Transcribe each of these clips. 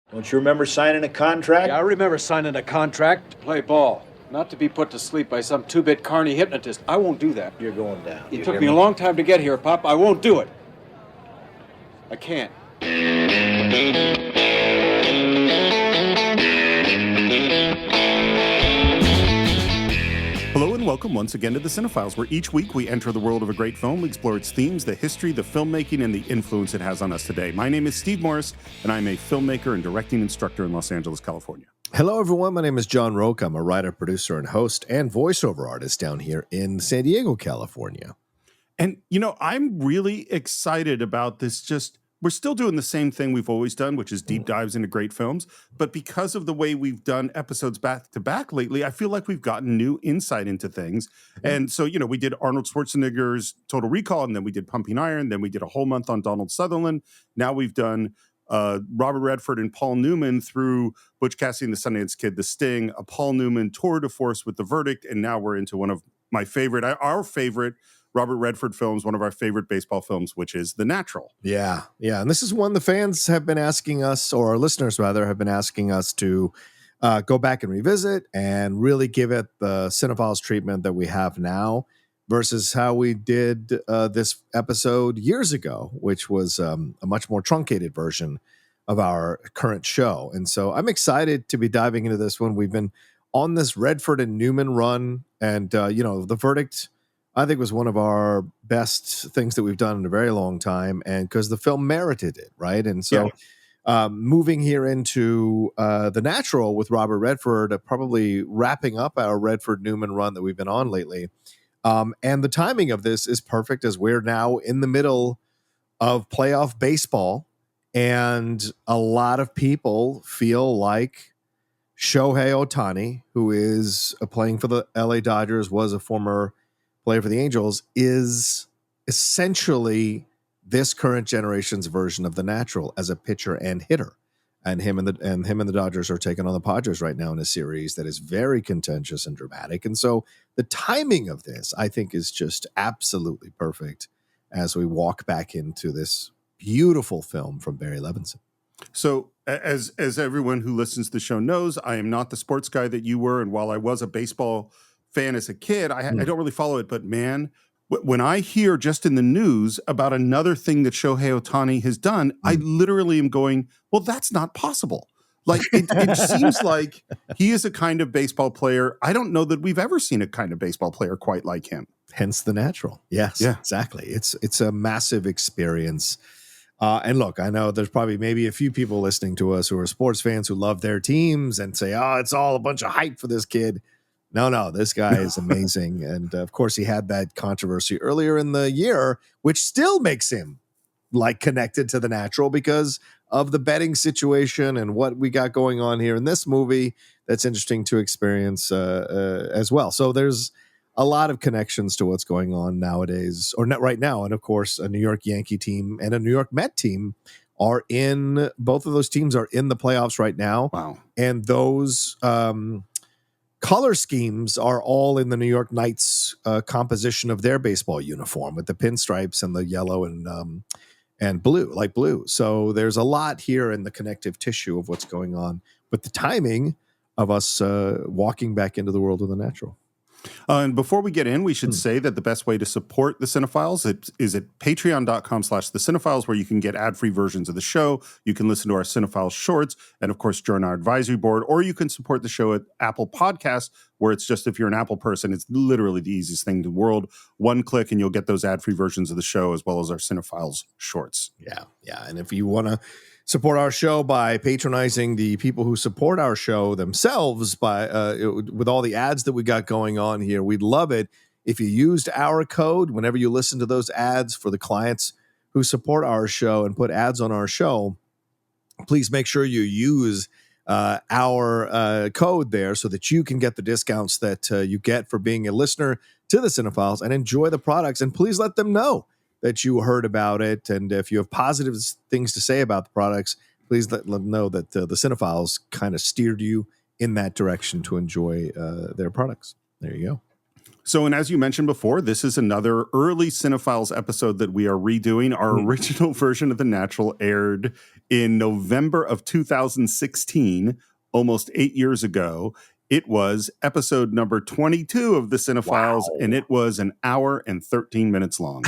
Don't you remember signing a contract? Yeah, I remember signing a contract to play ball, not to be put to sleep by some two-bit carny hypnotist. I won't do that. You're going down. It took me a long time to get here, Pop. I won't do it. I can't. Hello and welcome once again to the Cine-Files, where each week we enter the world of a great film, we explore its themes, the history, the filmmaking, and the influence it has on us today. My name is Steve Morris, and I'm a filmmaker and directing instructor in Los Angeles, California. Hello, everyone. My name is John Rocha. I'm a writer, producer, and host, and voiceover artist down here in San Diego, California. And, you know, I'm really excited about this. We're still doing the same thing we've always done, which is deep dives into great films. But because of the way we've done episodes back to back lately, I feel like we've gotten new insight into things. And so, you know, we did Arnold Schwarzenegger's Total Recall, and then we did Pumping Iron. Then we did a whole month on Donald Sutherland. Now we've done Robert Redford and Paul Newman through Butch Cassidy and the Sundance Kid, The Sting, a Paul Newman tour de force with The Verdict. And now we're into one of my favorite, our favorite Robert Redford films, one of our favorite baseball films, which is The Natural. Yeah. And this is one the fans have been asking us, or our listeners rather, have been asking us to go back and revisit and really give it the Cine-Files treatment that we have now versus how we did this episode years ago, which was a much more truncated version of our current show. And so I'm excited to be diving into this one. We've been on this Redford and Newman run, and, The Verdict, I think, was one of our best things that we've done in a very long time, and because the film merited it, right? And so moving here into The Natural with Robert Redford, probably wrapping up our Redford-Newman run that we've been on lately. And the timing of this is perfect as we're now in the middle of playoff baseball, and a lot of people feel like Shohei Ohtani, who is playing for the LA Dodgers, was a former player for the Angels, is essentially this current generation's version of The Natural as a pitcher and hitter. And him and the Dodgers are taking on the Padres right now in a series that is very contentious and dramatic. And so the timing of this, I think, is just absolutely perfect as we walk back into this beautiful film from Barry Levinson. So as everyone who listens to the show knows, I am not the sports guy that you were. And while I was a baseball fan as a kid, I don't really follow it. But man, when I hear just in the news about another thing that Shohei Ohtani has done, I literally am going, well, that's not possible. Like it seems like he is a kind of baseball player. I don't know that we've ever seen a kind of baseball player quite like him. Hence The Natural. Yes, yeah. Exactly. It's a massive experience. And look, I know there's probably maybe a few people listening to us who are sports fans who love their teams and say, oh, it's all a bunch of hype for this kid. No, this guy is amazing. And of course, he had that controversy earlier in the year, which still makes him like connected to The Natural because of the betting situation and what we got going on here in this movie. That's interesting to experience as well. So there's a lot of connections to what's going on nowadays, or not right now. And of course, a New York Yankee team and a New York Met team both of those teams are in the playoffs right now. Wow. And those color schemes are all in the New York Knights composition of their baseball uniform with the pinstripes and the yellow and blue, light blue. So there's a lot here in the connective tissue of what's going on, but the timing of us walking back into the world of The Natural. And before we get in, we should say that the best way to support the Cine-Files is at patreon.com/the Cine-Files, where you can get ad-free versions of the show. You can listen to our Cine-Files shorts and, of course, join our advisory board, or you can support the show at Apple Podcasts, where it's just, if you're an Apple person, it's literally the easiest thing in the world. One click and you'll get those ad-free versions of the show as well as our Cine-Files shorts. Yeah. And if you want to support our show by patronizing the people who support our show themselves with all the ads that we got going on here, we'd love it if you used our code whenever you listen to those ads for the clients who support our show and put ads on our show. Please make sure you use our code there so that you can get the discounts that you get for being a listener to the Cine-Files and enjoy the products. And please let them know that you heard about it. And if you have positive things to say about the products, please let them know that the Cine-Files kind of steered you in that direction to enjoy their products. There you go. So, and as you mentioned before, this is another early Cine-Files episode that we are redoing. Our original version of The Natural aired in November of 2016, almost 8 years ago. It was episode number 22 of the Cine-Files, and it was an hour and 13 minutes long.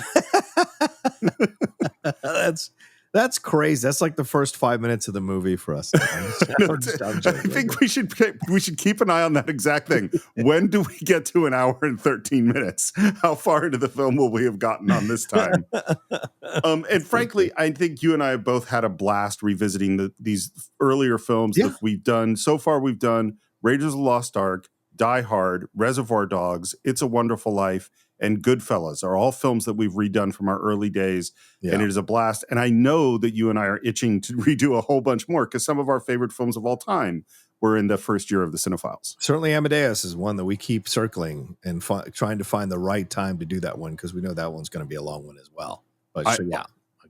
That's crazy. That's like the first 5 minutes of the movie for us. I think we should keep an eye on that exact thing. When do we get to an hour and 13 minutes? How far into the film will we have gotten on this time? And frankly, I think you and I have both had a blast revisiting these earlier films that we've done. So far, we've done Raiders of the Lost Ark, Die Hard, Reservoir Dogs, It's a Wonderful Life, and Goodfellas are all films that we've redone from our early days, and it is a blast. And I know that you and I are itching to redo a whole bunch more because some of our favorite films of all time were in the first year of the Cine-Files. Certainly Amadeus is one that we keep circling and trying to find the right time to do that one because we know that one's going to be a long one as well. But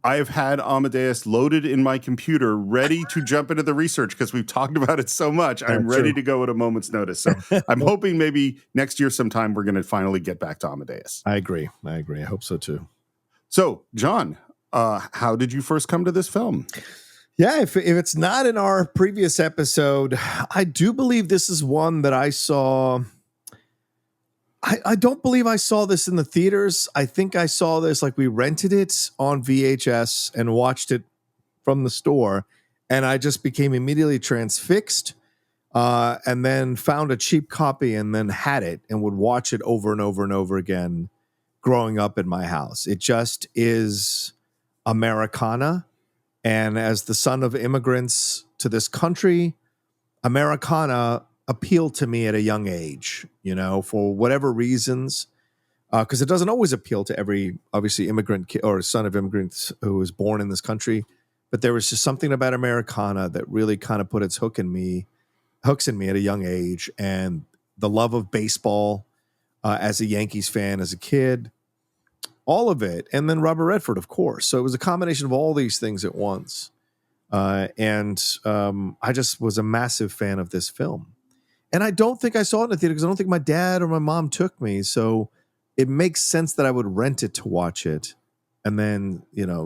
I have had Amadeus loaded in my computer, ready to jump into the research because we've talked about it so much. I'm ready to go at a moment's notice. So I'm hoping maybe next year sometime we're going to finally get back to Amadeus. I agree. I hope so too. So, John, how did you first come to this film? Yeah, if it's not in our previous episode, I do believe this is one that I saw. I don't believe I saw this in the theaters. I think I saw this, like we rented it on VHS and watched it from the store. And I just became immediately transfixed and then found a cheap copy and then had it and would watch it over and over and over again growing up in my house. It just is Americana. And as the son of immigrants to this country, Americana appealed to me at a young age, for whatever reasons, because it doesn't always appeal to every, obviously, immigrant or son of immigrants who was born in this country. But there was just something about Americana that really kind of put its hooks in me at a young age. And the love of baseball as a Yankees fan, as a kid, all of it. And then Robert Redford, of course. So it was a combination of all these things at once. And I just was a massive fan of this film. And I don't think I saw it in the theater because I don't think my dad or my mom took me. So it makes sense that I would rent it to watch it and then,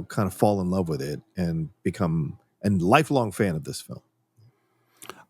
kind of fall in love with it and become a lifelong fan of this film.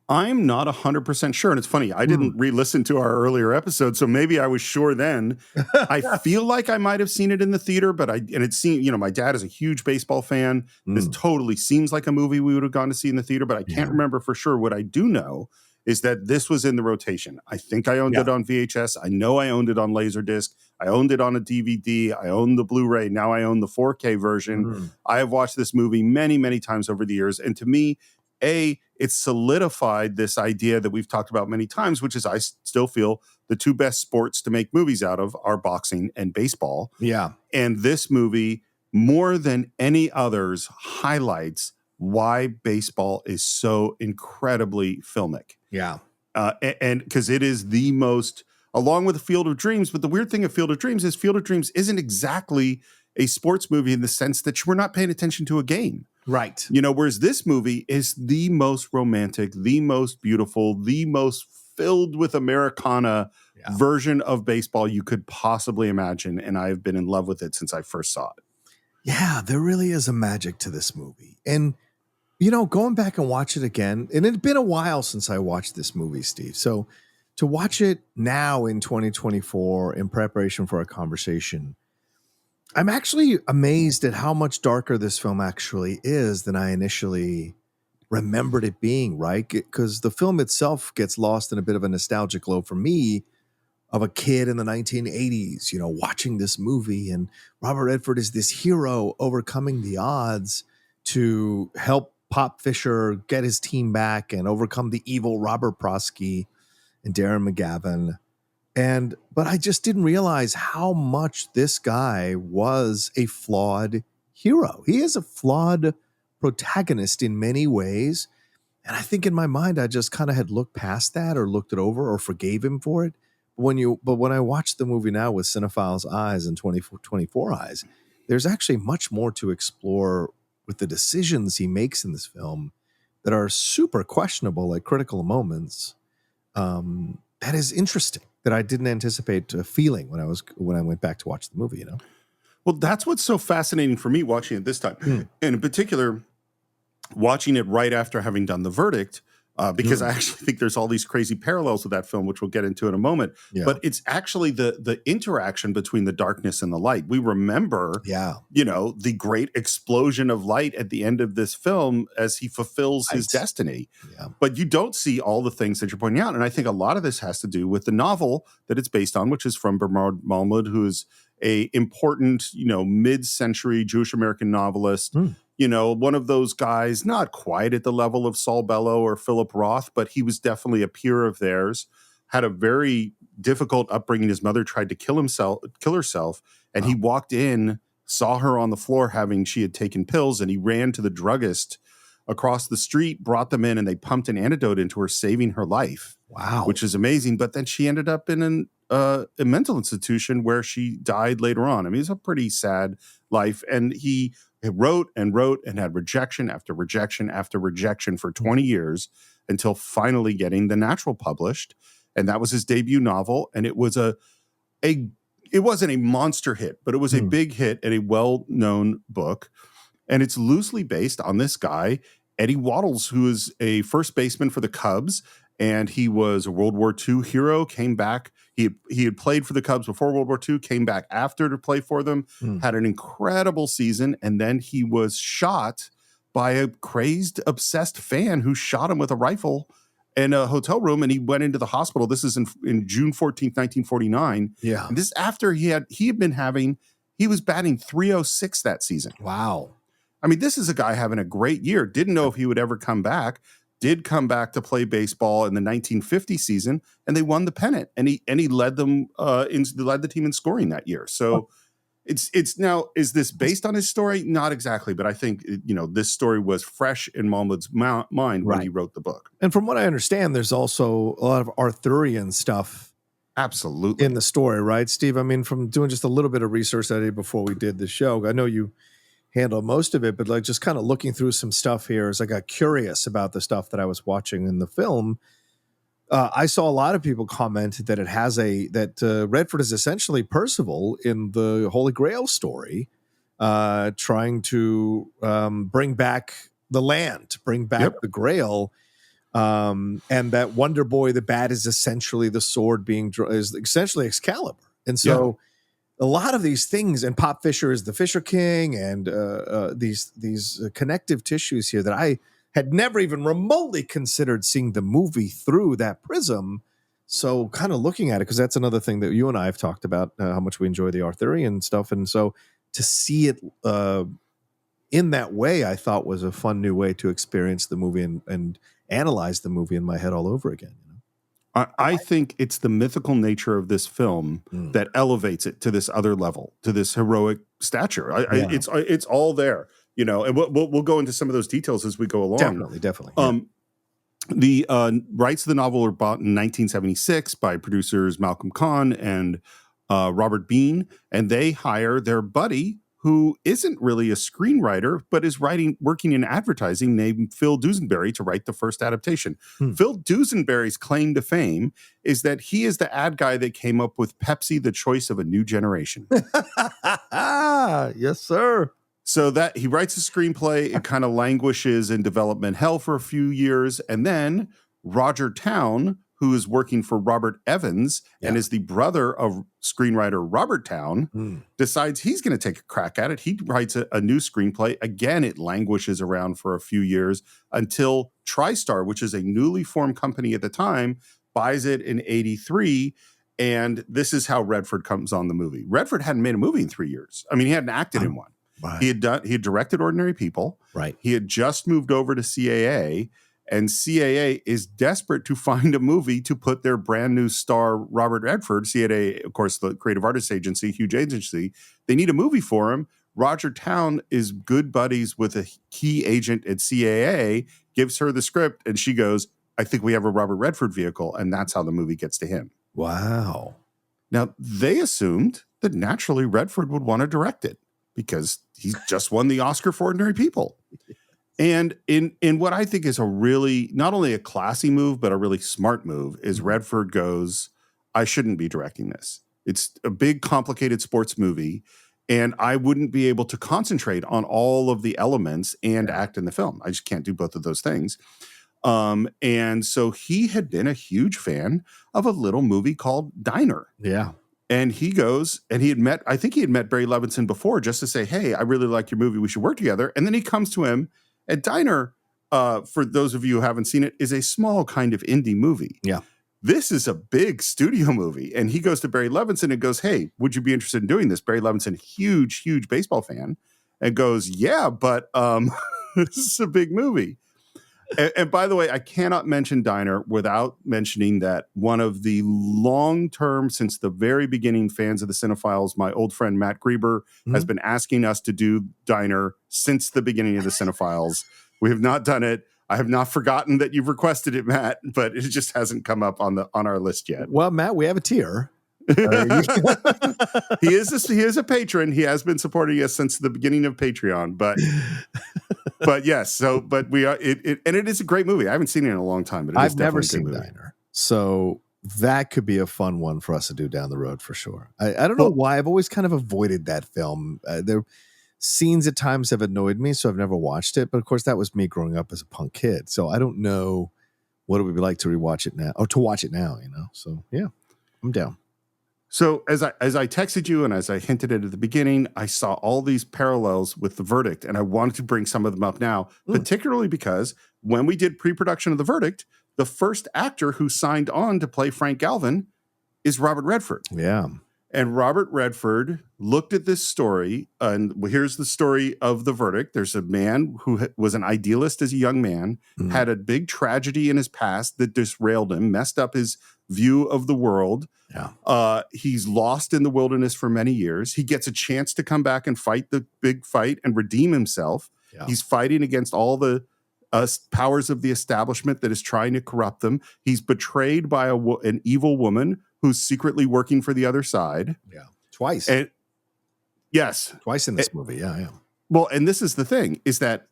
I'm not 100% sure. And it's funny, I didn't re-listen to our earlier episode, so maybe I was sure then. I feel like I might have seen it in the theater, but it seemed, my dad is a huge baseball fan. This totally seems like a movie we would have gone to see in the theater, but I can't remember for sure. What I do know is that this was in the rotation. I think I owned it on VHS. I know I owned it on Laserdisc. I owned it on a DVD. I owned the Blu-ray. Now I own the 4K version. I have watched this movie many, many times over the years. And to me, it's solidified this idea that we've talked about many times, which is I still feel the two best sports to make movies out of are boxing and baseball. Yeah. And this movie, more than any others, highlights why baseball is so incredibly filmic. Yeah. And because it is the most, along with Field of Dreams, but the weird thing of Field of Dreams is Field of Dreams isn't exactly a sports movie in the sense that we're not paying attention to a game. Right. Whereas this movie is the most romantic, the most beautiful, the most filled with Americana version of baseball you could possibly imagine. And I've been in love with it since I first saw it. Yeah, there really is a magic to this movie. And, going back and watch it again, and it's been a while since I watched this movie, Steve. So to watch it now in 2024 in preparation for our conversation, I'm actually amazed at how much darker this film actually is than I initially remembered it being, right? Because the film itself gets lost in a bit of a nostalgic glow for me of a kid in the 1980s, watching this movie. And Robert Redford is this hero overcoming the odds to help Pop Fisher get his team back and overcome the evil Robert Prosy and Darren McGavin. But I just didn't realize how much this guy was a flawed hero. He is a flawed protagonist in many ways. And I think in my mind, I just kind of had looked past that or looked it over or forgave him for it. But when I watch the movie now with Cine-Files eyes and 2024 eyes, there's actually much more to explore with the decisions he makes in this film that are super questionable at critical moments. That is interesting. that I didn't anticipate feeling when I went back to watch the movie. You know. Well, that's what's so fascinating for me watching it this time, and in particular, watching it right after having done the verdict. Because I actually think there's all these crazy parallels with that film, which we'll get into in a moment. Yeah. But it's actually the interaction between the darkness and the light. We remember, the great explosion of light at the end of this film as he fulfills his destiny. Yeah. But you don't see all the things that you're pointing out. And I think a lot of this has to do with the novel that it's based on, which is from Bernard Malamud, who is a important, mid-century Jewish American novelist. One of those guys, not quite at the level of Saul Bellow or Philip Roth, but he was definitely a peer of theirs, had a very difficult upbringing. His mother tried to kill herself, and he walked in, saw her on the floor she had taken pills, and he ran to the druggist across the street, brought them in, and they pumped an antidote into her, saving her life. Wow. Which is amazing. But then she ended up in a mental institution where she died later on. I mean, it's a pretty sad life. And he wrote and had rejection after rejection after rejection for 20 years until finally getting The Natural published. And that was his debut novel. And it was it wasn't a monster hit, but it was a big hit and a well-known book. And it's loosely based on this guy, Eddie Waddles, who is a first baseman for the Cubs. And he was a World War II hero, came back. He had played for the Cubs before World War II, came back after to play for them, had an incredible season, and then he was shot by a crazed, obsessed fan who shot him with a rifle in a hotel room, and he went into the hospital. This is in June 14th, 1949. Yeah. And this is after he was batting .306 that season. Wow. I mean, this is a guy having a great year. Didn't know if he would ever come back. Did come back to play baseball in the 1950 season, and they won the pennant. And he led them led the team in scoring that year. So it's now, is this based on his story? Not exactly, but I think this story was fresh in Malamud's mind when he wrote the book. And from what I understand, there's also a lot of Arthurian stuff. Absolutely. In the story, right, Steve? I mean, from doing just a little bit of research that I did before we did the show, I know you handle most of it, but like just kind of looking through some stuff here as I got curious about the stuff that I was watching in the film, I saw a lot of people comment that Redford is essentially Percival in the Holy Grail story, trying to bring back the land, bring back the Grail, and that Wonder Boy, the bat, is essentially the sword is essentially Excalibur, and so. Yeah. A lot of these things, and Pop Fisher is the Fisher King, and these connective tissues here that I had never even remotely considered seeing the movie through that prism. So kind of looking at it, because that's another thing that you and I have talked about, how much we enjoy the Arthurian stuff. And so to see it in that way, I thought was a fun new way to experience the movie and analyze the movie in my head all over again. I think it's the mythical nature of this film that elevates it to this other level, to this heroic stature. It's all there, and we'll go into some of those details as we go along. Definitely. Yeah. The rights to the novel were bought in 1976 by producers Malcolm Kahn and Robert Bean, and they hire their buddy, who isn't really a screenwriter, but is working in advertising, named Phil Dusenberry, to write the first adaptation. Phil Dusenberry's claim to fame is that he is the ad guy that came up with Pepsi, the choice of a new generation. Yes, sir. So that he writes a screenplay, it kind of languishes in development hell for a few years, and then Roger Town, who is working for Robert Evans and is the brother of screenwriter Robert Town, decides he's going to take a crack at it. He writes a new screenplay. Again, it languishes around for a few years until TriStar, which is a newly formed company at the time, buys it in 1983. And this is how Redford comes on the movie. Redford hadn't made a movie in 3 years. I mean, he hadn't acted in one. Right. He had directed Ordinary People. Right. He had just moved over to CAA. And CAA is desperate to find a movie to put their brand new star, Robert Redford. CAA, of course, the creative artists agency, huge agency. They need a movie for him. Roger Town is good buddies with a key agent at CAA, gives her the script, and she goes, I think we have a Robert Redford vehicle. And that's how the movie gets to him. Wow. Now, they assumed that naturally Redford would want to direct it because he's just won the Oscar for Ordinary People. And in what I think is a really, not only a classy move, but a really smart move, is Redford goes, I shouldn't be directing this. It's a big, complicated sports movie, and I wouldn't be able to concentrate on all of the elements and act in the film. I just can't do both of those things. And so he had been a huge fan of a little movie called Diner. Yeah. And he goes, and I think he had met Barry Levinson before just to say, hey, I really like your movie. We should work together. And then he comes to him at Diner. For those of you who haven't seen it, is a small kind of indie movie. Yeah. This is a big studio movie. And he goes to Barry Levinson and goes, hey, would you be interested in doing this? Barry Levinson, huge baseball fan, and goes, yeah, but this is a big movie. And by the way, I cannot mention Diner without mentioning that one of the long-term, since the very beginning, fans of the Cine-Files, my old friend Matt Grieber, has been asking us to do Diner since the beginning of the Cine-Files. We have not done it. I have not forgotten that you've requested it, Matt, but it just hasn't come up on our list yet. Well, Matt, we have a tier. He is a patron. He has been supporting us since the beginning of Patreon, but yes. But we are and it is a great movie. I haven't seen it in a long time, but I've never seen Diner, so that could be a fun one for us to do down the road for sure. I don't know why I've always kind of avoided that film. There scenes at times have annoyed me, so I've never watched it. But of course, that was me growing up as a punk kid, so I don't know what it would be like to rewatch it now or to watch it now. So yeah, I'm down. So as I texted you and as I hinted at the beginning, I saw all these parallels with The Verdict, and I wanted to bring some of them up now, particularly because when we did pre-production of The Verdict, the first actor who signed on to play Frank Galvin is Robert Redford. Yeah. And Robert Redford looked at this story, and here's the story of The Verdict. There's a man who was an idealist as a young man, had a big tragedy in his past that derailed him, messed up his view of the world. Yeah. He's lost in the wilderness for many years. He gets a chance to come back and fight the big fight and redeem himself. Yeah. He's fighting against all the powers of the establishment that is trying to corrupt them. He's betrayed by an evil woman who's secretly working for the other side. Yeah. Twice. Yes. Twice in this movie. Yeah. Well, and this is the thing, is that,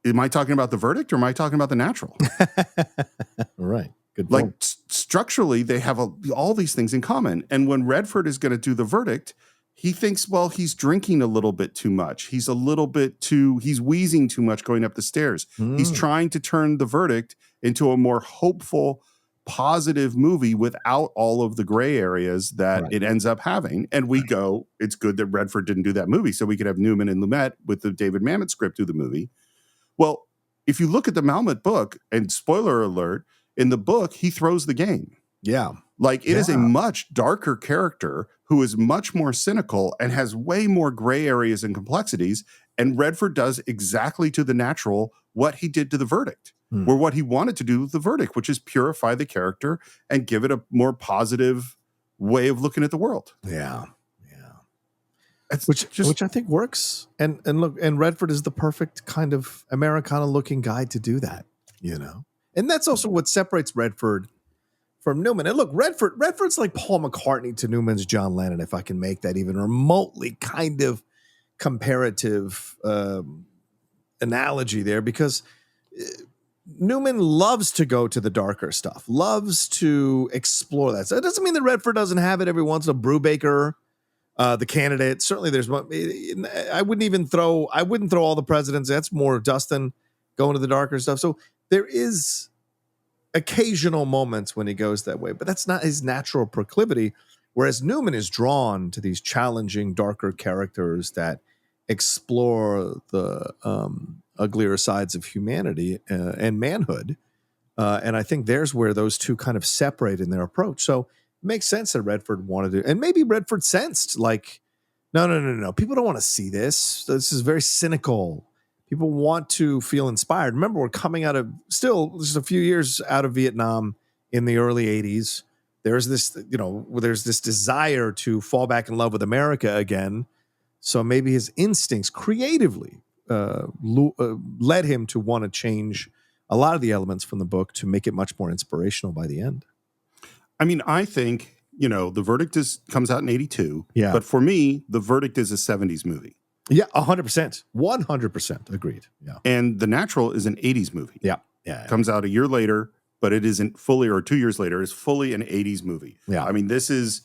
am I talking about The Verdict or am I talking about The Natural? Right. Good Like point. Structurally, they have all these things in common. And when Redford is going to do The Verdict, he thinks, well, he's drinking a little bit too much. He's wheezing too much going up the stairs. He's trying to turn The Verdict into a more hopeful, positive movie without all of the gray areas that it ends up having. And we go, it's good that Redford didn't do that movie so we could have Newman and Lumet with the David Mamet script do the movie. Well, if you look at the Malamud book, and spoiler alert, in the book, he throws the game. Yeah. Like it is a much darker character who is much more cynical and has way more gray areas and complexities. And Redford does exactly to The Natural what he did to The Verdict, or what he wanted to do with The Verdict, which is purify the character and give it a more positive way of looking at the world. Yeah. Which Which I think works. And look, and Redford is the perfect kind of Americana looking guy to do that, And that's also what separates Redford from Newman. And look, Redford's like Paul McCartney to Newman's John Lennon, if I can make that even remotely kind of comparative analogy there, because Newman loves to go to the darker stuff, loves to explore that. So it doesn't mean that Redford doesn't have it every once in a Brubaker, The Candidate. Certainly there's one. I wouldn't throw all the presidents. That's more Dustin going to the darker stuff. So there is occasional moments when he goes that way, but that's not his natural proclivity. Whereas Newman is drawn to these challenging, darker characters that explore the uglier sides of humanity and manhood. And I think there's where those two kind of separate in their approach. So it makes sense that Redford wanted to, and maybe Redford sensed like, no. People don't want to see this. This is very cynical. People want to feel inspired. Remember, we're coming out of still just a few years out of Vietnam in the early 80s. There's this, there's this desire to fall back in love with America again. So maybe his instincts creatively led him to want to change a lot of the elements from the book to make it much more inspirational by the end. I mean, I think, The Verdict comes out in 82. Yeah. But for me, The Verdict is a 70s movie. Yeah, 100%. 100% agreed. Yeah. And The Natural is an 80s movie. Yeah. Comes out a year later. but it isn't fully, or 2 years later, is fully an 80s movie. Yeah. I mean, this is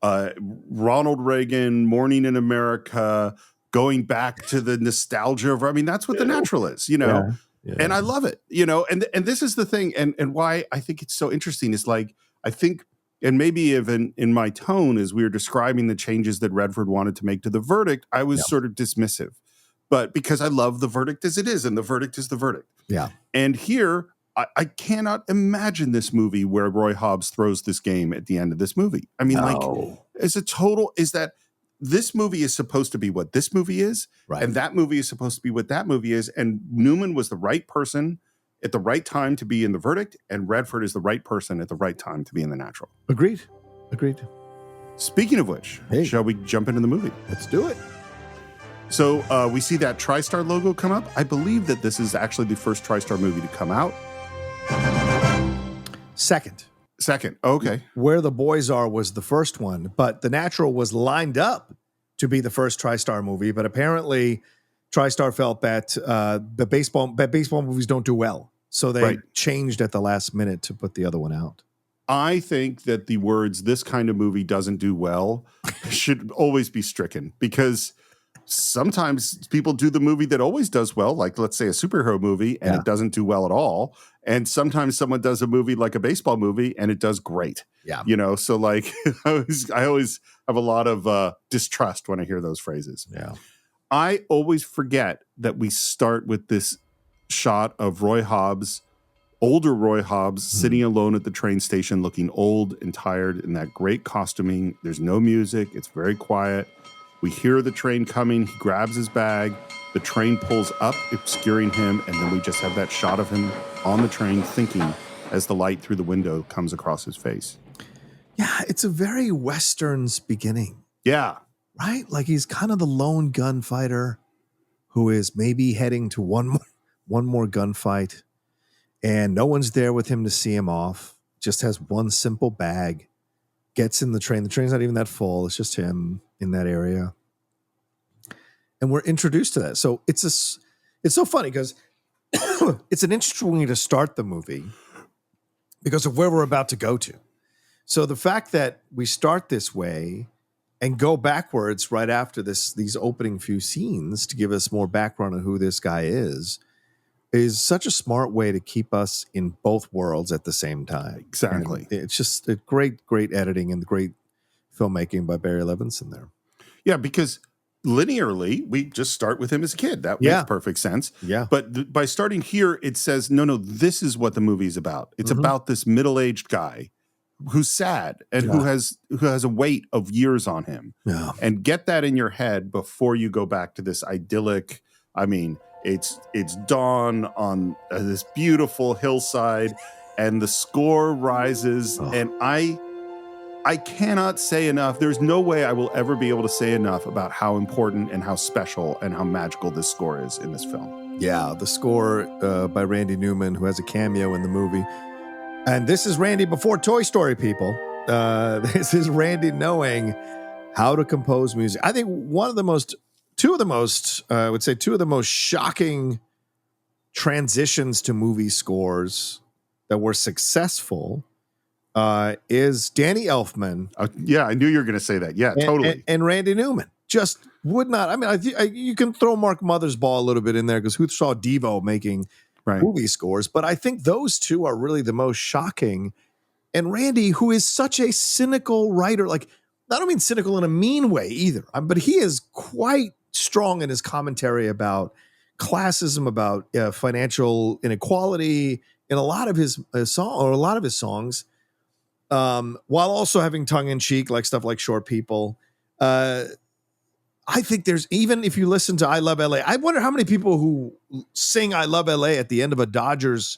Ronald Reagan, Morning in America, going back to the nostalgia of, I mean, that's what The Natural is, you know? Yeah. And I love it, you know? And this is the thing, and why I think it's so interesting is like, I think, and maybe even in my tone as we were describing the changes that Redford wanted to make to the verdict, I was sort of dismissive. But because I love the verdict as it is, and the verdict is the verdict. Yeah. And here, I cannot imagine this movie where Roy Hobbs throws this game at the end of this movie. I mean, like, is that this movie is supposed to be what this movie is, right, and that movie is supposed to be what that movie is, and Newman was the right person at the right time to be in the verdict, and Redford is the right person at the right time to be in The Natural. Agreed. Speaking of which, shall we jump into the movie? Let's do it. So we see that TriStar logo come up. I believe that this is actually the first TriStar movie to come out. Second. Okay. Where the Boys Are was the first one, but The Natural was lined up to be the first TriStar movie, but apparently TriStar felt that the baseball movies don't do well. So they changed at the last minute to put the other one out. I think that the words "this kind of movie doesn't do well" should always be stricken, because sometimes people do the movie that always does well, like let's say a superhero movie, and it doesn't do well at all. And sometimes someone does a movie like a baseball movie and it does great. Yeah. You know, so like I always have a lot of distrust when I hear those phrases. Yeah. I always forget that we start with this shot of Roy Hobbs, older Roy Hobbs, sitting alone at the train station, looking old and tired in that great costuming. There's no music. It's very quiet. We hear the train coming. He grabs his bag. The train pulls up, obscuring him. And then we just have that shot of him on the train thinking as the light through the window comes across his face. Yeah, it's a very Western's beginning. Yeah. Right? Like he's kind of the lone gunfighter who is maybe heading to one more gunfight. And no one's there with him to see him off. Just has one simple bag. Gets in the train. The train's not even that full. It's just him in that area. And we're introduced to that. So it's so funny because it's an interesting way to start the movie because of where we're about to go to. So the fact that we start this way and go backwards right after these opening few scenes to give us more background on who this guy is such a smart way to keep us in both worlds at the same time. Exactly. And it's just a great editing and great filmmaking by Barry Levinson there. Yeah, because linearly, we just start with him as a kid. That makes perfect sense. Yeah. But by starting here, it says, no, this is what the movie is about. It's about this middle-aged guy who's sad and who has a weight of years on him. Yeah. And get that in your head before you go back to this idyllic, I mean, it's dawn on this beautiful hillside, and the score rises, and I cannot say enough. There's no way I will ever be able to say enough about how important and how special and how magical this score is in this film. Yeah, the score by Randy Newman, who has a cameo in the movie. And this is Randy before Toy Story, people. This is Randy knowing how to compose music. I think two of the most shocking transitions to movie scores that were successful is Danny Elfman. Yeah, I knew you were going to say that. Yeah, totally. And Randy Newman just would not. I mean, you can throw Mark Mothersbaugh a little bit in there because who saw Devo making movie scores? But I think those two are really the most shocking. And Randy, who is such a cynical writer, like I don't mean cynical in a mean way either, but he is quite strong in his commentary about classism, about financial inequality in a lot of his songs. While also having tongue in cheek, like stuff like Short People. I think there's, even if you listen to I Love LA, I wonder how many people who sing I Love LA at the end of a Dodgers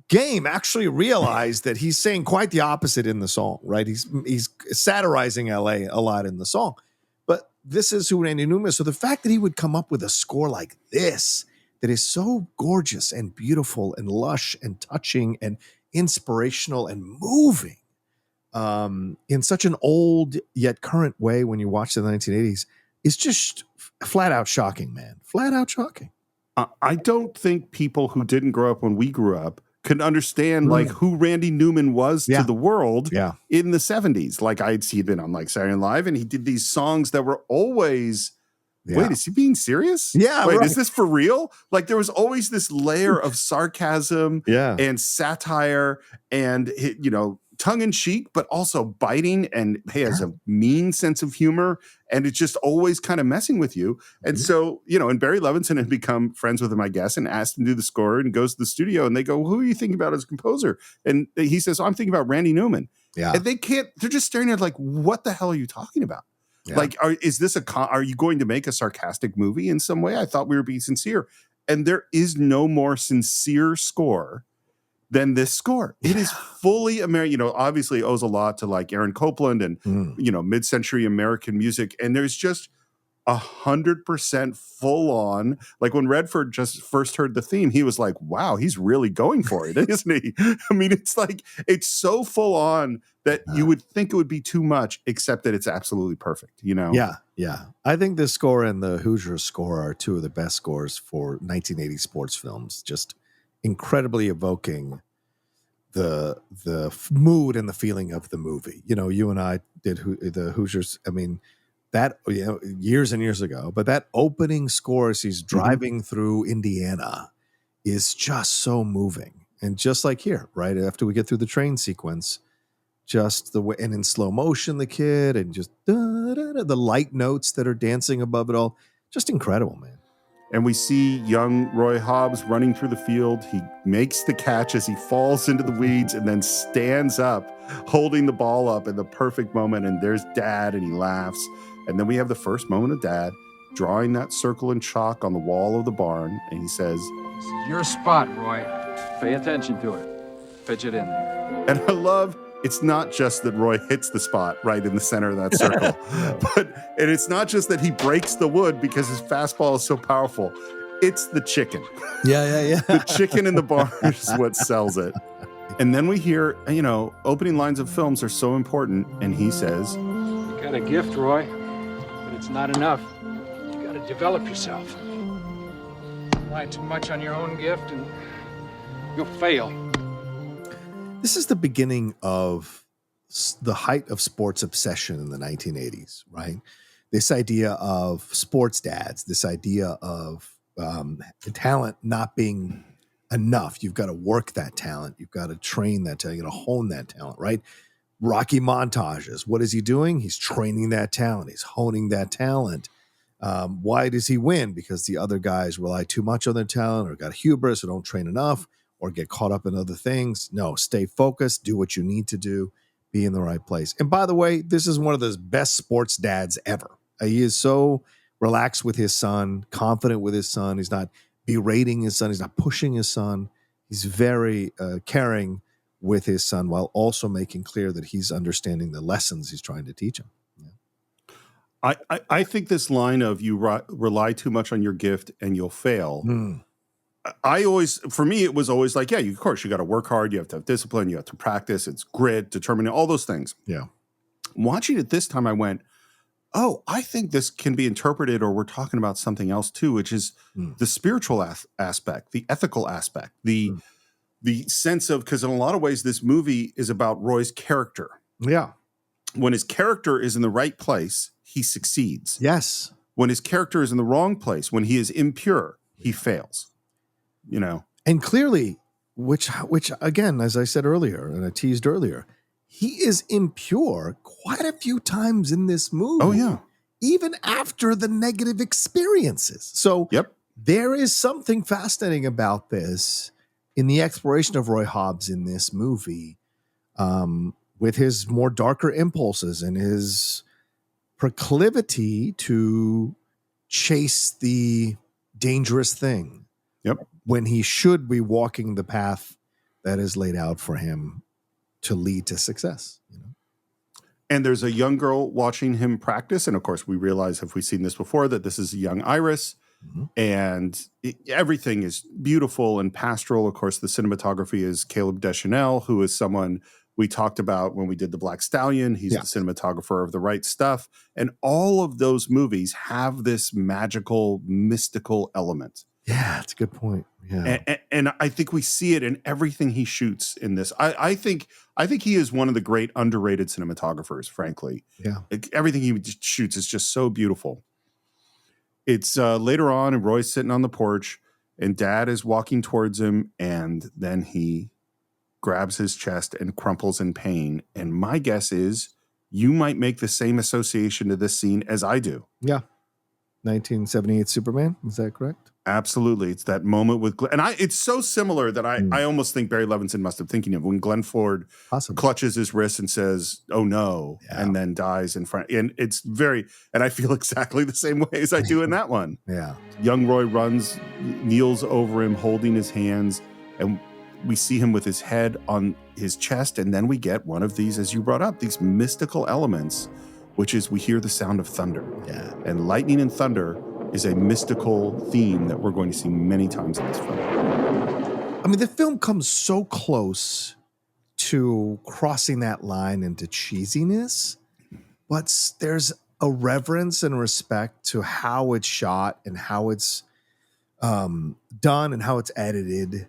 game actually realize that he's saying quite the opposite in the song, right? He's satirizing LA a lot in the song. But this is who Randy Newman is. So the fact that he would come up with a score like this, that is so gorgeous and beautiful and lush and touching and inspirational and moving, in such an old yet current way when you watch the 1980s, is just flat out shocking, man. Flat out shocking. I don't think people who didn't grow up when we grew up could understand like who Randy Newman was to the world in the 70s. Like I'd seen it on like Saturday Night Live, and he did these songs that were always, wait, is he being serious? Yeah. Wait, right. is this for real? Like there was always this layer of sarcasm and satire and, you know, tongue in cheek, but also biting, and he has a mean sense of humor, and it's just always kind of messing with you. And so, you know, and Barry Levinson had become friends with him, I guess, and asked him to do the score, and goes to the studio, and they go, who are you thinking about as a composer? And he says, I'm thinking about Randy Newman. Yeah. And they're just staring at like, what the hell are you talking about? Yeah. Like, are you going to make a sarcastic movie in some way? I thought we were being sincere. And there is no more sincere score than this score. It is fully American. You know, obviously it owes a lot to like Aaron Copland and, you know, mid-century American music. And there's just 100% full on. Like when Redford just first heard the theme, he was like, wow, he's really going for it, isn't he? I mean, it's like, it's so full on that you would think it would be too much, except that it's absolutely perfect, you know? Yeah, yeah. I think this score and the Hoosier score are two of the best scores for 1980 sports films. Just incredibly evoking the mood and the feeling of the movie. You know, you and I did the Hoosiers. I mean, that, you know, years and years ago, but that opening score as he's driving through Indiana is just so moving. And just like here, right after we get through the train sequence, just the way, and in slow motion, the kid, and just the light notes that are dancing above it all, just incredible, man. And we see young Roy Hobbs running through the field. He makes the catch as he falls into the weeds and then stands up, holding the ball up in the perfect moment. And there's Dad, and he laughs. And then we have the first moment of Dad drawing that circle in chalk on the wall of the barn. And he says, "This is your spot, Roy. Pay attention to it. Pitch it in there." And I love, it's not just that Roy hits the spot right in the center of that circle, and it's not just that he breaks the wood because his fastball is so powerful. It's the chicken. Yeah. The chicken in the barn is what sells it. And then we hear, you know, opening lines of films are so important. And he says, "You got a gift, Roy, but it's not enough. You got to develop yourself. Rely too much on your own gift and you'll fail." This is the beginning of the height of sports obsession in the 1980s, right? This idea of sports dads, this idea of talent not being enough. You've got to work that talent. You've got to train that talent. You've got to hone that talent, right? Rocky montages. What is he doing? He's training that talent. He's honing that talent. Why does he win? Because the other guys rely too much on their talent, or got hubris, or don't train enough, or get caught up in other things. No, stay focused, do what you need to do, be in the right place. And by the way, this is one of the best sports dads ever. He is so relaxed with his son, confident with his son. He's not berating his son. He's not pushing his son. He's very caring with his son, while also making clear that he's understanding the lessons he's trying to teach him. Yeah. I think this line of you rely too much on your gift and you'll fail. For me, it was always like, yeah, of course, you got to work hard. You have to have discipline. You have to practice. It's grit, determination, all those things. Yeah. Watching it this time, I went, oh, I think this can be interpreted, or we're talking about something else too, which is the spiritual aspect, the ethical aspect, the sense of, because in a lot of ways, this movie is about Roy's character. Yeah. When his character is in the right place, he succeeds. Yes. When his character is in the wrong place, when he is impure, he fails. You know, and clearly, which again, as I said earlier, and I teased earlier, he is impure quite a few times in this movie. Oh yeah, even after the negative experiences. So there is something fascinating about this in the exploration of Roy Hobbs in this movie, with his more darker impulses and his proclivity to chase the dangerous thing. Yep. When he should be walking the path that is laid out for him to lead to success. You know? And there's a young girl watching him practice. And of course, we realize, if we've seen this before, that this is a young Iris. And everything is beautiful and pastoral. Of course, the cinematography is Caleb Deschanel, who is someone we talked about when we did The Black Stallion. He's the cinematographer of The Right Stuff. And all of those movies have this magical, mystical element. Yeah, it's a good point. Yeah. And I think we see it in everything he shoots in this. I think he is one of the great underrated cinematographers, frankly. Yeah. Everything he shoots is just so beautiful. It's later on, and Roy's sitting on the porch, and Dad is walking towards him, and then he grabs his chest and crumples in pain. And my guess is you might make the same association to this scene as I do. Yeah. 1978 Superman. Is that correct? Absolutely. It's that moment with Glenn. And it's so similar that I almost think Barry Levinson must have thinking of when Glenn Ford clutches his wrist and says, "Oh no," and then dies in front. And it's very, and I feel exactly the same way as I do in that one. Yeah. Young Roy kneels over him, holding his hands, and we see him with his head on his chest. And then we get one of these, as you brought up, these mystical elements, which is we hear the sound of thunder. Yeah. And lightning and thunder is a mystical theme that we're going to see many times in this film. I mean, the film comes so close to crossing that line into cheesiness, but there's a reverence and respect to how it's shot and how it's done and how it's edited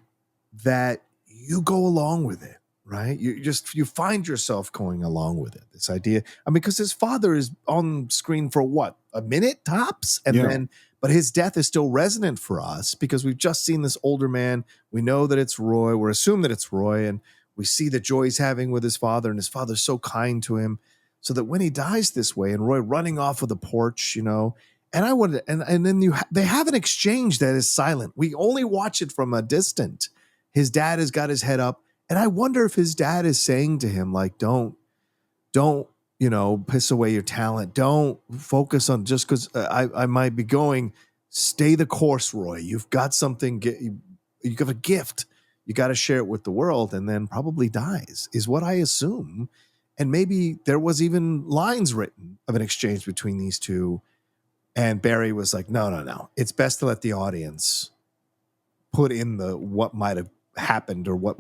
that you go along with it, right? You find yourself going along with it. This idea, I mean, because his father is on screen for what, a minute tops, and then, but his death is still resonant for us because we've just seen this older man. We know that it's Roy. We're assuming that it's Roy, and we see the joy he's having with his father, and his father's so kind to him, so that when he dies this way, and Roy running off of the porch, and I wanted, and then they have an exchange that is silent. We only watch it from a distant. His dad has got his head up, and I wonder if his dad is saying to him, like, don't, piss away your talent. Don't focus on just because I might be going. Stay the course, Roy. You've got something. You got a gift. You got to share it with the world, and then probably dies, is what I assume. And maybe there was even lines written of an exchange between these two. And Barry was like, no. It's best to let the audience put in what might have happened or what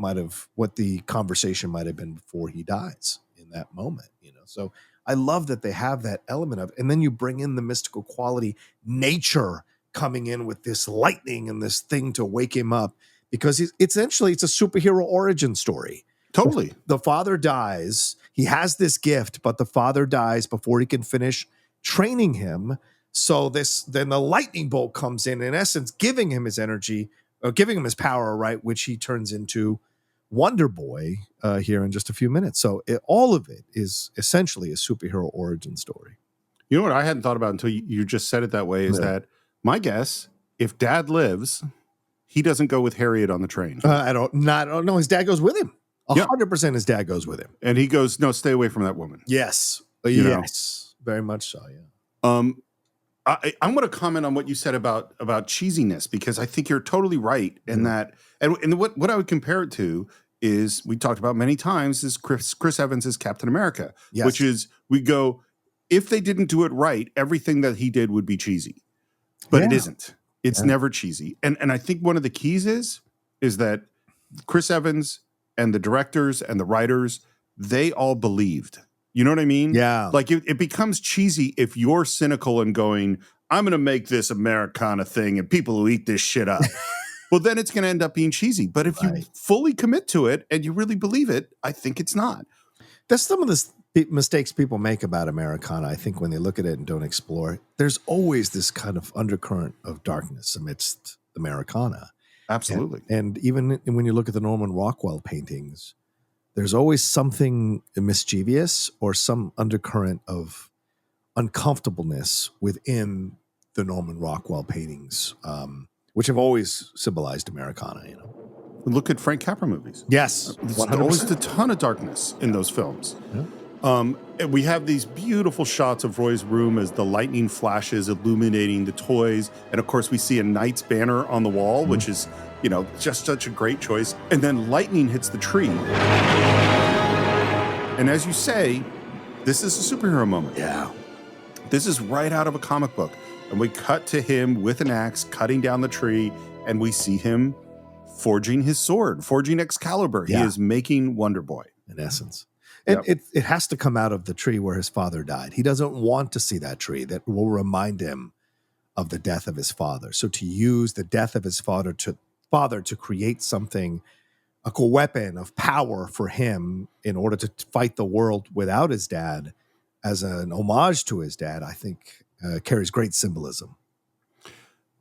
the conversation might have been before he dies in that moment, So I love that they have that element of, and then you bring in the mystical quality, nature coming in with this lightning and this thing to wake him up, because it's a superhero origin story. Totally. The father dies. He has this gift, but the father dies before he can finish training him. So then the lightning bolt comes in essence, giving him his energy, or giving him his power, right? Which he turns into Wonder Boy here in just a few minutes. So all of it is essentially a superhero origin story. You know what I hadn't thought about until you just said it that way is that my guess, if Dad lives, he doesn't go with Harriet on the train. I don't know. His dad goes with him. 100% his dad goes with him. And he goes, no, stay away from that woman. Yes. Yes. Very much so, yeah. I'm going to comment on what you said about cheesiness, because I think you're totally right in that. And what I would compare it to is, we talked about many times, is Chris Evans' Captain America, which is, we go, if they didn't do it right, everything that he did would be cheesy. But it isn't. It's never cheesy. And I think one of the keys is that Chris Evans and the directors and the writers, they all believed. You know what I mean? Yeah. Like it becomes cheesy if you're cynical and going, I'm going to make this Americana thing and people who eat this shit up. Well, then it's going to end up being cheesy. But if you fully commit to it and you really believe it, I think it's not. That's some of the mistakes people make about Americana. I think when they look at it and don't explore it, there's always this kind of undercurrent of darkness amidst Americana. Absolutely. And even when you look at the Norman Rockwell paintings, there's always something mischievous or some undercurrent of uncomfortableness within the Norman Rockwell paintings, which have always symbolized Americana, Look at Frank Capra movies. Yes. There's always a ton of darkness in those films. Yeah. We have these beautiful shots of Roy's room as the lightning flashes, illuminating the toys. And of course, we see a knight's banner on the wall, which is, just such a great choice. And then lightning hits the tree. And as you say, this is a superhero moment. Yeah. This is right out of a comic book. And we cut to him with an axe, cutting down the tree, and we see him forging his sword, forging Excalibur. Yeah. He is making Wonder Boy. In essence. And it has to come out of the tree where his father died. He doesn't want to see that tree. That will remind him of the death of his father. So to use the death of his father to create something, a cool weapon of power for him in order to fight the world without his dad, as an homage to his dad, I think carries great symbolism.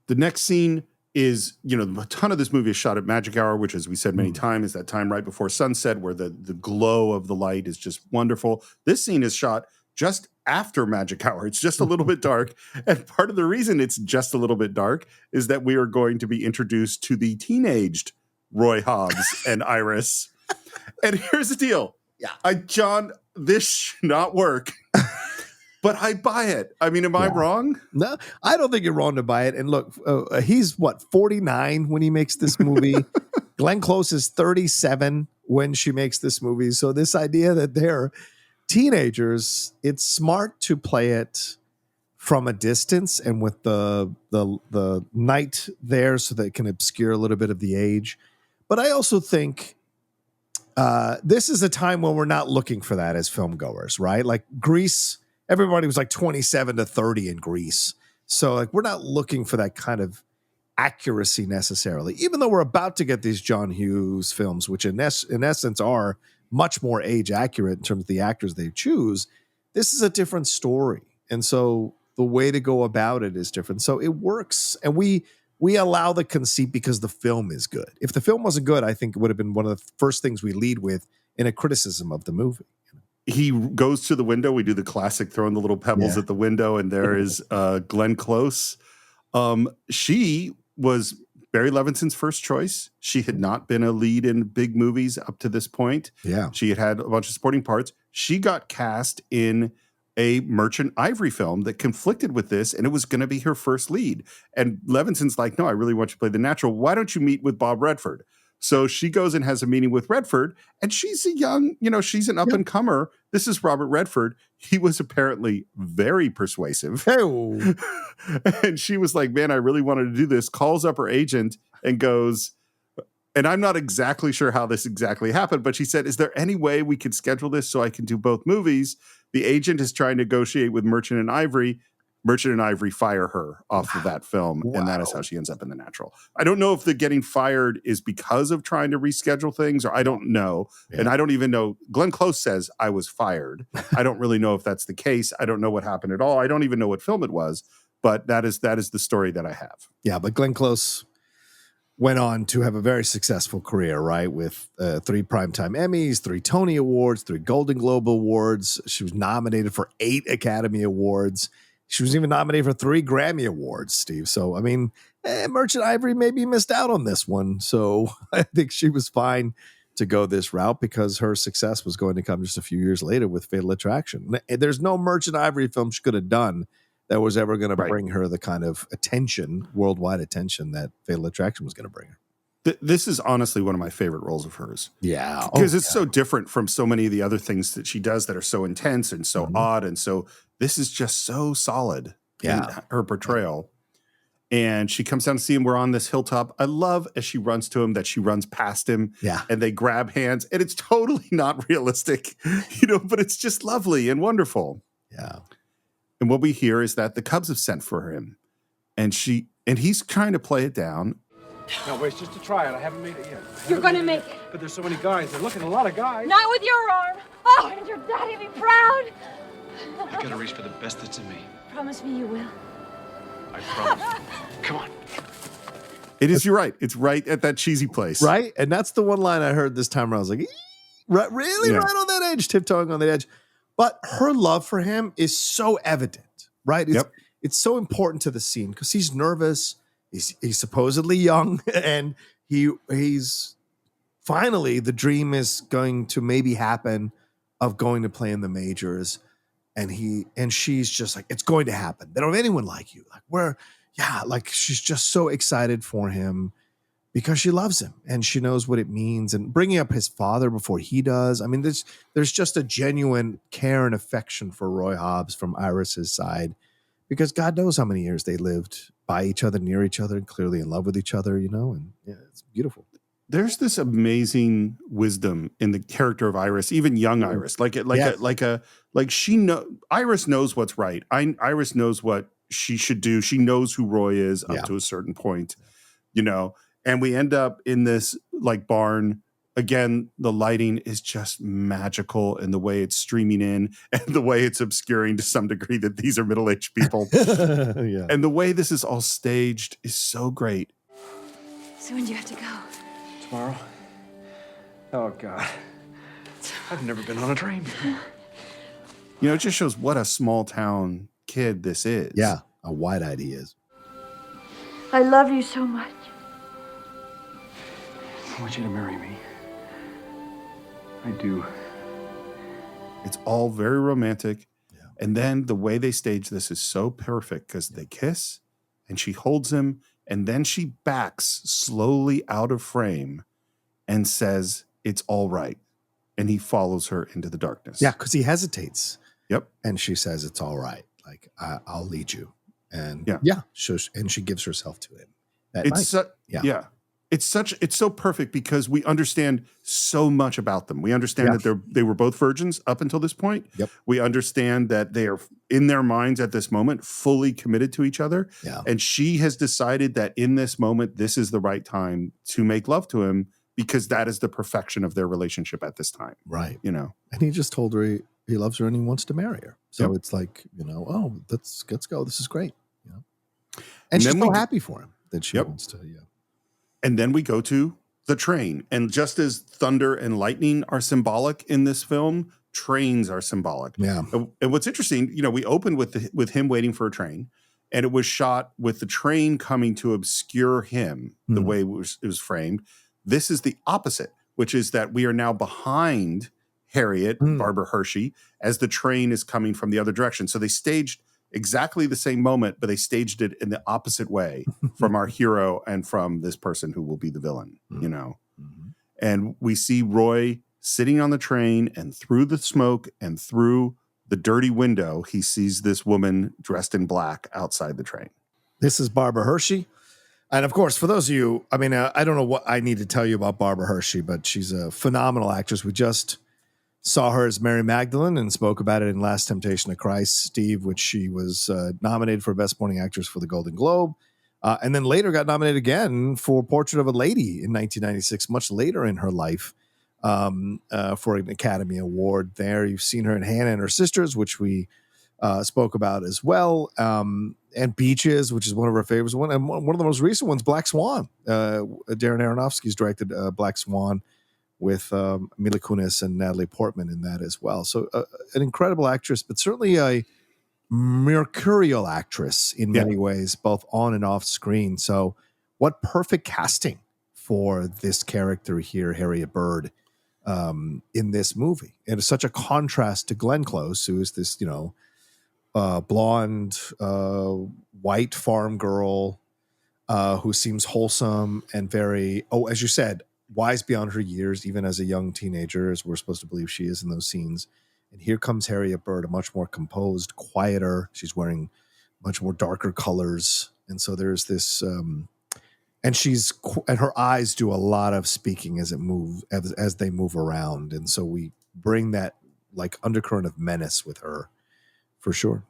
The next scene is, a ton of this movie is shot at magic hour, which, as we said many times, is that time right before sunset where the glow of the light is just wonderful. This scene is shot just after magic hour. It's just a little bit dark. And part of the reason it's just a little bit dark is that we are going to be introduced to the teenaged Roy Hobbs and Iris. And here's the deal. Yeah. John, this should not work. But I buy it. I mean, am I wrong? No, I don't think you're wrong to buy it. And look, he's 49 when he makes this movie. Glenn Close is 37 when she makes this movie. So this idea that they're teenagers, it's smart to play it from a distance and with the night there so that it can obscure a little bit of the age. But I also think this is a time when we're not looking for that as film goers, right? Like Grease, everybody was like 27 to 30 in Grease. So like we're not looking for that kind of accuracy necessarily, even though we're about to get these John Hughes films, which in essence are much more age accurate in terms of the actors they choose. This is a different story. And so the way to go about it is different. So it works. And we allow the conceit because the film is good. If the film wasn't good, I think it would have been one of the first things we lead with in a criticism of the movie. He goes to the window. We do the classic throwing the little pebbles at the window, and there is Glenn Close. She was Barry Levinson's first choice. She had not been a lead in big movies up to this point. Yeah. She had a bunch of supporting parts. She got cast in a Merchant Ivory film that conflicted with this, and it was going to be her first lead. And Levinson's like, no, I really want you to play the natural. Why don't you meet with Bob Redford? So she goes and has a meeting with Redford, and she's a young, she's an up-and-comer. This is Robert Redford. He was apparently very persuasive. Hey. And she was like, man, I really wanted to do this, calls up her agent and goes, and I'm not exactly sure how this exactly happened, but she said, is there any way we could schedule this so I can do both movies? The agent is trying to negotiate with Merchant and Ivory. Merchant and Ivory fire her off of that film, and that is how she ends up in The Natural. I don't know if the getting fired is because of trying to reschedule things, or I don't know. Yeah. And I don't even know. Glenn Close says I was fired. I don't really know if that's the case. I don't know what happened at all. I don't even know what film it was, but that is the story that I have. Yeah, but Glenn Close went on to have a very successful career, right? With 3 Primetime Emmys, 3 Tony Awards, 3 Golden Globe Awards. She was nominated for 8 Academy Awards. She was even nominated for 3 Grammy Awards, Steve. So, I mean, Merchant Ivory maybe missed out on this one. So I think she was fine to go this route because her success was going to come just a few years later with Fatal Attraction. There's no Merchant Ivory film she could have done that was ever going to bring her the kind of attention, worldwide attention that Fatal Attraction was going to bring her. This is honestly one of my favorite roles of hers. Yeah. Because it's so different from so many of the other things that she does that are so intense and so odd. And so this is just so solid in her portrayal. And she comes down to see him. We're on this hilltop. I love as she runs to him that she runs past him and they grab hands. And it's totally not realistic, but it's just lovely and wonderful. Yeah. And what we hear is that the Cubs have sent for him. And he's trying to play it down. No, wait, it's just a tryout. I haven't made it yet. You're gonna make it. But there's so many guys. They're looking at a lot of guys. Not with your arm. Oh, and your daddy be proud. I gotta reach for the best that's in me. Promise me you will. I promise. Come on. You're right. It's right at that cheesy place. Right? And that's the one line I heard this time around. I was like, right, really? Yeah. Right on that edge, tiptoeing on the edge. But her love for him is so evident, right? It's so important to the scene because he's nervous. He's supposedly young, and he's finally the dream is going to maybe happen of going to play in the majors, and she's just like, it's going to happen. They don't have anyone like you. Like she's just so excited for him because she loves him and she knows what it means. And bringing up his father before he does, I mean, there's just a genuine care and affection for Roy Hobbs from Iris's side. Because God knows how many years they lived by each other, near each other, and clearly in love with each other, and it's beautiful. There's this amazing wisdom in the character of Iris, even young Iris. Iris knows what's right. Iris knows what she should do. She knows who Roy is up to a certain point, and we end up in this like barn. Again, the lighting is just magical in the way it's streaming in and the way it's obscuring to some degree that these are middle-aged people. Yeah. And the way this is all staged is so great. So when do you have to go? Tomorrow? Oh, God. I've never been on a train before. It just shows what a small town kid this is. Yeah, how wide-eyed he is. I love you so much. I want you to marry me. I do. It's all very romantic. Yeah. And then the way they stage this is so perfect because they kiss and she holds him and then she backs slowly out of frame and says, "It's all right." And he follows her into the darkness. Yeah, because he hesitates. Yep. And she says, "It's all right. Like, I'll lead you." And and she gives herself to him. It's so perfect because we understand so much about them. We understand that they were both virgins up until this point. Yep. We understand that they are in their minds at this moment fully committed to each other. Yeah. And she has decided that in this moment, this is the right time to make love to him because that is the perfection of their relationship at this time. Right. And he just told her he loves her and he wants to marry her. So it's like, oh, let's go. This is great. And she's so happy for him that she wants to. Yeah. And then we go to the train. And just as thunder and lightning are symbolic in this film, trains are symbolic. Yeah. And what's interesting, we opened with him waiting for a train, and it was shot with the train coming to obscure him, the way it was framed. This is the opposite, which is that we are now behind Harriet, Barbara Hershey, as the train is coming from the other direction. So they staged exactly the same moment, but they staged it in the opposite way from our hero and from this person who will be the villain, And we see Roy sitting on the train, and through the smoke and through the dirty window, he sees this woman dressed in black outside the train. This is Barbara Hershey. And of course, for those of you, I don't know what I need to tell you about Barbara Hershey, but she's a phenomenal actress. We just saw her as Mary Magdalene and spoke about it in Last Temptation of Christ, Steve, which she was nominated for Best Supporting Actress for the Golden Globe. And then later got nominated again for Portrait of a Lady in 1996, much later in her life, for an Academy Award there. You've seen her in Hannah and Her Sisters, which we spoke about as well. And Beaches, which is one of our favorites. One of the most recent ones, Black Swan. Darren Aronofsky's directed Black Swan with Mila Kunis and Natalie Portman in that as well. So an incredible actress, but certainly a mercurial actress in many ways, both on and off screen. So what perfect casting for this character here, Harriet Bird, in this movie. And it's such a contrast to Glenn Close, who is this, blonde, white farm girl who seems wholesome and very, as you said, wise beyond her years, even as a young teenager, as we're supposed to believe she is in those scenes. And here comes Harriet Bird, a much more composed, quieter. She's wearing much more darker colors. And so there's this, and her eyes do a lot of speaking as they move around. And so we bring that like undercurrent of menace with her for sure.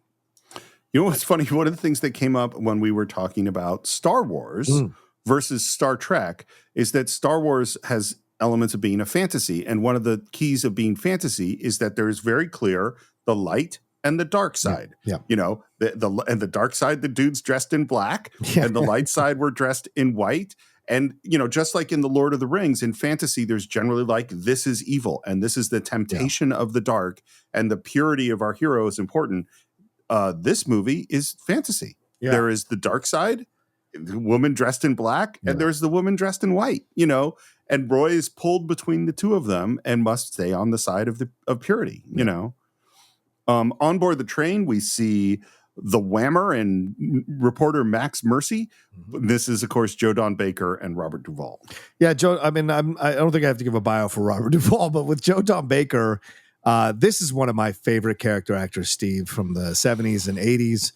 You know what's funny? One of the things that came up when we were talking about Star Wars versus Star Trek is that Star Wars has elements of being a fantasy. And one of the keys of being fantasy is that there is very clear the light and the dark side. Yeah. The dark side, the dude's dressed in black, and the light side were dressed in white. And, just like in The Lord of the Rings, in fantasy, there's generally like, this is evil, and this is the temptation of the dark, and the purity of our hero is important. This movie is fantasy. Yeah. There is the dark side, the woman dressed in black, and there's the woman dressed in white, and Roy is pulled between the two of them and must stay on the side of purity, On board the train, we see the whammer and reporter Max Mercy. This is, of course, Joe Don Baker and Robert Duvall. Yeah, Joe. I don't think I have to give a bio for Robert Duvall, but with Joe Don Baker, this is one of my favorite character actors, Steve, from the 70s and 80s.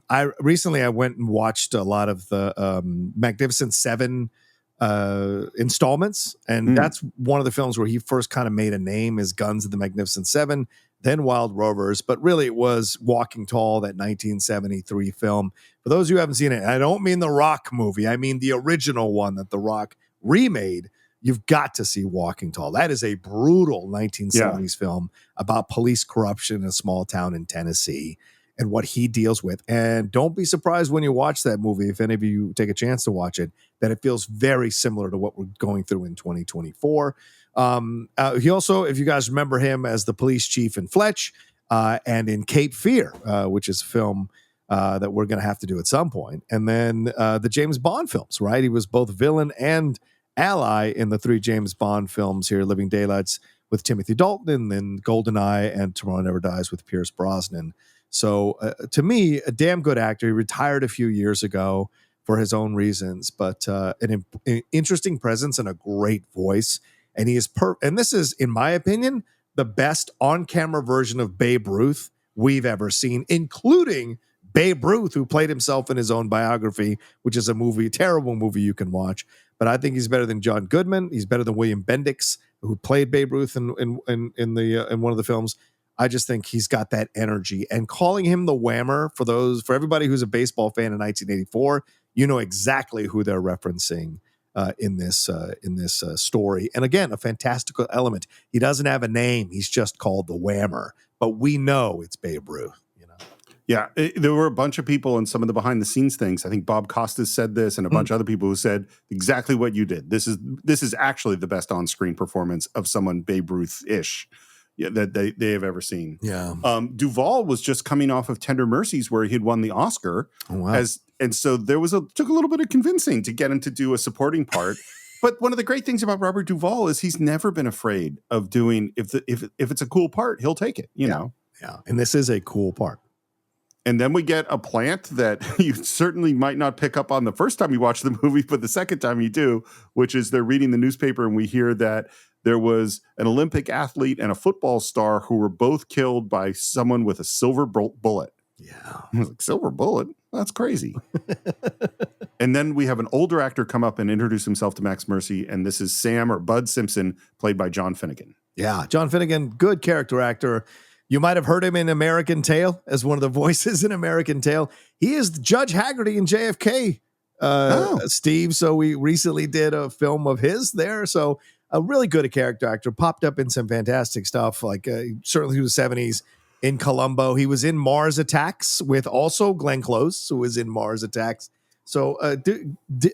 I recently went and watched a lot of the Magnificent Seven installments, and that's one of the films where he first kind of made a name as Guns of the Magnificent Seven, then Wild Rovers, but really it was Walking Tall, that 1973 film. For those who haven't seen it, I don't mean the Rock movie, I mean the original one that the Rock remade. You've got to see Walking Tall. That is a brutal 1970s film about police corruption in a small town in Tennessee and what he deals with. And don't be surprised when you watch that movie, if any of you take a chance to watch it, that it feels very similar to what we're going through in 2024. He also, if you guys remember him as the police chief in Fletch and in Cape Fear, which is a film that we're going to have to do at some point. And then the James Bond films, right? He was both villain and ally in the 3 James Bond films here, Living Daylights with Timothy Dalton, and then GoldenEye and Tomorrow Never Dies with Pierce Brosnan. So to me, a damn good actor. He retired a few years ago for his own reasons, but an interesting presence and a great voice. And he is and this is, in my opinion, the best on-camera version of Babe Ruth we've ever seen, including Babe Ruth, who played himself in his own biography, which is a terrible movie you can watch. But I think he's better than John Goodman. He's better than William Bendix, who played Babe Ruth in one of the films. I just think he's got that energy. And calling him the Whammer, for everybody who's a baseball fan in 1984, you know exactly who they're referencing in this story. And again, a fantastical element. He doesn't have a name. He's just called the Whammer. But we know it's Babe Ruth. Yeah, there were a bunch of people in some of the behind the scenes things. I think Bob Costas said this, and a bunch of other people who said exactly what you did. This is actually the best on screen performance of someone Babe Ruth-ish that they have ever seen. Yeah. Duvall was just coming off of Tender Mercies, where he had won the Oscar. Oh, wow. And so took a little bit of convincing to get him to do a supporting part. But one of the great things about Robert Duvall is he's never been afraid of doing, if it's a cool part, he'll take it. You know. Yeah, and this is a cool part. And then we get a plant that you certainly might not pick up on the first time you watch the movie, but the second time you do, which is they're reading the newspaper and we hear that there was an Olympic athlete and a football star who were both killed by someone with a silver bullet. Yeah. I was like, silver bullet? That's crazy. And then we have an older actor come up and introduce himself to Max Mercy, and this is Sam, or Bud Simpson, played by John Finnegan. Yeah, John Finnegan, good character actor. You might have heard him in American Tail as one of the voices in American Tail. He is Judge Haggerty in JFK, Steve. So we recently did a film of his there. So a really good character actor, popped up in some fantastic stuff, like certainly through the 70s in Columbo. He was in Mars Attacks with also Glenn Close, who was in Mars Attacks. So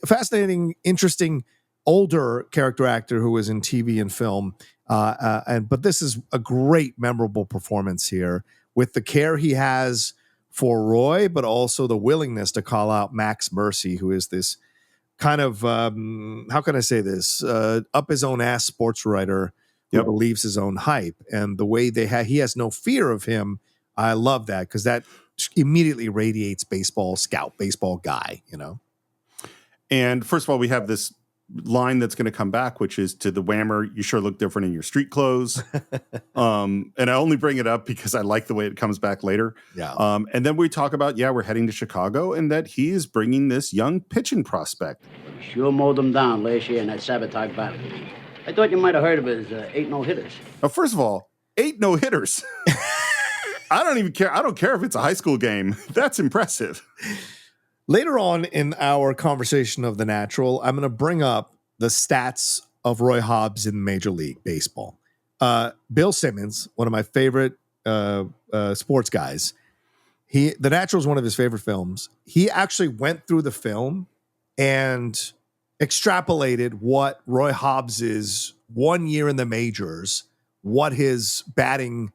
fascinating, interesting, older character actor who was in TV and film. But this is a great, memorable performance here with the care he has for Roy, but also the willingness to call out Max Mercy, who is this kind of, how can I say this, up his own ass sports writer who believes his own hype. And the way he has no fear of him. I love that, because that immediately radiates baseball scout, baseball guy, you know? And first of all, we have this line that's going to come back, which is to the Whammer, you sure look different in your street clothes. And I only bring it up because I like the way it comes back later. Yeah. And then we talk about, we're heading to Chicago, and that he is bringing this young pitching prospect. Sure mowed them down last year in that Sabotage battle. I thought you might have heard of his 8 no-hitters. Now, first of all, 8 no-hitters. I don't even care. I don't care if it's a high school game. That's impressive. Later on in our conversation of The Natural, I'm going to bring up the stats of Roy Hobbs in Major League Baseball. Bill Simmons, one of my favorite sports guys, The Natural is one of his favorite films. He actually went through the film and extrapolated what Roy Hobbs is 1 year in the majors, what his batting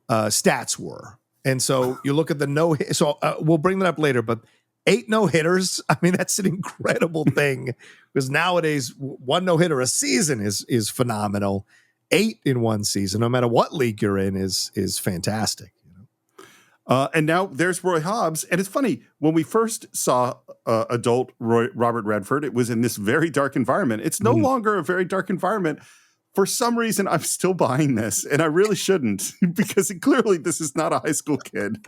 stats were. And so you look at the so we'll bring that up later, but 8 no-hitters. I mean, that's an incredible thing, because nowadays 1 no-hitter a season is phenomenal. 8 in one season, no matter what league you're in, is fantastic. You know? And now there's Roy Hobbs. And it's funny, when we first saw adult Robert Redford, it was in this very dark environment. It's no longer a very dark environment. For some reason, I'm still buying this, and I really shouldn't, because clearly this is not a high school kid.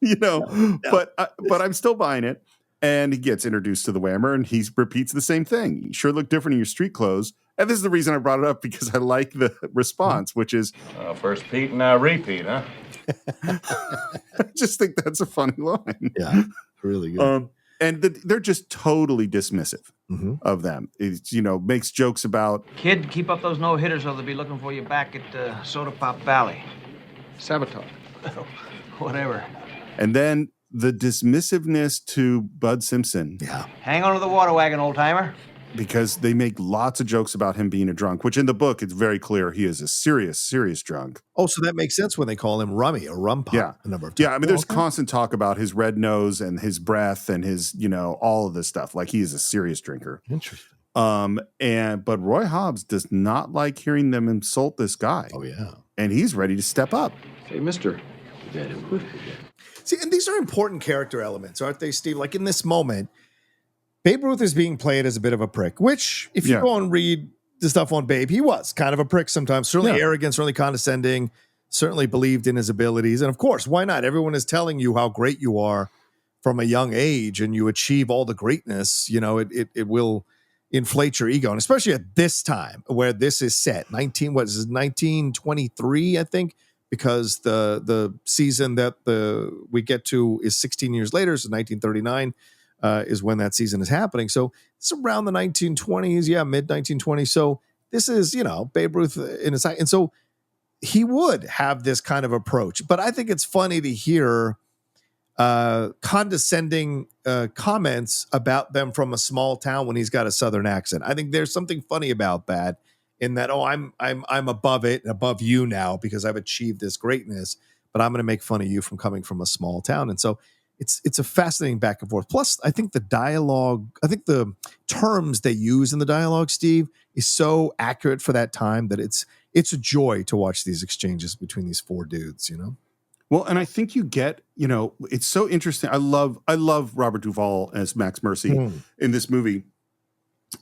You know, but I'm still buying it. And he gets introduced to the whammer, and he repeats the same thing. You sure look different in your street clothes. And this is the reason I brought it up, because I like the response, which is, First Pete and now repeat, huh? I just think that's a funny line. Yeah, really good. And they're just totally dismissive of them. It's, makes jokes about, Kid, keep up those no-hitters or they'll be looking for you back at Soda Pop Valley. Sabotage. Whatever. and then the dismissiveness to Bud Simpson. Yeah. Hang on to the water wagon, old-timer. Because they make lots of jokes about him being a drunk, which in the book, it's very clear he is a serious, serious drunk. Oh, so that makes sense when they call him Rummy or Rum Pop. Yeah. A number of times. Yeah, I mean, there's constant talk about his red nose and his breath and his, all of this stuff. Like, he is a serious drinker. Interesting. But Roy Hobbs does not like hearing them insult this guy. Oh, yeah. And he's ready to step up. Hey, mister. See, and these are important character elements, aren't they, Steve? Like in this moment, Babe Ruth is being played as a bit of a prick, which if you go and read the stuff on Babe, he was kind of a prick sometimes, certainly arrogant, certainly condescending, certainly believed in his abilities. And of course, why not? Everyone is telling you how great you are from a young age and you achieve all the greatness, it will inflate your ego. And especially at this time where this is set, 1923, I think, because the season that we get to is 16 years later, so 1939. Is when that season is happening. So it's around the 1920s, mid 1920s. So this is, Babe Ruth in his, and so he would have this kind of approach. But I think it's funny to hear condescending comments about them from a small town when he's got a Southern accent. I think there's something funny about that. In that, I'm above it and above you now because I've achieved this greatness. But I'm going to make fun of you from coming from a small town, and so. It's a fascinating back and forth. Plus, I think the dialogue, the terms they use in the dialogue, Steve, is so accurate for that time that it's a joy to watch these exchanges between these four dudes, Well, and I think you get, it's so interesting. I love Robert Duvall as Max Mercy in this movie.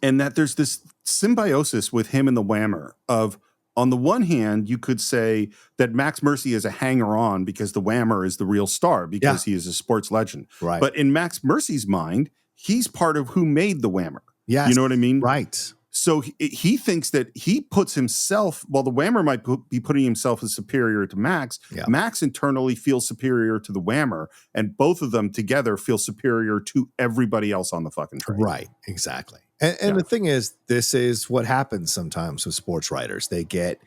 And that there's this symbiosis with him and the whammer of, on the one hand, you could say that Max Mercy is a hanger-on because the whammer is the real star because he is a sports legend. Right. But in Max Mercy's mind, he's part of who made the whammer. Yes. You know what I mean? Right. So he thinks that he puts himself, while the whammer might be putting himself as superior to Max, Max internally feels superior to the whammer, and both of them together feel superior to everybody else on the fucking train. Right, exactly. And the thing is, this is what happens sometimes with sports writers. They get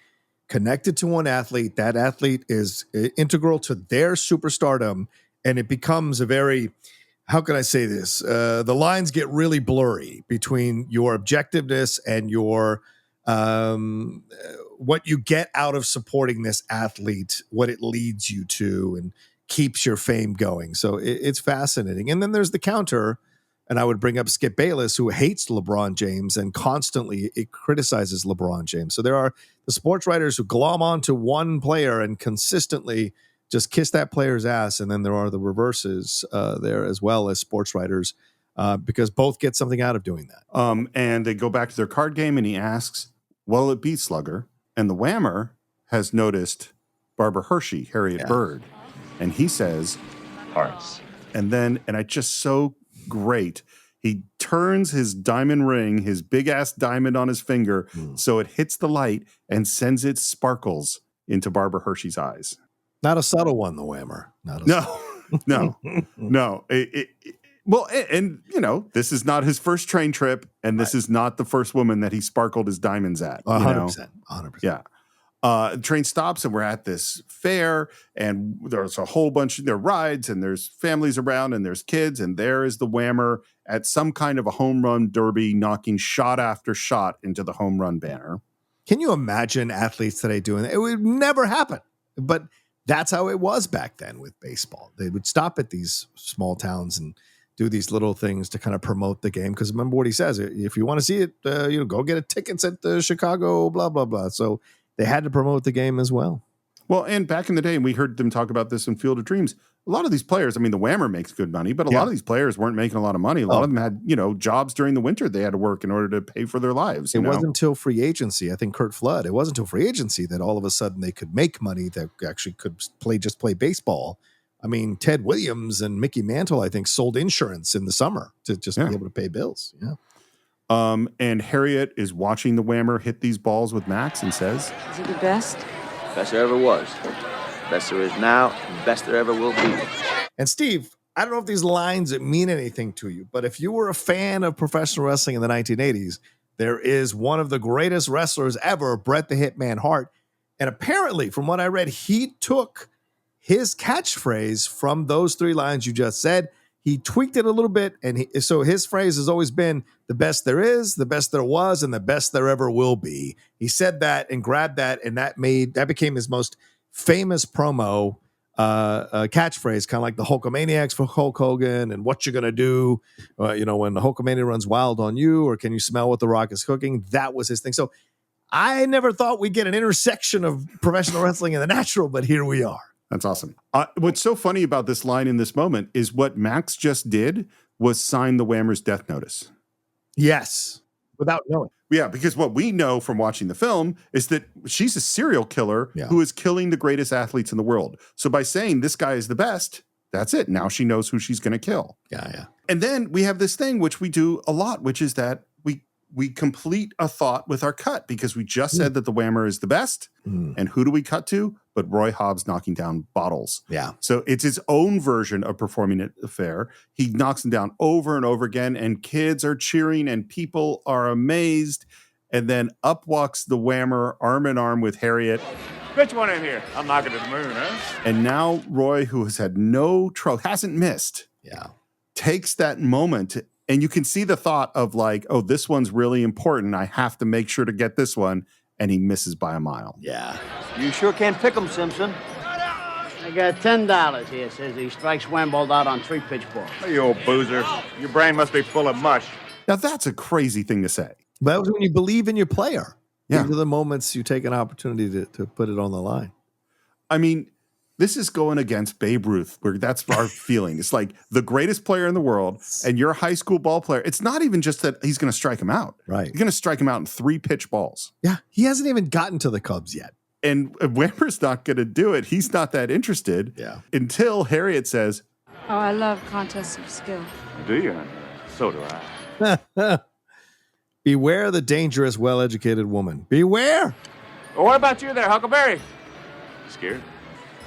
connected to one athlete. That athlete is integral to their superstardom, and it becomes a very, how can I say this? The lines get really blurry between your objectiveness and your what you get out of supporting this athlete, what it leads you to, and keeps your fame going. So it's fascinating. And then there's the counter. And I would bring up Skip Bayless, who hates LeBron James and constantly criticizes LeBron James. So there are the sports writers who glom onto one player and consistently just kiss that player's ass. And then there are the reverses there as well as sports writers because both get something out of doing that. And they go back to their card game and he asks, "Well, it beat Slugger." And the whammer has noticed Barbara Hershey, Harriet Bird. And he says, Hearts. And I just so great. He turns his diamond ring, his big ass diamond on his finger, so it hits the light and sends its sparkles into Barbara Hershey's eyes. Not a subtle one, the whammer. No. Well, and this is not his first train trip, and this is not the first woman that he sparkled his diamonds at. 100%. Yeah. The train stops and we're at this fair and there's a whole bunch of rides and there's families around and there's kids and there is the whammer at some kind of a home run derby knocking shot after shot into the home run banner. Can you imagine athletes today doing that? It would never happen. But that's how it was back then with baseball. They would stop at these small towns and do these little things to kind of promote the game. Because remember what he says, if you want to see it, go get a tickets at the Chicago, blah, blah, blah. So they had to promote the game as well. Well, and back in the day, and we heard them talk about this in Field of Dreams, a lot of these players, I mean, the whammer makes good money, but a lot of these players weren't making a lot of money. A lot of them had, jobs during the winter they had to work in order to pay for their lives. It wasn't until free agency, I think Curt Flood, it wasn't until free agency that all of a sudden they could make money that actually could play baseball I mean, Ted Williams and Mickey Mantle, I think, sold insurance in the summer to just be able to pay bills. Yeah. And Harriet is watching the whammer hit these balls with Max and says, Is it the best? Best there ever was. Best there is now, and best there ever will be. And Steve, I don't know if these lines mean anything to you, but if you were a fan of professional wrestling in the 1980s, there is one of the greatest wrestlers ever, Bret the Hitman Hart. And apparently, from what I read, he took his catchphrase from those 3 lines you just said. He tweaked it a little bit, and so his phrase has always been the best there is, the best there was, and the best there ever will be. He said that and grabbed that, and that became his most famous promo catchphrase, kind of like the Hulkamaniacs for Hulk Hogan and what you're gonna do, when the Hulkamania runs wild on you, or can you smell what the Rock is cooking? That was his thing. So I never thought we'd get an intersection of professional wrestling and the natural, but here we are. That's awesome. What's so funny about this line in this moment is what Max just did was sign the Whammer's death notice. Yes, without knowing. Yeah, because what we know from watching the film is that she's a serial killer who is killing the greatest athletes in the world. So by saying this guy is the best, that's it. Now she knows who she's going to kill. Yeah. And then we have this thing, which we do a lot, which is that we complete a thought with our cut, because we just said that the whammer is the best. And who do we cut to? But Roy Hobbs knocking down bottles. Yeah. So it's his own version of performing at the fair. He knocks them down over and over again, and kids are cheering and people are amazed. And then up walks the whammer, arm in arm with Harriet. Pitch one in here. I'm knocking to the moon, huh? And now Roy, who has had no trouble, hasn't missed, takes that moment. And you can see the thought of like, oh, this one's really important. I have to make sure to get this one. And he misses by a mile. Yeah. You sure can pick 'em, Simpson. I got $10 here. Says he strikes Wambold out on 3 pitch balls. Oh, you old boozer. Your brain must be full of mush. Now, that's a crazy thing to say. But that was when you believe in your player. Yeah. These are the moments you take an opportunity to put it on the line. I mean, this is going against Babe Ruth, where that's our feeling. It's like the greatest player in the world, and you're a high school ball player. It's not even just that he's going to strike him out. Right. He's going to strike him out in 3 pitch balls. Yeah. He hasn't even gotten to the Cubs yet. And Whammer's not going to do it. He's not that interested. Yeah. Until Harriet says, Oh, I love contests of skill. Do you? So do I. Beware the dangerous, well-educated woman. Beware. Well, what about you there, Huckleberry? Scared?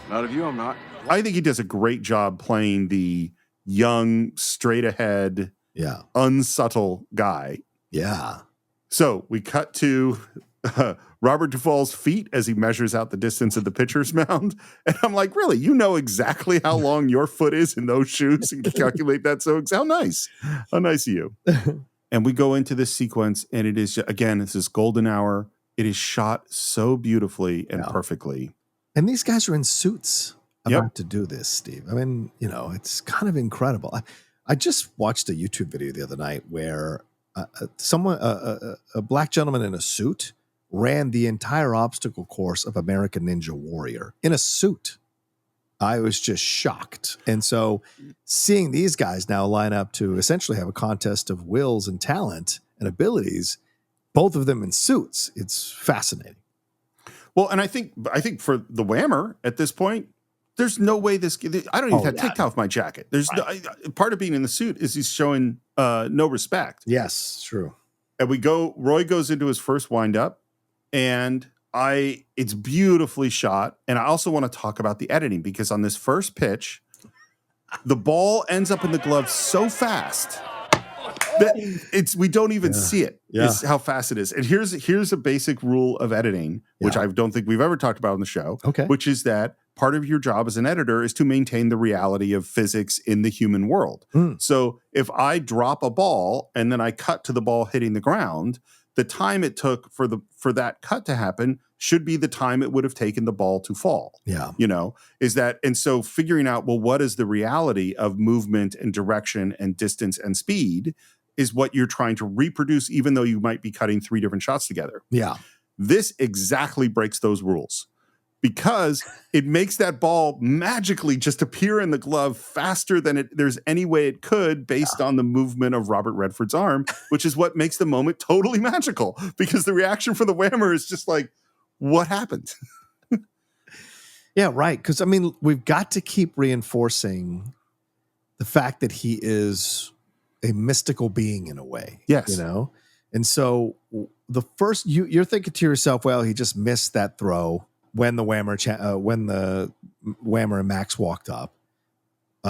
Not of you, I'm not. I think he does a great job playing the young, straight ahead, unsubtle guy. Yeah. So we cut to Robert Duvall's feet as he measures out the distance of the pitcher's mound. And I'm like, really? You know exactly how long your foot is in those shoes and can calculate that? So how nice. How nice of you. And we go into this sequence, and it is, again, it's this golden hour. It is shot so beautifully and perfectly. And these guys are in suits about to do this, Steve. I mean, it's kind of incredible. I just watched a YouTube video the other night where a black gentleman in a suit ran the entire obstacle course of American Ninja Warrior in a suit. I was just shocked. And so seeing these guys now line up to essentially have a contest of wills and talent and abilities, both of them in suits, it's fascinating. Well, and I think for the whammer at this point, there's no way I don't even have to take off my jacket. There's part of being in the suit is he's showing no respect. Yes, true. And Roy goes into his first windup, and it's beautifully shot. And I also want to talk about the editing, because on this first pitch, the ball ends up in the glove so fast that we don't even see it. Is how fast it is. And here's a basic rule of editing, which I don't think we've ever talked about on the show. Okay. Which is that part of your job as an editor is to maintain the reality of physics in the human world. So if I drop a ball and then I cut to the ball hitting the ground, the time it took for that cut to happen should be the time it would have taken the ball to fall. Yeah. And so figuring out, well, what is the reality of movement and direction and distance and speed is what you're trying to reproduce, even though you might be cutting 3 different shots together. Yeah. This exactly breaks those rules, because it makes that ball magically just appear in the glove faster than there's any way it could, based on the movement of Robert Redford's arm, which is what makes the moment totally magical, because the reaction from the whammer is just like, what happened? Yeah, right. Because, I mean, we've got to keep reinforcing the fact that he is a mystical being in a way. Yes. You know? And so the first, you're thinking to yourself, well, he just missed that throw when the whammer and Max walked up.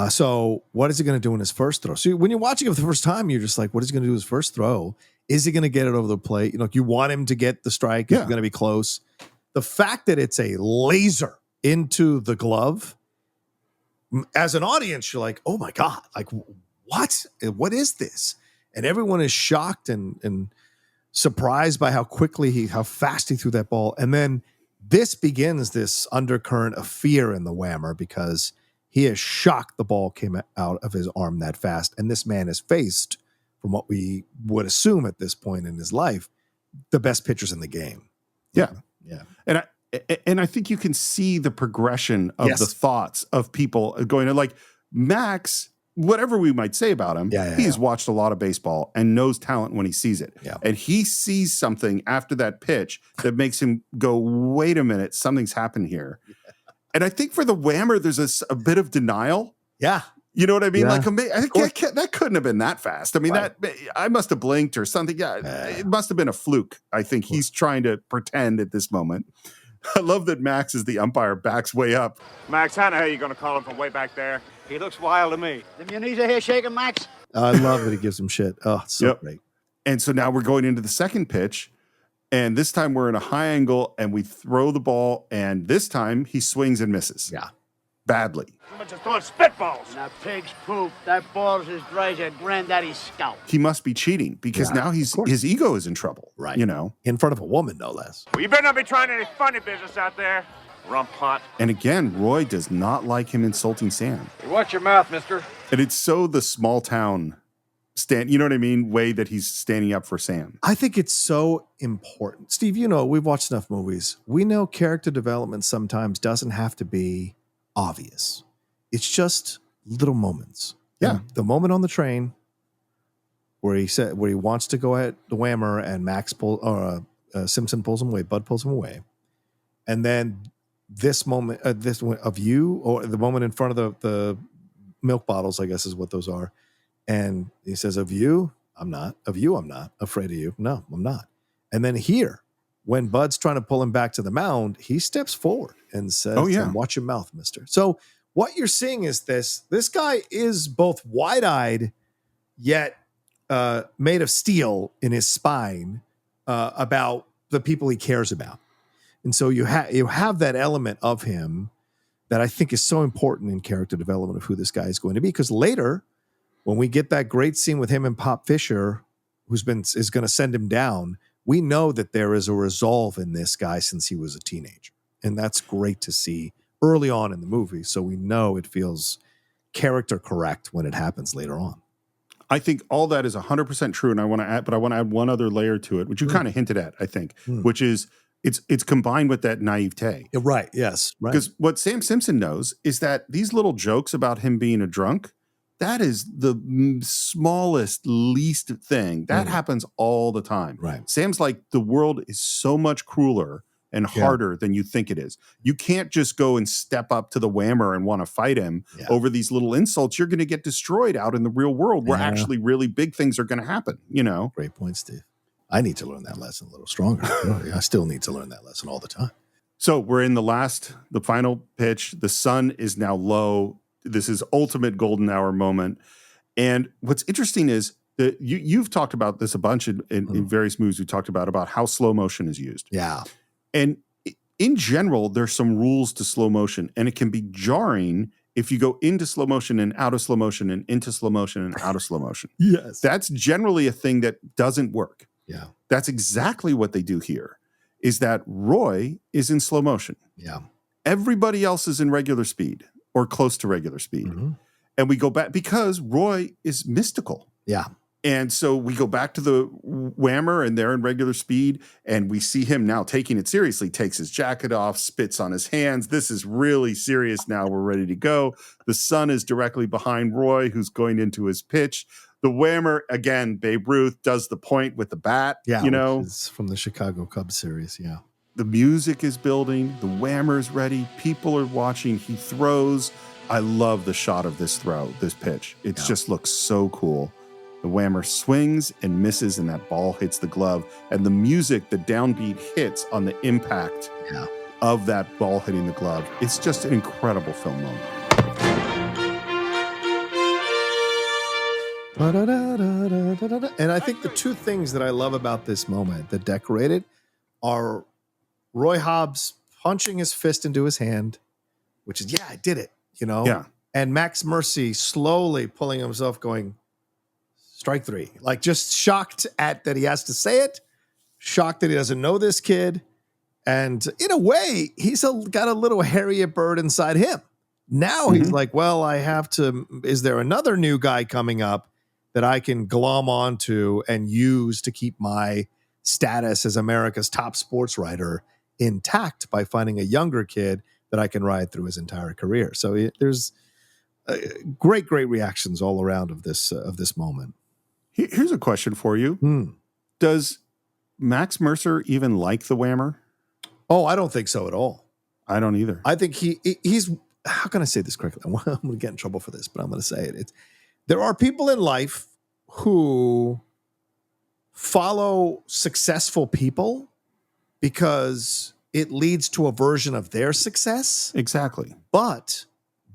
So what is he going to do in his first throw? So when you're watching it for the first time, you're just like, what is he going to do his first throw? Is he going to get it over the plate? You know, you want him to get the strike. It's going to be close. The fact that it's a laser into the glove, as an audience, you're like, oh my God, like what is this? And everyone is shocked and surprised by how fast he threw that ball. And then this begins this undercurrent of fear in the whammer because he is shocked the ball came out of his arm that fast. And this man has faced, from what we would assume at this point in his life, the best pitchers in the game. Yeah. Yeah. And I think you can see the progression of the thoughts of people going to, like, Max, whatever we might say about him, he's watched a lot of baseball and knows talent when he sees it. Yeah. And he sees something after that pitch that makes him go, wait a minute, something's happened here. And I think for the whammer, there's a bit of denial. Yeah. You know what I mean? Yeah. Like, I think that couldn't have been that fast. I mean, I must have blinked or something. Yeah, it must have been a fluke. I think he's trying to pretend at this moment. I love that Max, as the umpire, backs way up. Max, how the hell are you going to call him from way back there? He looks wild to me. Them your knees are here shaking, Max? I love that he gives him shit. Oh, it's so great. And so now we're going into the second pitch. And this time we're in a high angle and we throw the ball. And this time he swings and misses. Yeah. Badly. Someone just throwing spitballs. Now, pig's poop. That ball's as dry as your granddaddy's scalp. He must be cheating because now his ego is in trouble. Right. You know, in front of a woman, no less. Well, you better not be trying any funny business out there. Rump hot. And again, Roy does not like him insulting Sam. Hey, watch your mouth, mister. And it's so the small town you know what I mean? Way that he's standing up for Sam. I think it's so important. Steve, you know, we've watched enough movies. We know character development sometimes doesn't have to be obvious. It's just little moments. Yeah. And the moment on the train where he wants to go at the whammer and Simpson pulls him away, Bud pulls him away. And then this moment, of you, or the moment in front of the milk bottles, I guess is what those are. And he says, of you, I'm not. Of you, I'm not. Afraid of you. No, I'm not. And then here, when Bud's trying to pull him back to the mound, he steps forward and says, watch your mouth, mister. So what you're seeing is this guy is both wide-eyed, yet made of steel in his spine about the people he cares about. And so you have that element of him that I think is so important in character development of who this guy is going to be. Because later, when we get that great scene with him and Pop Fisher, is going to send him down, we know that there is a resolve in this guy since he was a teenager. And that's great to see early on in the movie. So we know it feels character correct when it happens later on. I think all that is 100% true. And I want to add one other layer to it, which you kind of hinted at, I think, which is it's combined with that naivete. Right. Yes. Right. Because what Sam Simpson knows is that these little jokes about him being a drunk, that is the smallest, least thing. That happens all the time. Right. Sam's like, the world is so much crueler and harder than you think it is. You can't just go and step up to the whammer and want to fight him over these little insults. You're going to get destroyed out in the real world where actually really big things are going to happen, you know? Great point, Steve. I need to learn that lesson a little stronger. I still need to learn that lesson all the time. So we're in the final pitch. The sun is now low. This is ultimate golden hour moment. And what's interesting is that you've talked about this a bunch in various movies we talked about how slow motion is used. Yeah. And in general, there's some rules to slow motion, and it can be jarring if you go into slow motion and out of slow motion and into slow motion and out of slow motion. Yes. That's generally a thing that doesn't work. Yeah. That's exactly what they do here, is that Roy is in slow motion. Yeah. Everybody else is in regular speed or close to regular speed. Mm-hmm. And we go back because Roy is mystical. Yeah. And so we go back to the whammer and they're in regular speed and we see him now taking it seriously, takes his jacket off, spits on his hands. This is really serious now. We're ready to go. The sun is directly behind Roy, who's going into his pitch. The whammer, again, Babe Ruth does the point with the bat, Yeah. you know. It's from the Chicago Cubs series. Yeah. the music is building, the whammer's ready, people are watching, he throws. I love the shot of this pitch. It just looks so cool. The whammer swings and misses, and that ball hits the glove. And the music, the downbeat hits on the impact of that ball hitting the glove. It's just an incredible film moment. And I think the two things that I love about this moment that decorate it are Roy Hobbs punching his fist into his hand, which is, I did it, Yeah. And Max Mercy slowly pulling himself going, strike three. Like just shocked at that he has to say it, shocked that he doesn't know this kid. And in a way, he's got a little Harriet Bird inside him. Now he's like, well, I have to, is there another new guy coming up that I can glom onto and use to keep my status as America's top sports writer intact by finding a younger kid that I can ride through his entire career. So there's great reactions all around of this moment. Here's a question for you. Does Max Mercer even like the whammer? Oh, I don't think so at all. I don't either. I think he's, how can I say this correctly? I'm going to get in trouble for this, but I'm going to say it. There are people in life who follow successful people because it leads to a version of their success. Exactly. But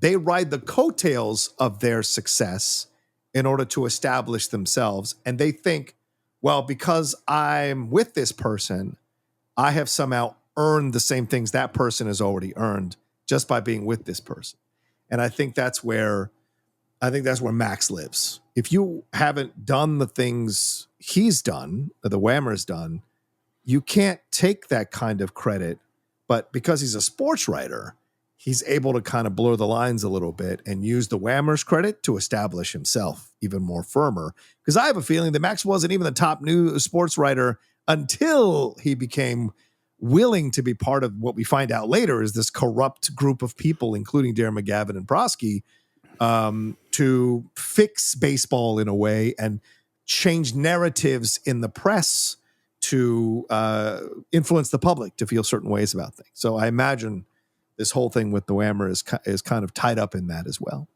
they ride the coattails of their success in order to establish themselves. And they think, well, because I'm with this person, I have somehow earned the same things that person has already earned just by being with this person. And I think that's where Max lives. If you haven't done the things he's done, or the whammer's done, you can't take that kind of credit. But because he's a sports writer, he's able to kind of blur the lines a little bit and use the whammer's credit to establish himself even more firmer. Because I have a feeling that Max wasn't even the top new sports writer until he became willing to be part of what we find out later is this corrupt group of people, including Darren McGavin and Prosy, to fix baseball in a way and change narratives in the press to influence the public to feel certain ways about things. So I imagine this whole thing with the whammer is kind of tied up in that as well.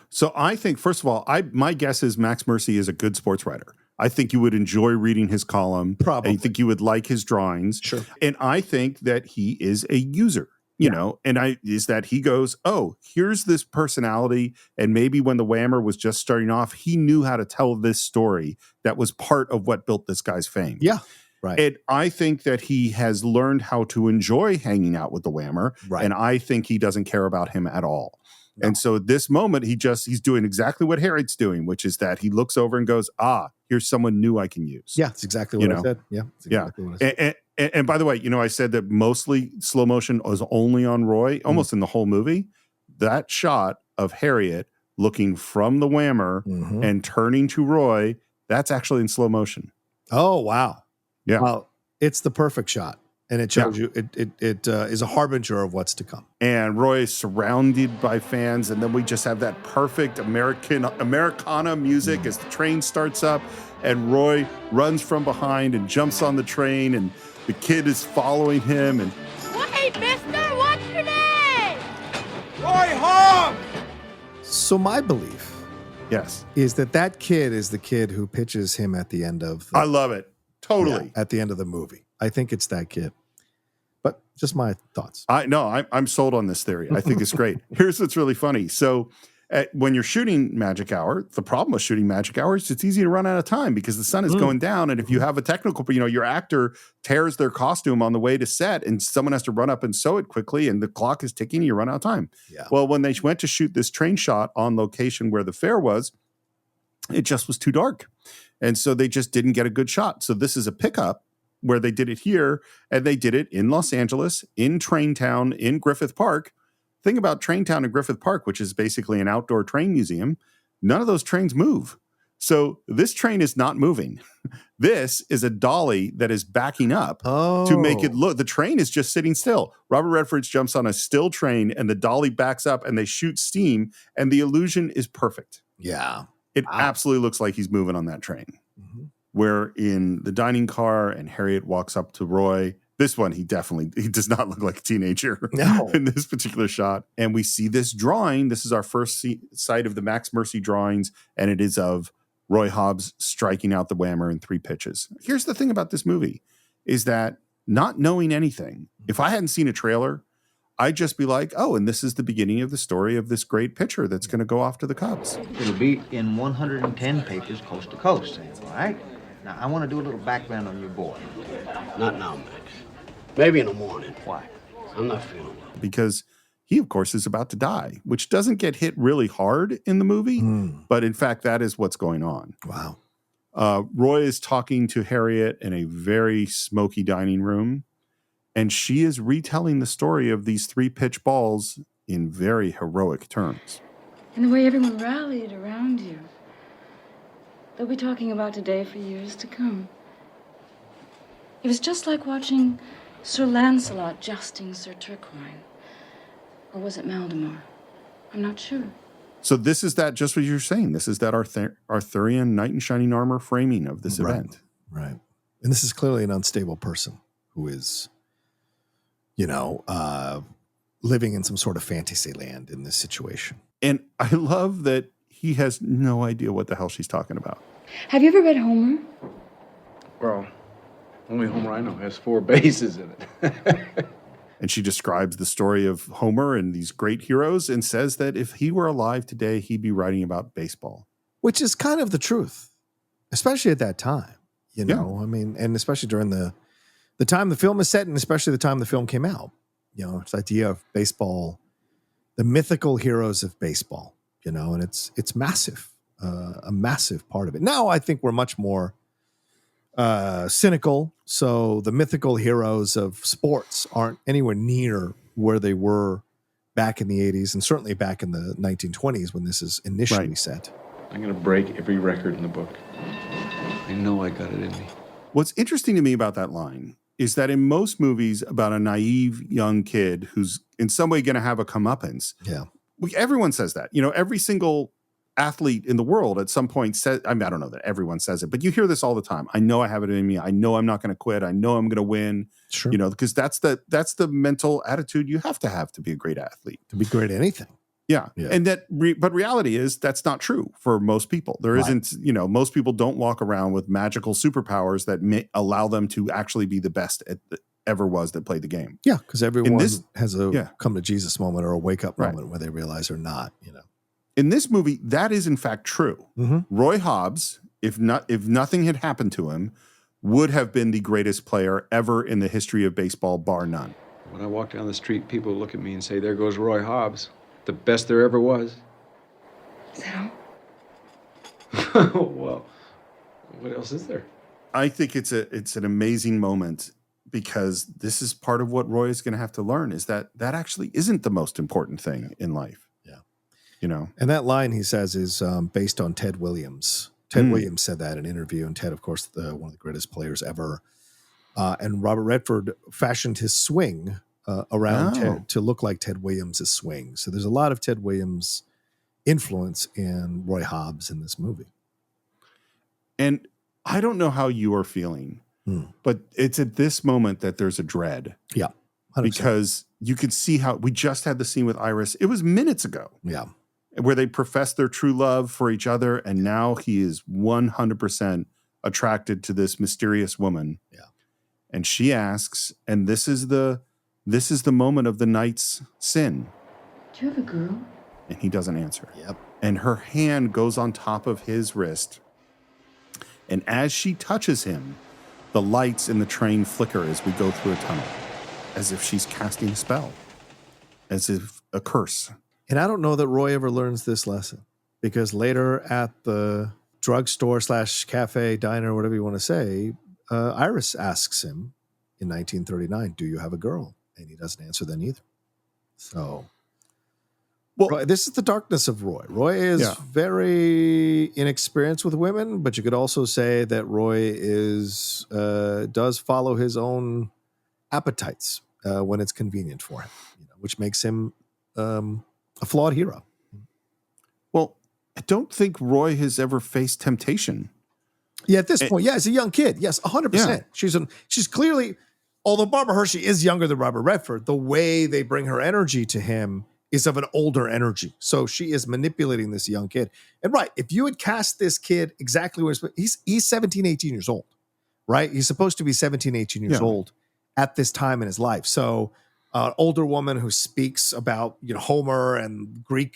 So I think, first of all, my guess is Max Mercy is a good sports writer. I think you would enjoy reading his column. Probably. I think you would like his drawings. Sure. And I think that he is a user, you know, and is that he goes, oh, here's this personality. And maybe when the whammer was just starting off, he knew how to tell this story that was part of what built this guy's fame. Yeah. Right. And I think that he has learned how to enjoy hanging out with the whammer. Right. And I think he doesn't care about him at all. No. And so at this moment, he's doing exactly what Harriet's doing, which is that he looks over and goes, here's someone new I can use. Yeah, that's exactly what I said. Yeah. Exactly what I said. And by the way, I said that mostly slow motion was only on Roy, almost in the whole movie. That shot of Harriet looking from the whammer and turning to Roy, that's actually in slow motion. Oh, wow. Yeah. Well, it's the perfect shot. And it shows you it is a harbinger of what's to come. And Roy is surrounded by fans, and then we just have that perfect Americana music as the train starts up, and Roy runs from behind and jumps on the train, and the kid is following him. And hey, mister, what's your name? Roy Hobbs! So my belief is that kid is the kid who pitches him at the end of I love it. Totally. At the end of the movie. I think it's that kid. But just my thoughts. I'm sold on this theory. I think it's great. Here's what's really funny. So when you're shooting Magic Hour, the problem with shooting Magic Hour is it's easy to run out of time because the sun is going down. And if you have a technical, your actor tears their costume on the way to set and someone has to run up and sew it quickly and the clock is ticking, you run out of time. Yeah. Well, when they went to shoot this train shot on location where the fair was, it just was too dark. And so they just didn't get a good shot. So this is a pickup where they did it here, and they did it in Los Angeles, in Traintown, in Griffith Park. Thing about Traintown and Griffith Park, which is basically an outdoor train museum, none of those trains move. So this train is not moving. This is a dolly that is backing up to make it look. The train is just sitting still. Robert Redford jumps on a still train, and the dolly backs up, and they shoot steam, and the illusion is perfect. Yeah. It absolutely looks like he's moving on that train. We're in the dining car, and Harriet walks up to Roy This one, he does not look like a teenager No. in this particular shot. And we see this drawing. This is our first sight of the Max Mercy drawings, and it is of Roy Hobbs striking out the whammer in 3 pitches. Here's the thing about this movie, is that not knowing anything, if I hadn't seen a trailer, I'd just be like, oh, and this is the beginning of the story of this great pitcher that's going to go off to the Cubs. It'll be in 110 pages coast to coast, all right? Now, I want to do a little background on your boy. Not now, Max. Maybe in the morning. Why? I'm not feeling well. Because he, of course, is about to die, which doesn't get hit really hard in the movie. But in fact, that is what's going on. Wow. Roy is talking to Harriet in a very smoky dining room, and she is retelling the story of these 3 pitch balls in very heroic terms. And the way everyone rallied around you. They'll be talking about today for years to come. It was just like watching Sir Lancelot jousting Sir Turquoise. Or was it Maldemar? I'm not sure. So this is that, just what you're saying, this is that Arthurian knight in shining armor framing of this event. Right. And this is clearly an unstable person who is, living in some sort of fantasy land in this situation. And I love that he has no idea what the hell she's talking about. Have you ever read Homer? Well, only Homer I know has 4 bases in it. And she describes the story of Homer and these great heroes and says that if he were alive today, he'd be writing about baseball. Which is kind of the truth, especially at that time, I mean, and especially during the time the film is set, and especially the time the film came out. It's the idea of baseball, the mythical heroes of baseball, and it's massive, a massive part of it. Now I think we're much more cynical, so the mythical heroes of sports aren't anywhere near where they were back in the 80s, and certainly back in the 1920s when this is initially set. I'm going to break every record in the book. I know I got it in me. What's interesting to me about that line is that in most movies about a naive young kid who's in some way going to have a comeuppance, everyone says that. Every single athlete in the world at some point says, I don't know that everyone says it, but you hear this all the time. I know I have it in me. I know I'm not going to quit. I know I'm going to win. Sure. Because that's the mental attitude you have to be a great athlete. To be great at anything. Yeah. And but reality is that's not true for most people. There isn't, most people don't walk around with magical superpowers that may allow them to actually be the best ever was that played the game. Yeah. Because everyone has a come to Jesus moment or a wake up moment where they realize they're not, In this movie, that is in fact true. Mm-hmm. Roy Hobbs, if nothing had happened to him, would have been the greatest player ever in the history of baseball, bar none. When I walk down the street, people look at me and say, there goes Roy Hobbs. The best there ever was. So? Well, what else is there? I think it's an amazing moment because this is part of what Roy is going to have to learn is that actually isn't the most important thing in life. Yeah. And that line he says is based on Ted Williams. Ted Williams said that in an interview, and Ted, of course, one of the greatest players ever. And Robert Redford fashioned his swing around Ted to look like Ted Williams' swing. So there's a lot of Ted Williams influence in Roy Hobbs in this movie. And I don't know how you are feeling, but it's at this moment that there's a dread. Yeah. 100%. Because you could see how we just had the scene with Iris. It was minutes ago. Yeah. Where they professed their true love for each other. And now he is 100% attracted to this mysterious woman. Yeah. And she asks, and this is the moment of the night's sin. Do you have a girl? And he doesn't answer. Yep. And her hand goes on top of his wrist. And as she touches him, the lights in the train flicker as we go through a tunnel, as if she's casting a spell, as if a curse. And I don't know that Roy ever learns this lesson, because later at the drugstore / cafe, diner, whatever you want to say, Iris asks him in 1939, do you have a girl? And he doesn't answer then either. So, Roy, this is the darkness of Roy. Roy is very inexperienced with women, but you could also say that Roy does follow his own appetites when it's convenient for him, which makes him a flawed hero. Well, I don't think Roy has ever faced temptation. Yeah, at this point, as a young kid, yes, 100%. She's clearly although Barbara Hershey is younger than Robert Redford, the way they bring her energy to him is of an older energy. So she is manipulating this young kid. And right, if you had cast this kid exactly where he's 17, 18 years old, right? He's supposed to be 17, 18 years old at this time in his life. So an older woman who speaks about Homer and Greek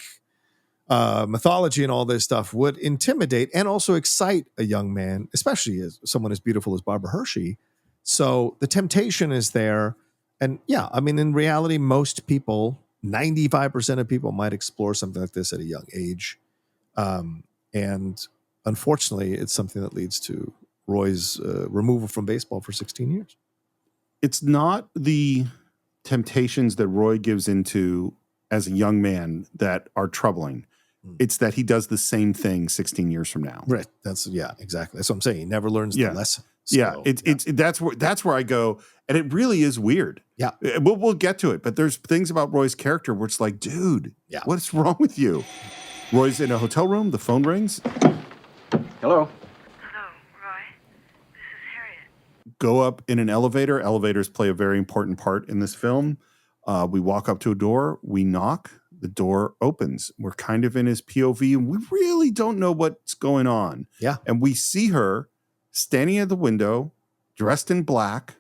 mythology and all this stuff would intimidate and also excite a young man, especially as someone as beautiful as Barbara Hershey. So the temptation is there. And yeah, I mean, in reality, most people, 95% of people might explore something like this at a young age. And unfortunately, it's something that leads to Roy's removal from baseball for 16 years. It's not the temptations that Roy gives into as a young man that are troubling. It's that he does the same thing 16 years from now. Right. Exactly. That's what I'm saying. He never learns the lesson. So, That's where I go. And it really is weird. Yeah. We'll get to it. But there's things about Roy's character where it's like, dude, what's wrong with you? Roy's in a hotel room. The phone rings. Hello. Hello, Roy. This is Harriet. Go up in an elevator. Elevators play a very important part in this film. We walk up to a door. We knock. The door opens. We're kind of in his POV, and we really don't know what's going on. Yeah. And we see her standing at the window, dressed in black.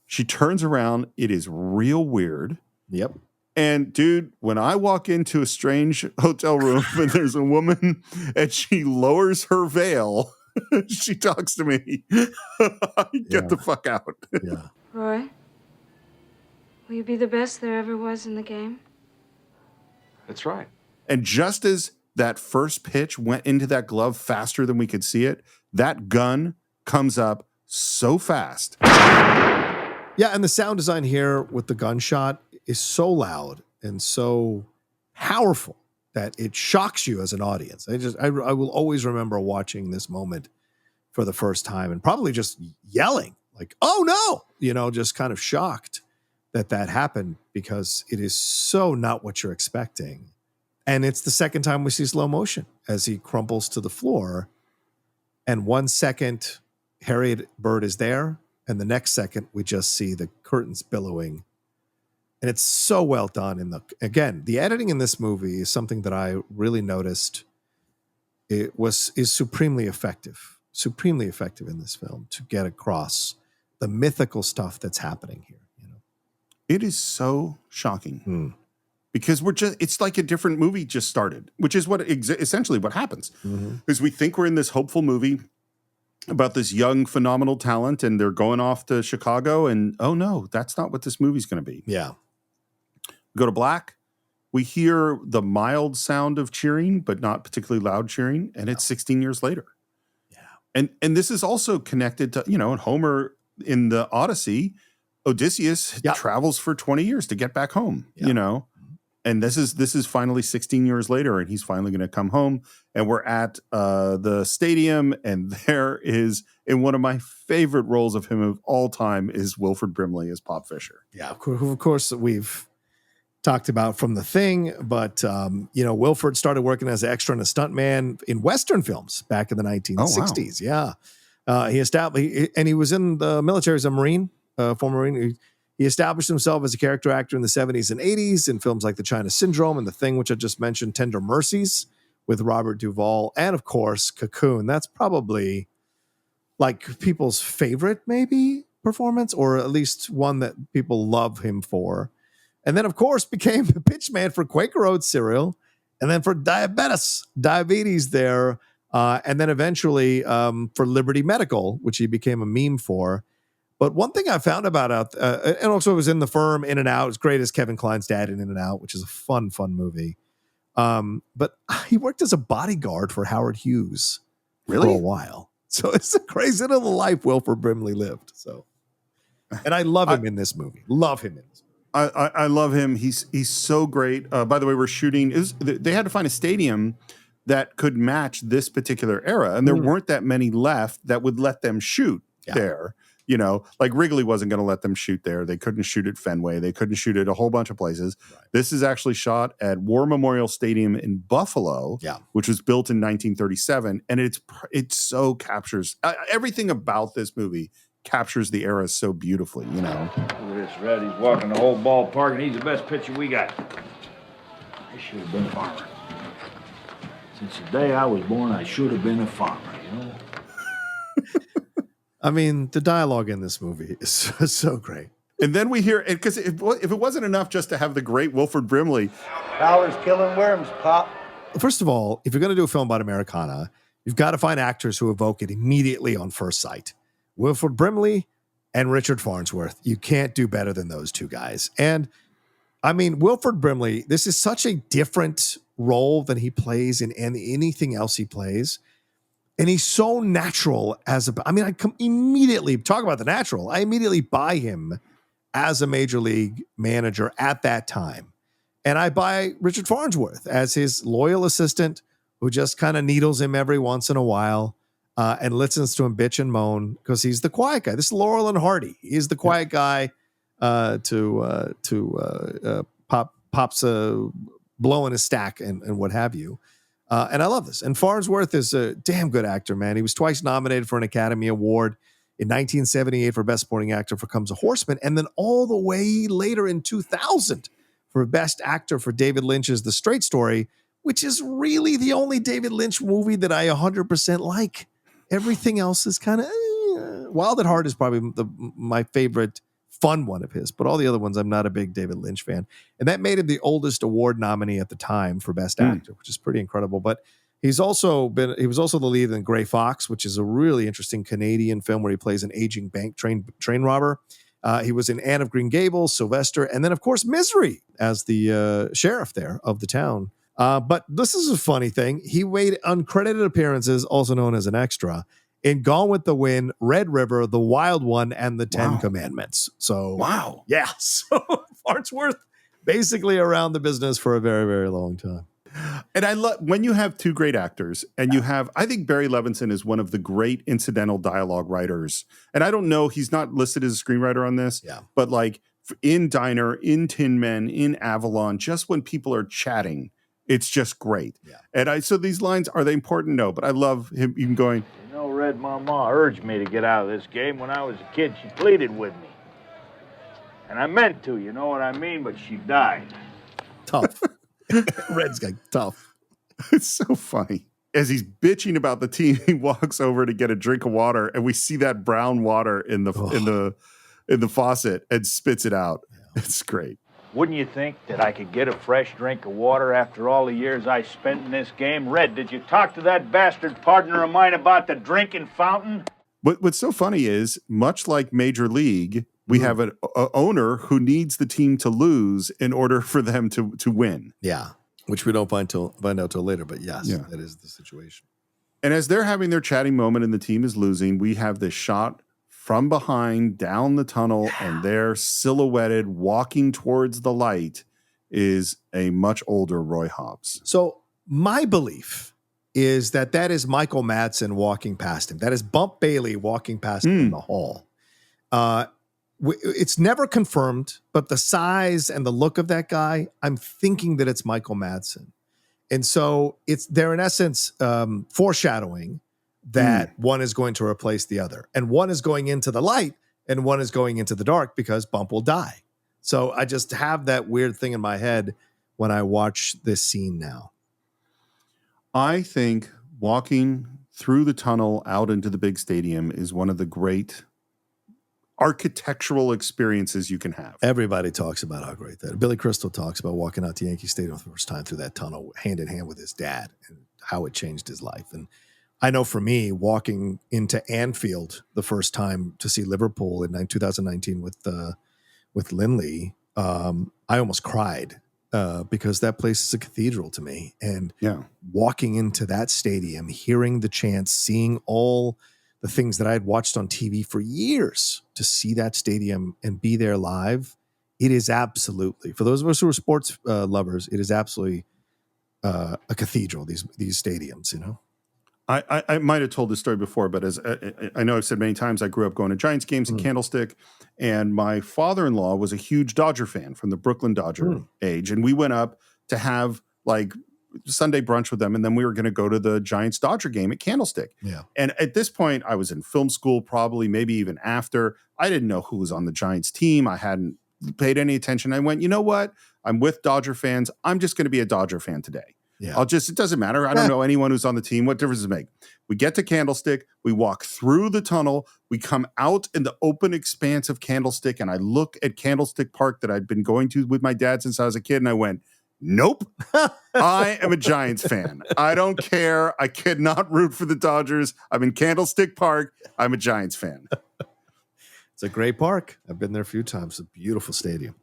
She turns around. It is real weird. Yep. And dude, when I walk into a strange hotel room and there's a woman and she lowers her veil, she talks to me. Get the fuck out. Yeah. Roy, will you be the best there ever was in the game? That's right. And just as that first pitch went into that glove faster than we could see it, that gun comes up so fast. Yeah, and the sound design here with the gunshot is so loud and so powerful that it shocks you as an audience. I will always remember watching this moment for the first time and probably just yelling like, "Oh no!" Just kind of shocked that happened because it is so not what you're expecting. And it's the second time we see slow motion as he crumples to the floor. And 1 second, Harriet Bird is there. And the next second, we just see the curtains billowing. And it's so well done. And again, the editing in this movie is something that I really noticed. Is supremely effective in this film to get across the mythical stuff that's happening here. It is so shocking because it's like a different movie just started, which is what essentially what happens is we think we're in this hopeful movie about this young, phenomenal talent and they're going off to Chicago and, oh no, that's not what this movie's going to be. Yeah. We go to black. We hear the mild sound of cheering, but not particularly loud cheering. And it's 16 years later. Yeah. And this is also connected to, in Homer in the Odyssey, Odysseus travels for 20 years to get back home, and this is finally 16 years later and he's finally going to come home and we're at the stadium and there is, in one of my favorite roles of him of all time is Wilford Brimley as Pop Fisher. Yeah, of course we've talked about from The Thing, but Wilford started working as an extra and a stuntman in Western films back in the 1960s. Oh, wow. He established, and he was in the military as a Marine. Former Marine. He established himself as a character actor in the 70s and 80s in films like The China Syndrome and The Thing, which I just mentioned, Tender Mercies with Robert Duvall, and of course, Cocoon. That's probably like people's favorite, maybe, performance, or at least one that people love him for. And then, of course, became the pitch man for Quaker Oats cereal, and then for diabetes there, and then eventually for Liberty Medical, which he became a meme for. But one thing I found about, and also was in The Firm, In and Out, as great as Kevin Kline's dad in and Out, which is a fun movie. But he worked as a bodyguard for Howard Hughes for a while. So it's a crazy little life Wilford Brimley lived. So, and I love him in this movie. Love him in this movie. I love him. He's so great. By the way, we're shooting. They had to find a stadium that could match this particular era, and there weren't that many left that would let them shoot there. Like Wrigley wasn't going to let them shoot there. They couldn't shoot at Fenway. They couldn't shoot at a whole bunch of places. Right. This is actually shot at War Memorial Stadium in Buffalo, which was built in 1937. And it so captures everything about this movie captures the era so beautifully, you know. Look at this, Red. He's walking the whole ballpark, and he's the best pitcher we got. I should have been a farmer. Since the day I was born, I should have been a farmer, you know? I mean, the dialogue in this movie is so great. And then we hear, because if it wasn't enough just to have the great Wilford Brimley. Dollars killing worms, Pop. First of all, if you're going to do a film about Americana, you've got to find actors who evoke it immediately on first sight. Wilford Brimley and Richard Farnsworth. You can't do better than those two guys. And I mean, Wilford Brimley, this is such a different role than he plays in anything else he plays. And he's so natural I come immediately, talk about the natural. I immediately buy him as a major league manager at that time. And I buy Richard Farnsworth as his loyal assistant who just kind of needles him every once in a while and listens to him bitch and moan because he's the quiet guy. This is Laurel and Hardy. He's the quiet guy Pop's blowing his stack and what have you. And I love this. And Farnsworth is a damn good actor, man. He was twice nominated for an Academy Award in 1978 for Best Supporting Actor for Comes a Horseman, and then all the way later in 2000 for Best Actor for David Lynch's The Straight Story, which is really the only David Lynch movie that I 100% like. Everything else is kind of... Wild at Heart is probably my favorite fun one of his, but all the other ones, I'm not a big David Lynch fan. And that made him the oldest award nominee at the time for Best Actor, which is pretty incredible. But he was also the lead in Gray Fox, which is a really interesting Canadian film where he plays an aging bank train robber. He was in Anne of Green Gables, Sylvester, and then, of course, Misery as the sheriff there of the town. But this is a funny thing. He made uncredited appearances, also known as an extra, in Gone with the Wind, Red River, The Wild One, and The Ten Commandments. So, yeah. So Farnsworth basically around the business for a very, very long time. And I love when you have two great actors and you have, I think Barry Levinson is one of the great incidental dialogue writers. And I don't know, he's not listed as a screenwriter on this, but like in Diner, in Tin Men, in Avalon, just when people are chatting, it's just great. Yeah. And so these lines, are they important? No, but I love him even going, You know, Red, my ma urged me to get out of this game. When I was a kid, she pleaded with me. And I meant to, you know what I mean? But she died. Tough. Red's guy, tough. It's so funny. As he's bitching about the team, he walks over to get a drink of water, and we see that brown water in the faucet and spits it out. Yeah. It's great. Wouldn't you think that I could get a fresh drink of water after all the years I spent in this game? Red, did you talk to that bastard partner of mine about the drinking fountain? What's so funny is, much like Major League, we have an owner who needs the team to lose in order for them to win. Yeah, which we don't find out till later, but yes, that is the situation. And as they're having their chatting moment and the team is losing, we have this shot from behind down the tunnel, and they're silhouetted walking towards the light is a much older Roy Hobbs. So my belief is that is Michael Madsen walking past him. That is Bump Bailey walking past him in the hall. It's never confirmed, but the size and the look of that guy, I'm thinking that it's Michael Madsen. And so they're in essence foreshadowing that one is going to replace the other. And one is going into the light and one is going into the dark because Bump will die. So I just have that weird thing in my head when I watch this scene now. I think walking through the tunnel out into the big stadium is one of the great architectural experiences you can have. Everybody talks about how great that is. Billy Crystal talks about walking out to Yankee Stadium for the first time through that tunnel, hand in hand with his dad, and how it changed his life. And I know for me, walking into Anfield the first time to see Liverpool in 2019 with Lindley, I almost cried because that place is a cathedral to me. And walking into that stadium, hearing the chants, seeing all the things that I had watched on TV for years, to see that stadium and be there live, it is absolutely, for those of us who are sports lovers, it is absolutely a cathedral, these stadiums, you know? I might have told this story before, but as I know I've said many times, I grew up going to Giants games in Candlestick, and my father-in-law was a huge Dodger fan from the Brooklyn Dodger age, and we went up to have like Sunday brunch with them, and then we were going to go to the Giants-Dodger game at Candlestick. Yeah. And at this point, I was in film school, probably maybe even after. I didn't know who was on the Giants team. I hadn't paid any attention. I went, you know what? I'm with Dodger fans. I'm just going to be a Dodger fan today. Yeah. It doesn't matter. I don't know anyone who's on the team. What difference does it make? We get to Candlestick. We walk through the tunnel. We come out in the open expanse of Candlestick, and I look at Candlestick Park that I'd been going to with my dad since I was a kid, and I went, nope. I am a Giants fan. I don't care. I cannot root for the Dodgers. I'm in Candlestick Park. I'm a Giants fan. It's a great park. I've been there a few times. It's a beautiful stadium.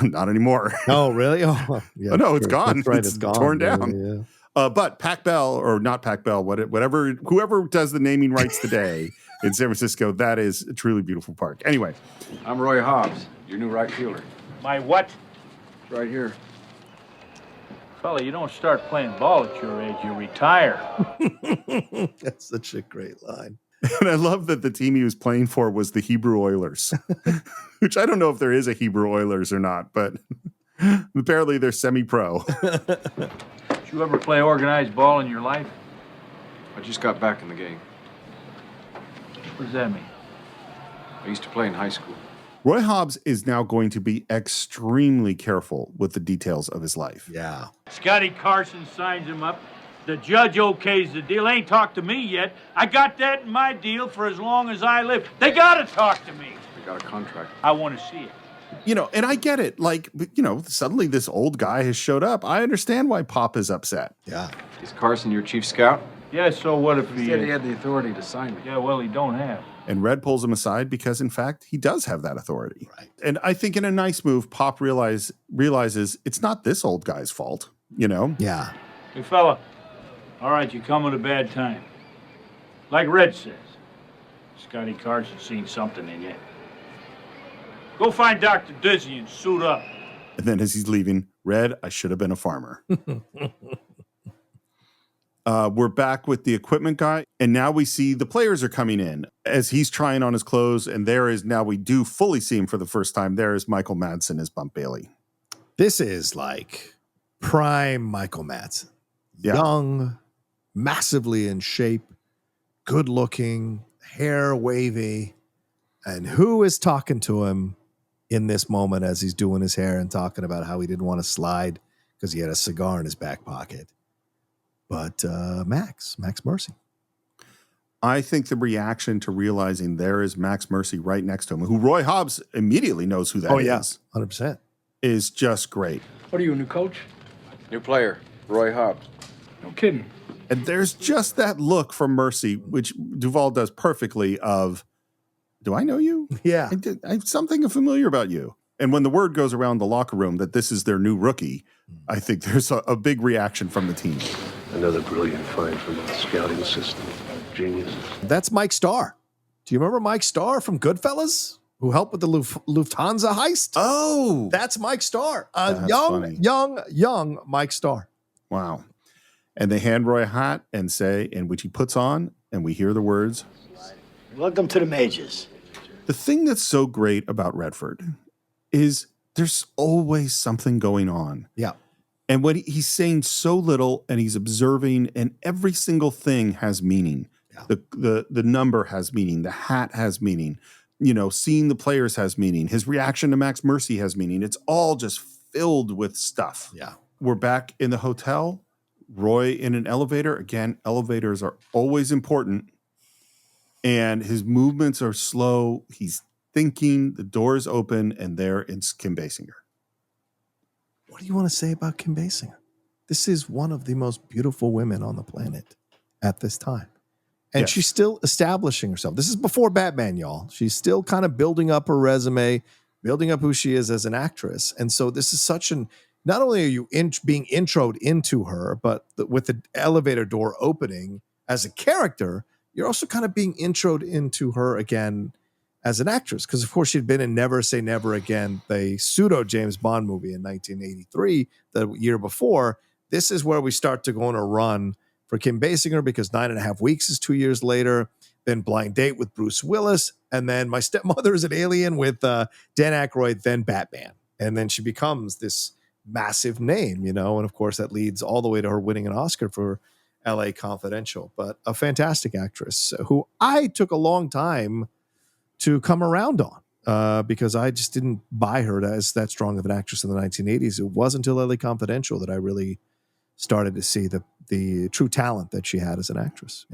Not anymore. Oh, really? Oh, yeah. Oh, no, it's gone. That's right. It's gone. torn down. Yeah. But Pac Bell, or not Pac Bell, whatever, whoever does the naming rights today in San Francisco, that is a truly beautiful park. Anyway. I'm Roy Hobbs, your new right fielder. My what? It's right here. Fella, you don't start playing ball at your age, you retire. That's such a great line. And I love that the team he was playing for was the Hebrew Oilers, which I don't know if there is a Hebrew Oilers or not, but apparently they're semi-pro. Did you ever play organized ball in your life? I just got back in the game. What does that mean? I used to play in high school. Roy Hobbs is now going to be extremely careful with the details of his life. Yeah. Scotty Carson signs him up. The judge okays the deal. Ain't talked to me yet. I got that in my deal for as long as I live. They gotta talk to me. They got a contract. I want to see it. You know, and I get it. Like, you know, suddenly this old guy has showed up. I understand why Pop is upset. Yeah. Is Carson your chief scout? Yeah, so what if He said he had the authority to sign me. Yeah, well, he don't have. And Red pulls him aside because, in fact, he does have that authority. Right. And I think in a nice move, Pop realizes it's not this old guy's fault, you know? Yeah. Hey, fella. All right, you come at a bad time. Like Red says, Scotty Carson's seen something in you. Go find Dr. Dizzy and suit up. And then as he's leaving, Red, I should have been a farmer. We're back with the equipment guy, and now we see the players are coming in as he's trying on his clothes, and there is, now we do fully see him for the first time, there is Michael Madsen as Bump Bailey. This is like prime Michael Madsen. Yeah. Young, massively in shape, good looking, hair wavy. And who is talking to him in this moment as he's doing his hair and talking about how he didn't want to slide because he had a cigar in his back pocket? But Max Mercy. I think the reaction to realizing there is Max Mercy right next to him, who Roy Hobbs immediately knows who that is, 100%. is just great. What are you, a new coach? New player, Roy Hobbs. No kidding. And there's just that look from Mercy, which Duvall does perfectly, of, do I know you? Yeah. I have something familiar about you. And when the word goes around the locker room that this is their new rookie, I think there's a big reaction from the team. Another brilliant find from the scouting system. Genius. That's Mike Starr. Do you remember Mike Starr from Goodfellas, who helped with the Lufthansa heist? Oh, that's Mike Starr. That's funny. young Mike Starr. Wow. And they hand Roy a hat and say, and which he puts on, and we hear the words, "Welcome to the majors." The thing that's so great about Redford is there's always something going on. Yeah. And when he's saying so little and he's observing, and every single thing has meaning. Yeah. The number has meaning. The hat has meaning. You know, seeing the players has meaning. His reaction to Max Mercy has meaning. It's all just filled with stuff. Yeah. We're back in the hotel. Roy in an elevator. Again, elevators are always important. And his movements are slow. He's thinking, the door's open, and there is Kim Basinger. What do you want to say about Kim Basinger? This is one of the most beautiful women on the planet at this time. And Yes. she's still establishing herself. This is before Batman, y'all. She's still kind of building up her resume, building up who she is as an actress. And so this is such an, not only are you being introed into her, but with the elevator door opening as a character, you're also kind of being introed into her again as an actress. Because, of course, she'd been in Never Say Never Again, the pseudo James Bond movie in 1983, the year before. This is where we start to go on a run for Kim Basinger, because 9.5 Weeks is 2 years later, then Blind Date with Bruce Willis, and then My Stepmother is an Alien with Dan Aykroyd, then Batman. And then she becomes this massive name, and of course that leads all the way to her winning an Oscar for LA Confidential. But a fantastic actress who I took a long time to come around on because I just didn't buy her as that strong of an actress in the 1980s. It wasn't until LA Confidential that I really started to see the true talent that she had as an actress.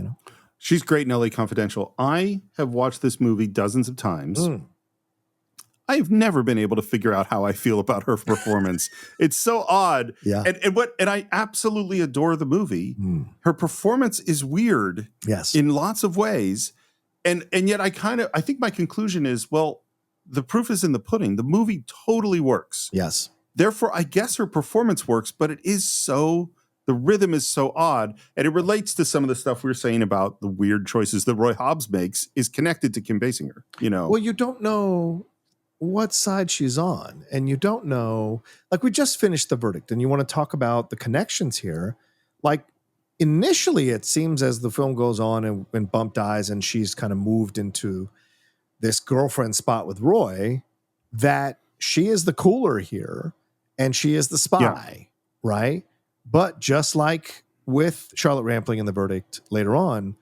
She's great in LA Confidential. I have watched this movie dozens of times. I've never been able to figure out how I feel about her performance. It's so odd. Yeah. And I absolutely adore the movie. Her performance is weird. Yes. In lots of ways. And yet I think my conclusion is, well, the proof is in the pudding. The movie totally works. Yes. Therefore, I guess her performance works, but the rhythm is so odd, and it relates to some of the stuff we were saying about the weird choices that Roy Hobbs makes is connected to Kim Basinger, Well, you don't know what side she's on, and you don't know, like we just finished the verdict, and you want to talk about the connections here. Like initially it seems as the film goes on and Bump dies and she's kind of moved into this girlfriend spot with Roy, that she is the cooler here and she is the spy, right? But just like with Charlotte Rampling in the verdict later on,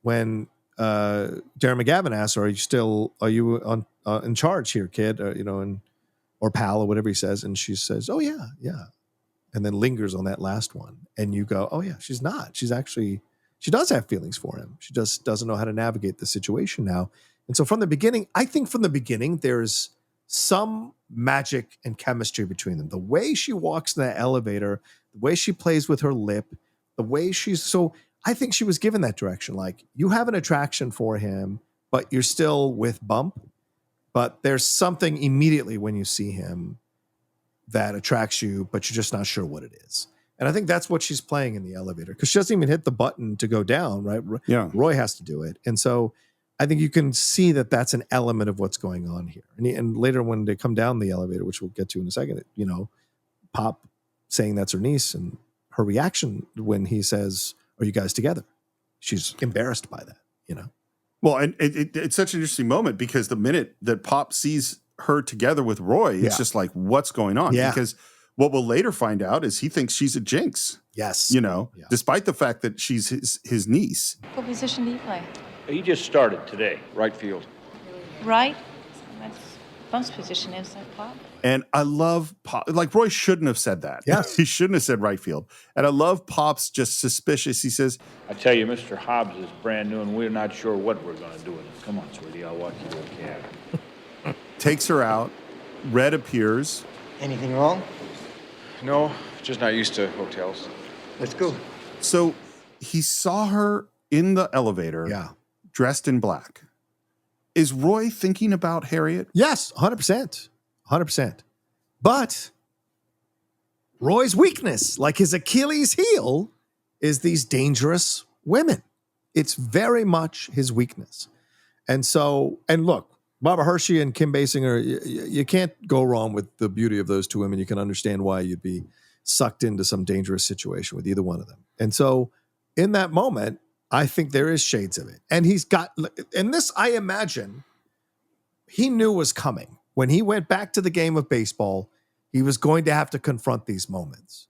when Darren McGavin asks her, are you in charge here, kid? Or pal, or whatever he says. And she says, oh yeah. And then lingers on that last one. And you go, oh yeah, she's not. She does have feelings for him. She just doesn't know how to navigate the situation now. And so from the beginning, there's some magic and chemistry between them. The way she walks in that elevator, the way she plays with her lip, the way I think she was given that direction. Like, you have an attraction for him, but you're still with Bump. But there's something immediately when you see him that attracts you, but you're just not sure what it is. And I think that's what she's playing in the elevator, because she doesn't even hit the button to go down, right? Yeah. Roy has to do it. And so I think you can see that that's an element of what's going on here. And later when they come down the elevator, which we'll get to in a second, Pop saying that's her niece, and her reaction when he says, are you guys together? She's embarrassed by that, Well, and it's such an interesting moment, because the minute that Pop sees her together with Roy, it's just like, what's going on? Yeah. Because what we'll later find out is he thinks she's a jinx. Yes. Despite the fact that she's his niece. What position do you play? He just started today. Right field. Right? That's Bump's position, is that Pop? And I love Pop. Like, Roy shouldn't have said that. Yes. He shouldn't have said right field. And I love Pop's just suspicious. He says, I tell you, Mr. Hobbs is brand new, and we're not sure what we're going to do with him. Come on, sweetie, I'll walk you to a cab. takes her out. Red appears. Anything wrong? No, just not used to hotels. Let's go. So he saw her in the elevator, dressed in black. Is Roy thinking about Harriet? Yes, 100%. 100%. But Roy's weakness, like his Achilles heel, is these dangerous women. It's very much his weakness. And look, Barbara Hershey and Kim Basinger, you can't go wrong with the beauty of those two women. You can understand why you'd be sucked into some dangerous situation with either one of them. And so in that moment, I think there is shades of it. And this, I imagine, he knew was coming. When he went back to the game of baseball, he was going to have to confront these moments.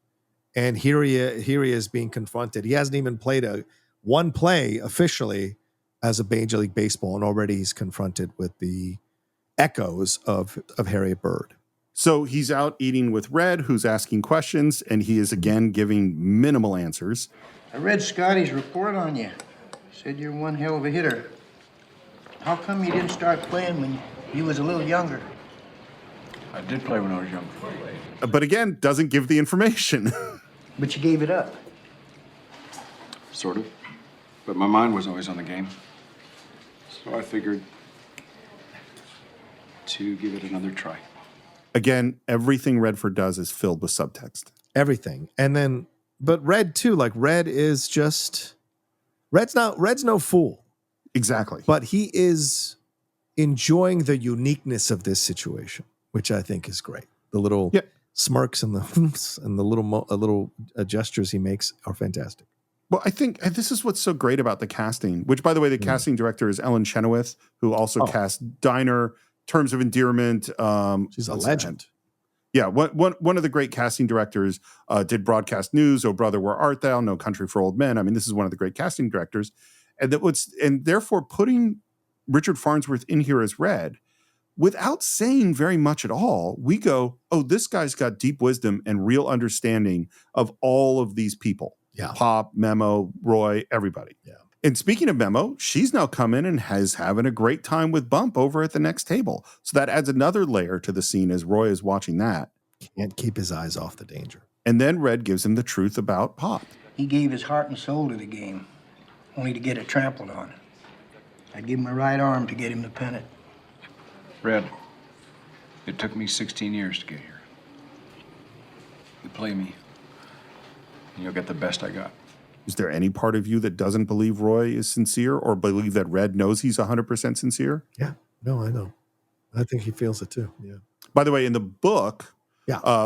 And here he is being confronted. He hasn't even played one play officially as a Major League Baseball, and already he's confronted with the echoes of Harriet Bird. So he's out eating with Red, who's asking questions, and he is again giving minimal answers. I read Scotty's report on you. Said you're one hell of a hitter. How come you didn't start playing when you was a little younger? I did play when I was younger. But again, doesn't give the information. But you gave it up. Sort of. But my mind was always on the game. So I figured to give it another try. Again, everything Redford does is filled with subtext. Everything. And then, but Red too, like Red's no fool. Exactly. But he is enjoying the uniqueness of this situation, which I think is great. The little smirks and the little gestures he makes are fantastic. Well, I think this is what's so great about the casting, which, by the way, the casting director is Ellen Chenoweth, who also cast Diner, Terms of Endearment. She's a legend. Yeah, one of the great casting directors did Broadcast News, Oh Brother, Where Art Thou, No Country for Old Men. I mean, this is one of the great casting directors. And therefore putting Richard Farnsworth in here as Red, without saying very much at all, we go, oh, this guy's got deep wisdom and real understanding of all of these people. Yeah. Pop, Memo, Roy, everybody. Yeah. And speaking of Memo, she's now come in and having a great time with Bump over at the next table. So that adds another layer to the scene as Roy is watching that. Can't keep his eyes off the danger. And then Red gives him the truth about Pop. He gave his heart and soul to the game, only to get it trampled on. I'd give him my right arm to get him the pennant. Red, it took me 16 years to get here. You play me, and you'll get the best I got. Is there any part of you that doesn't believe Roy is sincere or believe that Red knows he's 100% sincere? Yeah. No, I know. I think he feels it too. Yeah. By the way, in the book,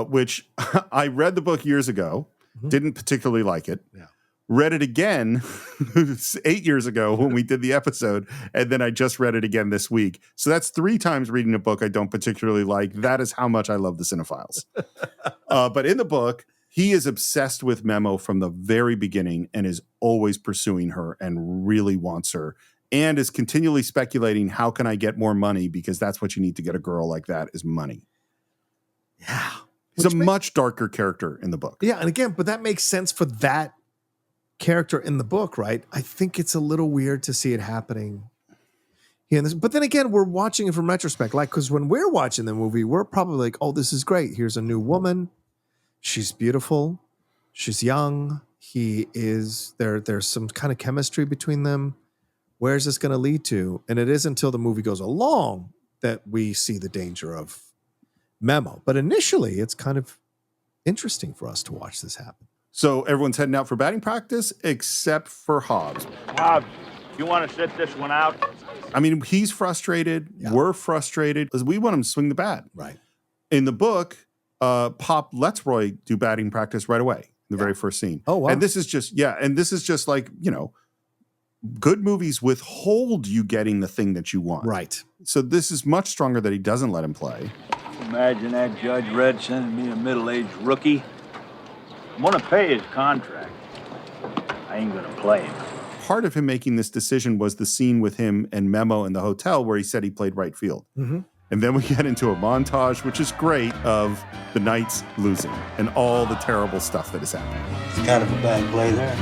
which I read the book years ago, didn't particularly like it. Yeah. Read it again 8 years ago when we did the episode, and then I just read it again this week. So that's 3 times reading a book I don't particularly like. That is how much I love the Cine-Files. But in the book, he is obsessed with Memo from the very beginning and is always pursuing her and really wants her and is continually speculating, how can I get more money? Because that's what you need to get a girl like that is money. Yeah. He's a much darker character in the book. Yeah. And again, but that makes sense for that character in the book, right? I think it's a little weird to see it happening here in this. But then again, we're watching it from retrospect. Like, because when we're watching the movie, we're probably like, oh, this is great. Here's a new woman. She's beautiful. She's young. He is there. There's some kind of chemistry between them. Where's this going to lead to? And it isn't until the movie goes along that we see the danger of Memo. But initially, it's kind of interesting for us to watch this happen. So everyone's heading out for batting practice except for Hobbs. Hobbs, you want to sit this one out? I mean, he's frustrated. Yeah. We're frustrated because we want him to swing the bat. Right. In the book, Pop lets Roy do batting practice right away in the very first scene. Oh, wow. And this is just like, you know, good movies withhold you getting the thing that you want. Right. So this is much stronger that he doesn't let him play. Imagine that Judge Red sending me a middle-aged rookie. I'm gonna pay his contract. I ain't gonna play him. Part of him making this decision was the scene with him and Memo in the hotel where he said he played right field. Mm-hmm. And then we get into a montage, which is great, of the Knights losing and all the terrible stuff that is happening. It's kind of a bad play there.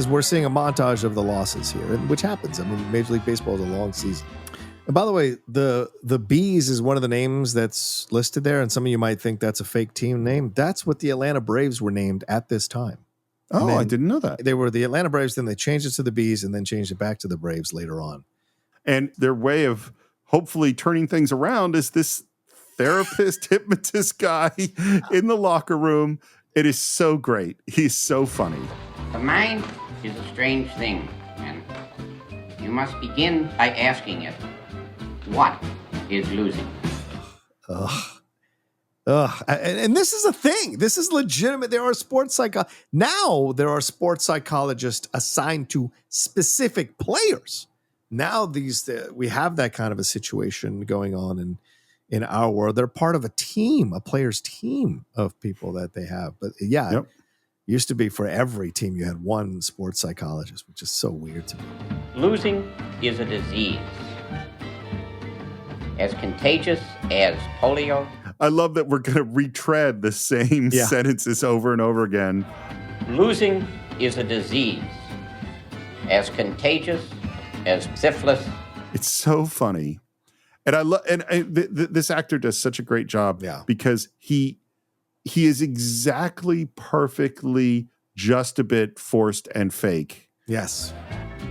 We're seeing a montage of the losses here, which happens. I mean, Major League Baseball is a long season. And by the way, the Bees is one of the names that's listed there, and some of you might think that's a fake team name. That's what the Atlanta Braves were named at this time. Oh, I didn't know that. They were the Atlanta Braves, then they changed it to the Bees, and then changed it back to the Braves later on. And their way of hopefully turning things around is this therapist, hypnotist guy in the locker room. It is so great. He's so funny. The mind is a strange thing, and you must begin by asking it, what is losing? And this is a thing. This is legitimate. There are now there are sports psychologists assigned to specific players. Now we have that kind of a situation going on in our world. They're part of a team, a player's team of people that they have. But yeah, it used to be for every team you had one sports psychologist, which is so weird to me. Losing is a disease as contagious as polio. I love that we're going to retread the same sentences over and over again. Losing is a disease as contagious as syphilis. It's so funny. And I love, this actor does such a great job because he is exactly perfectly just a bit forced and fake. Yes.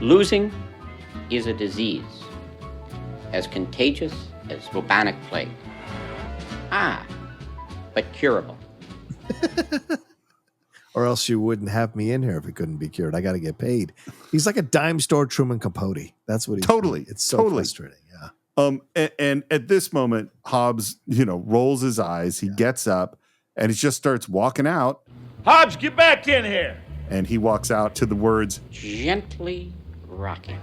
Losing is a disease as contagious as bubonic plague. But curable. Or else you wouldn't have me in here if it couldn't be cured. I got to get paid. He's like a dime store Truman Capote. That's what he's totally. It's so frustrating. Yeah. And at this moment, Hobbs, rolls his eyes. He gets up and he just starts walking out. Hobbs, get back in here. And he walks out to the words, gently rocking.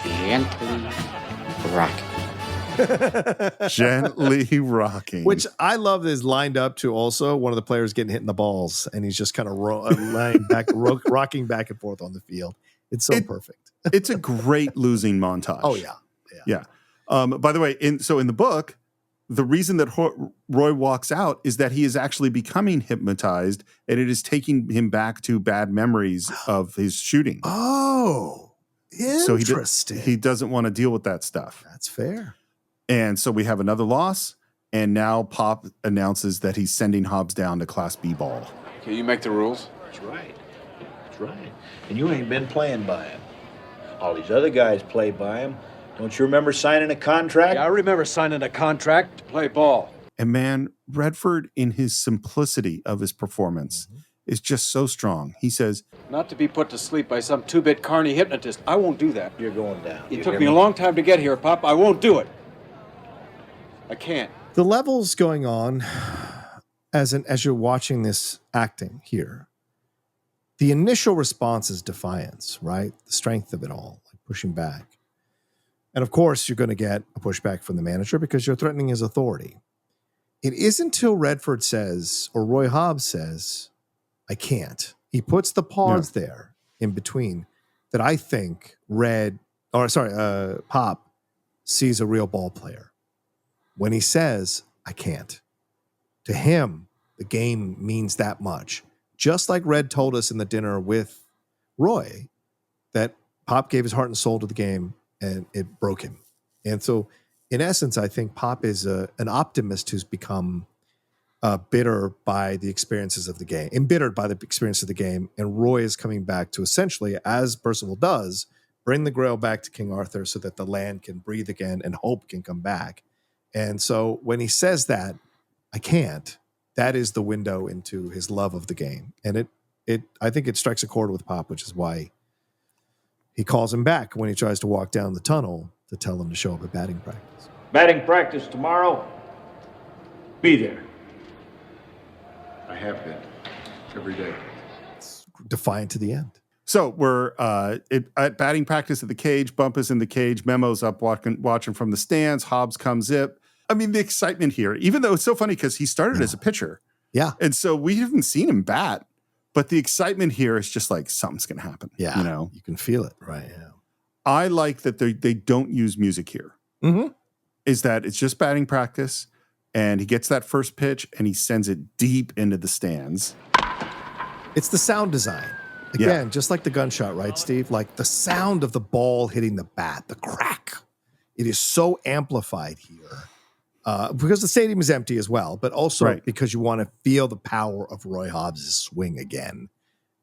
Gently rocking. Gently rocking. Which I love is lined up to also one of the players getting hit in the balls, and he's just kind of lying back, rocking back and forth on the field. It's so perfect. It's a great losing montage. Oh, yeah. By the way, in the book, the reason that Roy walks out is that he is actually becoming hypnotized, and it is taking him back to bad memories of his shooting. Oh, interesting. So he doesn't want to deal with that stuff. That's fair. And so we have another loss, and now Pop announces that he's sending Hobbs down to Class B ball. Okay, you make the rules. That's right. That's right. And you ain't been playing by him. All these other guys play by him. Don't you remember signing a contract? Yeah, I remember signing a contract to play ball. And man, Redford, in his simplicity of his performance, is just so strong. He says, Not to be put to sleep by some two-bit carny hypnotist. I won't do that. You're going down. It took me a long time to get here, Pop. I won't do it. I can't. The levels going on as you're watching this acting here, the initial response is defiance, right? The strength of it all, like pushing back. And of course, you're going to get a pushback from the manager because you're threatening his authority. It isn't until Redford says, or Roy Hobbs says, I can't. He puts the pause there in between that I think Pop sees a real ball player. When he says, I can't. To him, the game means that much. Just like Red told us in the dinner with Roy, that Pop gave his heart and soul to the game, and it broke him. And so, in essence, I think Pop is an optimist who's become bitter by the experiences of the game, embittered by the experience of the game. And Roy is coming back to essentially, as Percival does, bring the Grail back to King Arthur so that the land can breathe again and hope can come back. And so when he says that, I can't, that is the window into his love of the game. And I think it strikes a chord with Pop, which is why he calls him back when he tries to walk down the tunnel to tell him to show up at batting practice. Batting practice tomorrow. Be there. I have been. Every day. It's defiant to the end. So we're at batting practice at the cage. Bump is in the cage. Memo's up watching from the stands. Hobbs comes in. I mean, the excitement here, even though it's so funny because he started as a pitcher. Yeah. And so we haven't seen him bat, but the excitement here is just like something's going to happen. Yeah. You know, you can feel it. Right. Yeah. I like that they don't use music here. Mm-hmm. Is that it's just batting practice, and he gets that first pitch and he sends it deep into the stands. It's the sound design. Again, just like the gunshot, right, Steve? Like the sound of the ball hitting the bat, the crack. It is so amplified here. Because the stadium is empty as well, but also because you want to feel the power of Roy Hobbs' swing again.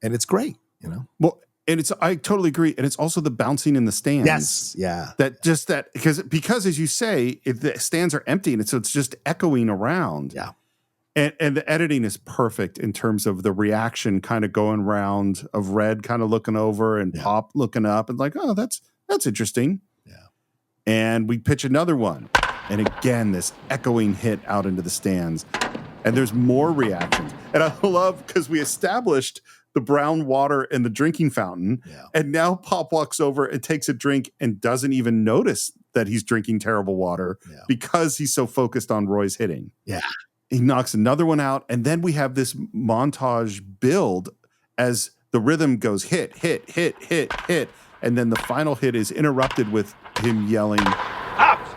And it's great, you know? Well, and I totally agree. And it's also the bouncing in the stands. Yes. Yeah. Because as you say, the stands are empty and so it's just echoing around. Yeah. And the editing is perfect in terms of the reaction kind of going around of Red kind of looking over and Pop looking up and like, oh, that's interesting. Yeah. And we pitch another one. And again, this echoing hit out into the stands. And there's more reactions. And I love because we established the brown water in the drinking fountain. Yeah. And now Pop walks over and takes a drink and doesn't even notice that he's drinking terrible water because he's so focused on Roy's hitting. Yeah. He knocks another one out. And then we have this montage build as the rhythm goes hit, hit, hit, hit, hit. And then the final hit is interrupted with him yelling, "Hobbs!"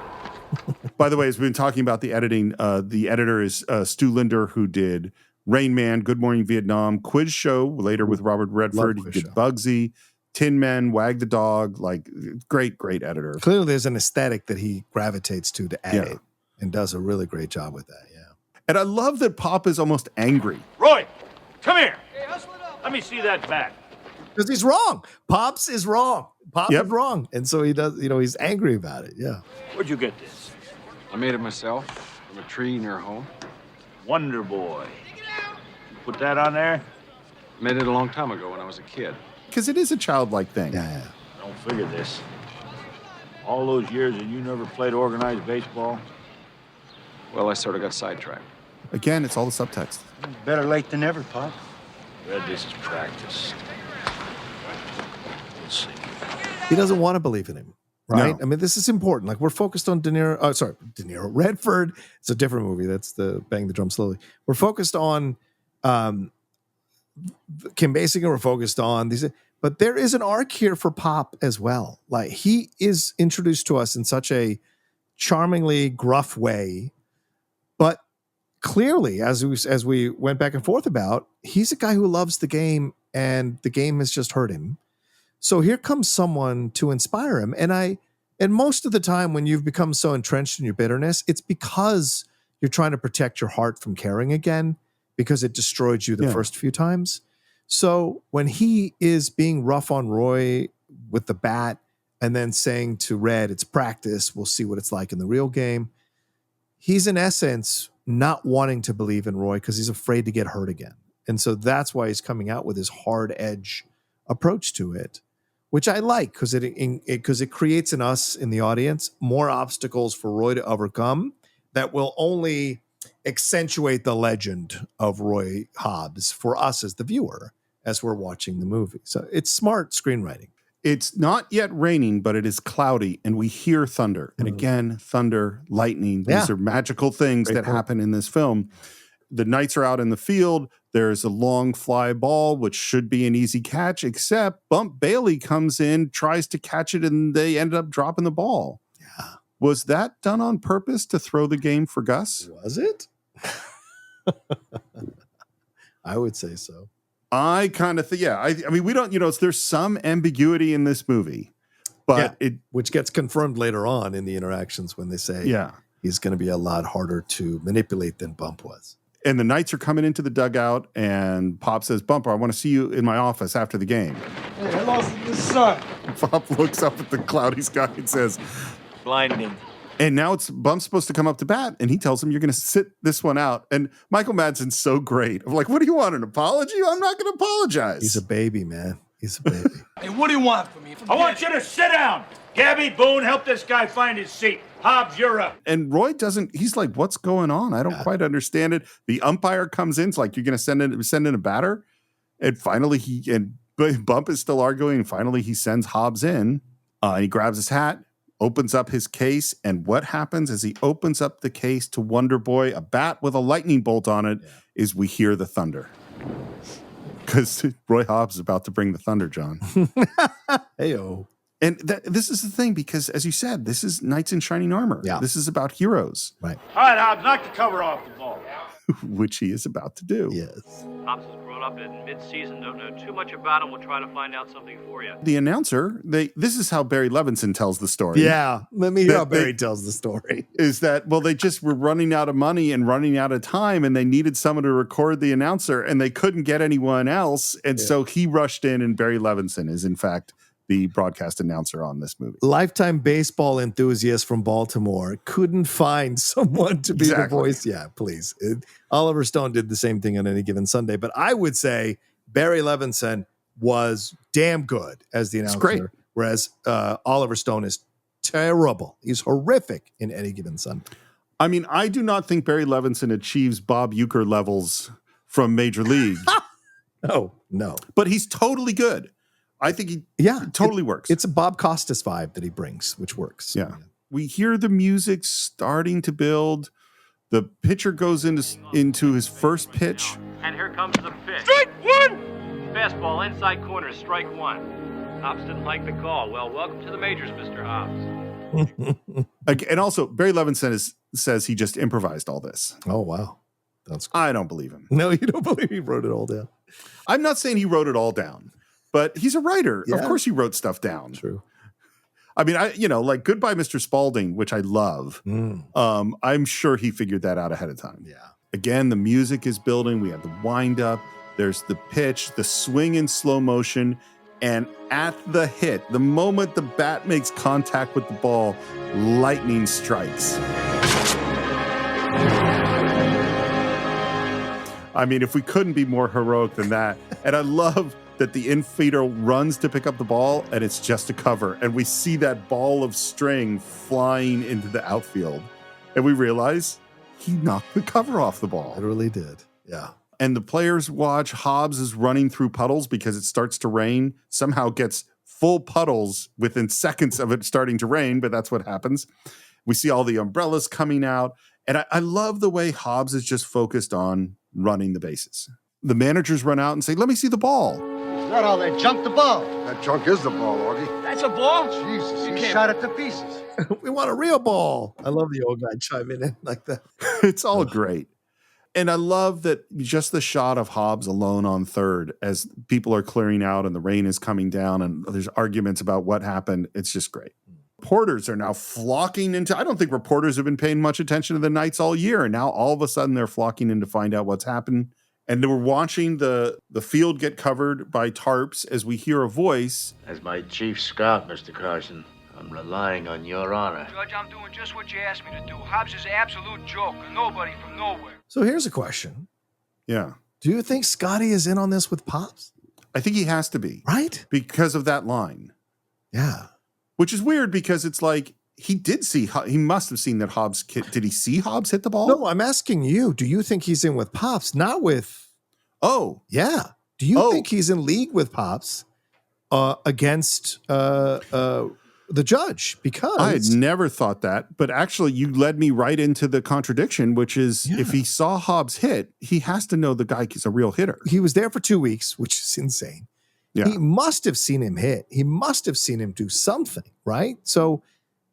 By the way, as we've been talking about the editing, the editor is Stu Linder, who did Rain Man, Good Morning Vietnam, Quiz Show, later with Robert Redford. He did Bugsy, Tin Men, Wag the Dog, like great editor. Clearly there's an aesthetic that he gravitates to edit and does a really great job with that, yeah. And I love that Pop is almost angry. Roy, come here. Hey, hustle it up. Let me see that bat. Because he's wrong. Pops is wrong. Pop is wrong. And so he does, he's angry about it, yeah. Where'd you get this? I made it myself from a tree near home. Wonder Boy. You put that on there? Made it a long time ago when I was a kid. Because it is a childlike thing. Yeah. I don't figure this. All those years and you never played organized baseball? Well, I sort of got sidetracked. Again, it's all the subtext. Better late than never, Pop. Red, this is practice. Let's see. He doesn't want to believe in him. right? No. I mean, this is important. Like, we're focused on De Niro, Redford. It's a different movie. That's the Bang the Drum Slowly. We're focused on Kim Basinger. We're focused on these, but there is an arc here for Pop as well. Like, he is introduced to us in such a charmingly gruff way, but clearly, as we went back and forth about, he's a guy who loves the game, and the game has just hurt him. So here comes someone to inspire him. And most of the time when you've become so entrenched in your bitterness, it's because you're trying to protect your heart from caring again, because it destroyed you the first few times. So when he is being rough on Roy with the bat and then saying to Red, it's practice, we'll see what it's like in the real game, he's in essence not wanting to believe in Roy because he's afraid to get hurt again. And so that's why he's coming out with his hard edge approach to it, which I like, because it creates in us, in the audience, more obstacles for Roy to overcome that will only accentuate the legend of Roy Hobbs for us as the viewer as we're watching the movie. So it's smart screenwriting. It's not yet raining, but it is cloudy, and we hear thunder. And again, thunder, lightning, these are magical things that happen in this film. The Knights are out in the field. There's a long fly ball, which should be an easy catch, except Bump Bailey comes in, tries to catch it, and they ended up dropping the ball. Yeah. Was that done on purpose to throw the game for Gus? Was it? I would say so. I kind of think, I mean, we don't, there's some ambiguity in this movie, but which gets confirmed later on in the interactions when they say he's going to be a lot harder to manipulate than Bump was. And the Knights are coming into the dugout, and Pop says, Bumper, I want to see you in my office after the game. Hey, I lost the sun. Pop looks up at the cloudy sky and says, blinding. And now it's Bump's supposed to come up to bat, and he tells him, you're going to sit this one out. And Michael Madsen's so great. I'm like, what do you want, an apology? I'm not going to apologize. He's a baby, man. He's a baby. Hey, what do you want from me? I want you to sit down. Gabby, Boone, help this guy find his seat. Hobbs, you're up. And Roy he's like, what's going on? I don't quite understand it. The umpire comes in. It's like, you're going to send in a batter? And finally Bump is still arguing. And finally he sends Hobbs in. And he grabs his hat, opens up his case, and what happens as he opens up the case to Wonder Boy, a bat with a lightning bolt on it, is we hear the thunder. Because Roy Hobbs is about to bring the thunder, John. Hey-o. And this is the thing, because as you said, this is Knights in Shining Armor. Yeah. This is about heroes. Right. All right, Hobbs, knock the cover off the ball. Which he is about to do. Yes. Hobbs was brought up in mid-season, don't know too much about him. We'll try to find out something for you. The announcer, this is how Barry Levinson tells the story. Yeah, let me hear how Barry tells the story. Is that, they just were running out of money and running out of time, and they needed someone to record the announcer, and they couldn't get anyone else. And so he rushed in, and Barry Levinson is, in fact, the broadcast announcer on this movie. Lifetime baseball enthusiast from Baltimore couldn't find someone to be the voice. Yeah, please. Oliver Stone did the same thing on Any Given Sunday, but I would say Barry Levinson was damn good as the announcer. Great. Whereas Oliver Stone is terrible. He's horrific in Any Given Sunday. I mean, I do not think Barry Levinson achieves Bob Uecker levels from Major League. No. But he's totally good. I think he totally works. It's a Bob Costas vibe that he brings, which works. Yeah. We hear the music starting to build. The pitcher goes into his first pitch. And here comes the pitch. Strike one! Fastball inside corner, strike one. Hobbs didn't like the call. Well, welcome to the majors, Mr. Hobbs. And also, Barry Levinson says he just improvised all this. Oh, wow. That's cool. I don't believe him. No, you don't believe he wrote it all down. I'm not saying he wrote it all down. But he's a writer. Yeah. Of course he wrote stuff down. True. I mean, like Goodbye, Mr. Spaulding, which I love. I'm sure he figured that out ahead of time. Yeah. Again, the music is building. We have the wind up. There's the pitch, the swing in slow motion. And at the hit, the moment the bat makes contact with the ball, lightning strikes. I mean, if we couldn't be more heroic than that. And I love that the infielder runs to pick up the ball, and it's just a cover. And we see that ball of string flying into the outfield. And we realize he knocked the cover off the ball. Literally did. Yeah. And the players watch. Hobbs is running through puddles because it starts to rain, somehow gets full puddles within seconds of it starting to rain, but that's what happens. We see all the umbrellas coming out. And I love the way Hobbs is just focused on running the bases. The managers run out and say, let me see the ball. Not all that junk, the ball. That junk is the ball, Augie. That's a ball? Jesus, You shot it to pieces. We want a real ball. I love the old guy chiming in like that. It's all great. And I love that just the shot of Hobbs alone on third as people are clearing out and the rain is coming down and there's arguments about what happened. It's just great. Reporters are now flocking into, I don't think reporters have been paying much attention to the Knights all year. And now all of a sudden they're flocking in to find out what's happened. And we're watching the field get covered by tarps as we hear a voice. As my chief scout, Mr. Carson, I'm relying on your honor. Judge, I'm doing just what you asked me to do. Hobbs is an absolute joke, a nobody from nowhere. So here's a question. Yeah. Do you think Scotty is in on this with Pops? I think he has to be. Right? Because of that line. Yeah. Which is weird because it's like he must have seen that Hobbs, did he see Hobbs hit the ball? No, I'm asking you, do you think he's in with Pops? Not with. Oh. Yeah. Do you think he's in league with Pops against the judge? Because I had never thought that, but actually you led me right into the contradiction, which is if he saw Hobbs hit, he has to know the guy is a real hitter. He was there for 2 weeks, which is insane. Yeah. He must have seen him hit. He must have seen him do something, right? So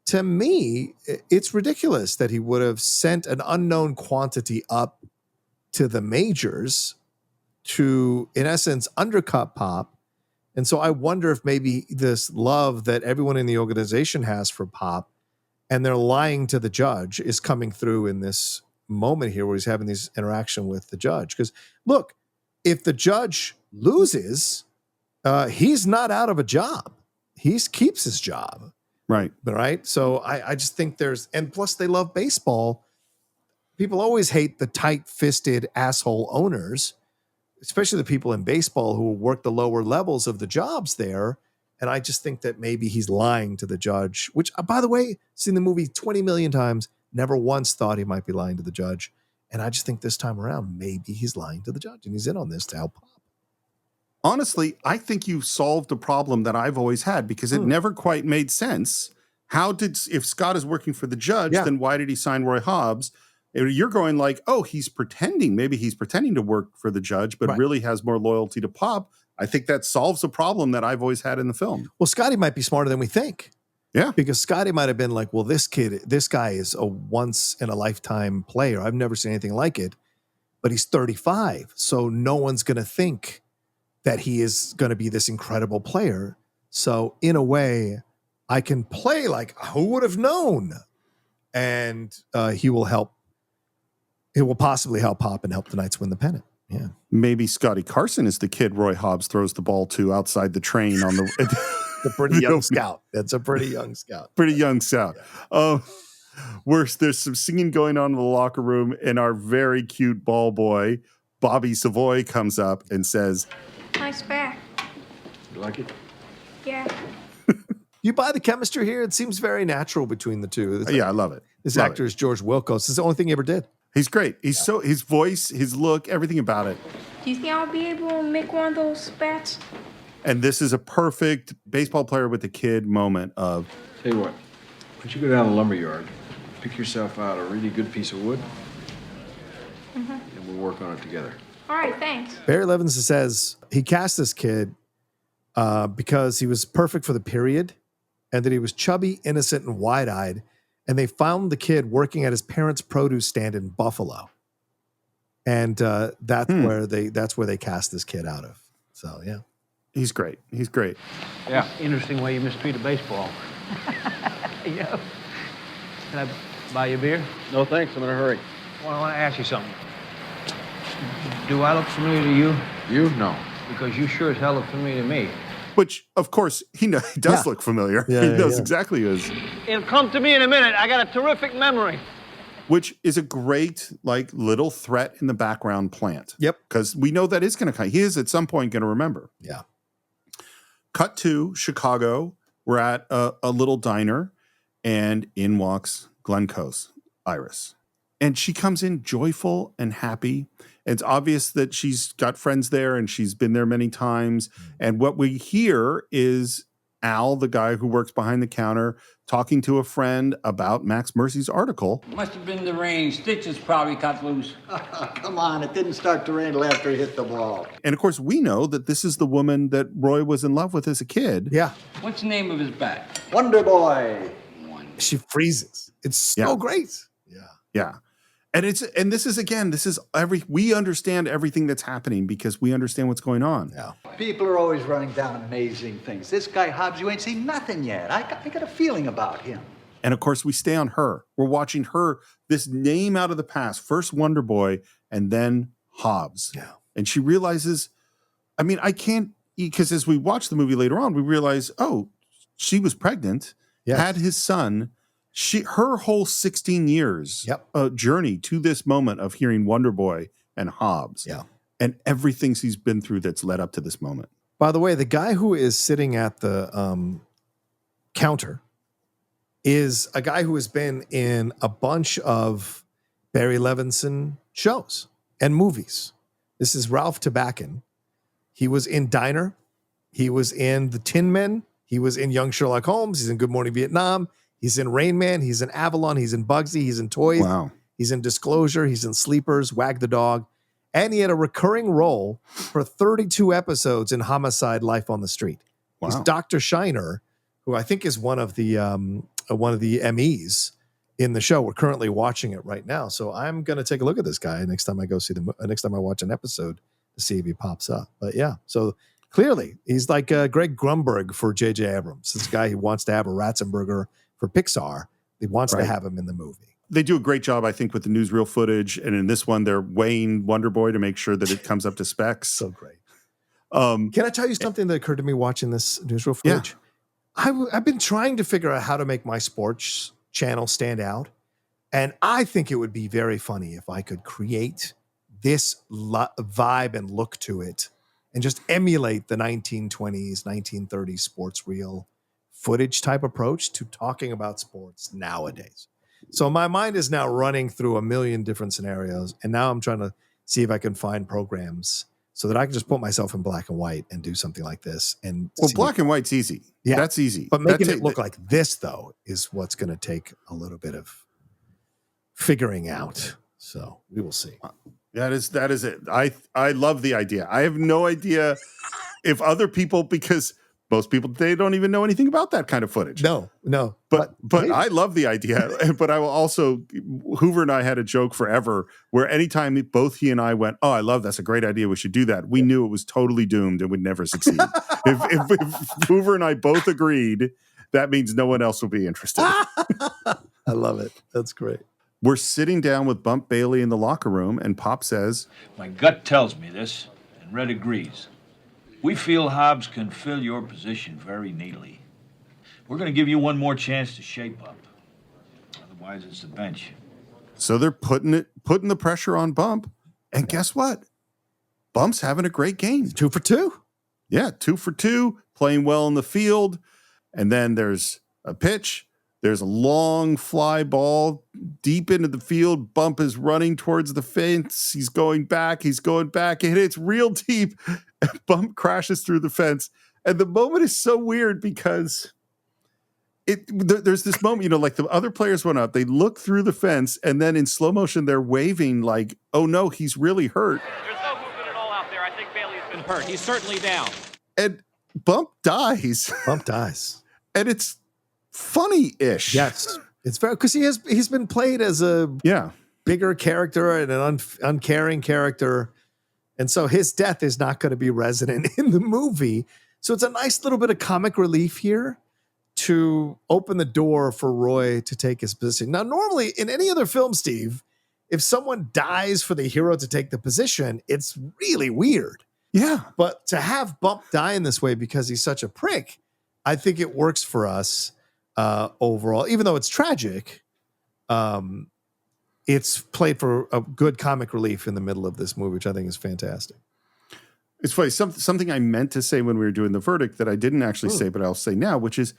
to me, it's ridiculous that he would have sent an unknown quantity up to the majors to, in essence, undercut Pop. And so I wonder if maybe this love that everyone in the organization has for Pop and they're lying to the judge is coming through in this moment here where he's having this interaction with the judge. Because look, if the judge loses, he's not out of a job. He keeps his job. Right. Right. So I just think and plus they love baseball. People always hate the tight-fisted asshole owners, especially the people in baseball who work the lower levels of the jobs there. And I just think that maybe he's lying to the judge, which, by the way, seen the movie 20 million times, never once thought he might be lying to the judge. And I just think this time around, maybe he's lying to the judge and he's in on this to help Pop. Honestly, I think you solved a problem that I've always had because it never quite made sense. If Scott is working for the judge, then why did he sign Roy Hobbs? You're going like, oh, he's pretending. Maybe he's pretending to work for the judge, but really has more loyalty to Pop. I think that solves a problem that I've always had in the film. Well, Scotty might be smarter than we think. Yeah. Because Scotty might have been like, well, this guy is a once in a lifetime player. I've never seen anything like it, but he's 35. So no one's going to think that he is going to be this incredible player. So in a way, I can play like, who would have known? And he will help. It will possibly help Pop and help the Knights win the pennant. Yeah. Maybe Scotty Carson is the kid Roy Hobbs throws the ball to outside the train on the... The pretty young scout. That's a pretty young scout. Pretty young scout. There's some singing going on in the locker room, and our very cute ball boy, Bobby Savoy, comes up and says, Nice bat. You like it? Yeah. You buy the chemistry here? It seems very natural between the two. I love it. This actor is George Wilkos. It's the only thing he ever did. He's great. His voice, his look, everything about it. Do you think I'll be able to make one of those bats? And this is a perfect baseball player with a kid moment of... Tell you what, why don't you go down to the lumberyard, pick yourself out a really good piece of wood, and we'll work on it together. All right, thanks. Barry Levinson says he cast this kid because he was perfect for the period and that he was chubby, innocent, and wide-eyed. And they found the kid working at his parents' produce stand in Buffalo. And that's where they cast this kid out of. So, yeah. He's great. He's great. Yeah. Interesting way you mistreat a baseball. Yeah. Can I buy you a beer? No, thanks. I'm in a hurry. Well, I want to ask you something. Do I look familiar to you? You? No. Because you sure as hell look familiar to me. Which, of course, he does look familiar. Yeah, he knows exactly who it is. It'll come to me in a minute. I got a terrific memory. Which is a great, little threat in the background plant. Yep. Because we know that is going to come. He is at some point going to remember. Yeah. Cut to Chicago. We're at a little diner, and in walks Glenn Close, Iris. And she comes in joyful and happy. It's obvious that she's got friends there and she's been there many times. And what we hear is Al, the guy who works behind the counter, talking to a friend about Max Mercy's article. Must have been the rain. Stitches probably cut loose. Come on, it didn't start to rain until after he hit the ball. And of course, we know that this is the woman that Roy was in love with as a kid. Yeah. What's the name of his bat? Wonder Boy. She freezes. It's so great. Yeah. And this is we understand everything that's happening because we understand what's going on. Yeah. People are always running down amazing things. This guy Hobbs, you ain't seen nothing yet. I got a feeling about him. And of course, we stay on her. We're watching her, this name out of the past, first Wonder Boy and then Hobbs. Yeah. And she realizes, I mean, I can't, because as we watch the movie later on, we realize, oh, she was pregnant, had his son. Her whole 16 years journey to this moment of hearing Wonder Boy and Hobbs and everything she's been through that's led up to this moment. By the way, the guy who is sitting at the counter is a guy who has been in a bunch of Barry Levinson shows and movies. This is Ralph Tabachin. He was in Diner. He was in The Tin Men. He was in Young Sherlock Holmes. He's in Good Morning Vietnam. He's in Rain Man. He's in Avalon. He's in Bugsy. He's in Toys. Wow. He's in Disclosure. He's in Sleepers, Wag the Dog. And he had a recurring role for 32 episodes in Homicide: Life on the Street. Wow. He's Dr. Shiner, who I think is one of the MEs in the show. We're currently watching it right now. So I'm going to take a look at this guy next time I go see next time I watch an episode to see if he pops up. But yeah, so clearly he's like Greg Grunberg for J.J. Abrams. This guy who wants to have a Ratzenberger for Pixar. He wants to have him in the movie. They do a great job, I think, with the newsreel footage. And in this one, they're weighing Wonder Boy to make sure that it comes up to specs. So great. Can I tell you something that occurred to me watching this newsreel footage? I've been trying to figure out how to make my sports channel stand out. And I think it would be very funny if I could create this vibe and look to it and just emulate the 1920s, 1930s sports reel footage type approach to talking about sports nowadays. So my mind is now running through a million different scenarios. And now I'm trying to see if I can find programs so that I can just put myself in black and white and do something like this. And black and white's easy. Yeah, that's easy. But making it look like this, though, is what's going to take a little bit of figuring out. So we will see. That is it. I love the idea. I have no idea if other people, because most people today don't even know anything about that kind of footage. No. But I love the idea. But I will also, Hoover and I had a joke forever where anytime both he and I went, oh, I love that's a great idea. We should do that. We knew it was totally doomed and would never succeed. if Hoover and I both agreed, that means no one else will be interested. I love it. That's great. We're sitting down with Bump Bailey in the locker room, and Pop says, my gut tells me this, and Red agrees. We feel Hobbs can fill your position very neatly. We're going to give you one more chance to shape up. Otherwise, it's the bench. So they're putting the pressure on Bump. And guess what? Bump's having a great game. 2 for 2. Yeah, 2 for 2, playing well in the field. And then there's a pitch. There's a long fly ball deep into the field. Bump is running towards the fence. He's going back. It hits real deep. Bump crashes through the fence. And the moment is so weird because there's this moment, like the other players went up, they look through the fence, and then in slow motion, they're waving like, oh no, he's really hurt. There's no movement at all out there. I think Bailey's been hurt. He's certainly down. And Bump dies. And it's funny-ish. Yes. It's very, because he's been played as a bigger character and an uncaring character. And so his death is not going to be resonant in the movie. So it's a nice little bit of comic relief here to open the door for Roy to take his position. Now, normally in any other film, Steve, if someone dies for the hero to take the position, it's really weird. Yeah. But to have Bump die in this way because he's such a prick, I think it works for us overall. Even though it's tragic, it's played for a good comic relief in the middle of this movie, which I think is fantastic. It's funny. Something I meant to say when we were doing the verdict that I didn't actually say, but I'll say now, which is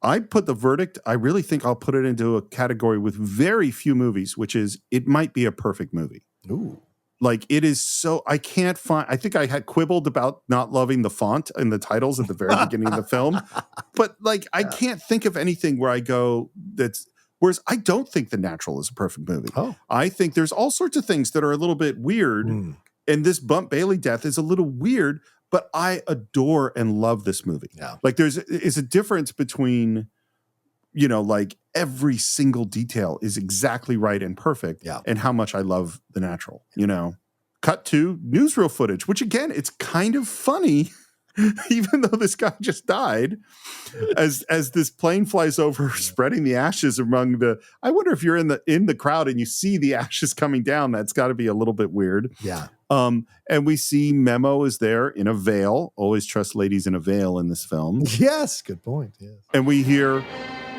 I put the verdict, I really think I'll put it into a category with very few movies, which is it might be a perfect movie. Ooh. Like it is so, I can't find, I think I had quibbled about not loving the font and the titles at the very beginning of the film, but like, I can't think of anything where I go whereas I don't think The Natural is a perfect movie. Oh. I think there's all sorts of things that are a little bit weird. And this Bump Bailey death is a little weird, but I adore and love this movie. Yeah. Like is a difference between, like every single detail is exactly right and perfect. Yeah. And how much I love The Natural, Cut to newsreel footage, which again, it's kind of funny, even though this guy just died, as this plane flies over, spreading the ashes among I wonder if you're in the crowd and you see the ashes coming down, that's got to be a little bit weird. Yeah. And we see Memo is there in a veil. Always trust ladies in a veil in this film. Yes, good point. Yes. And we hear,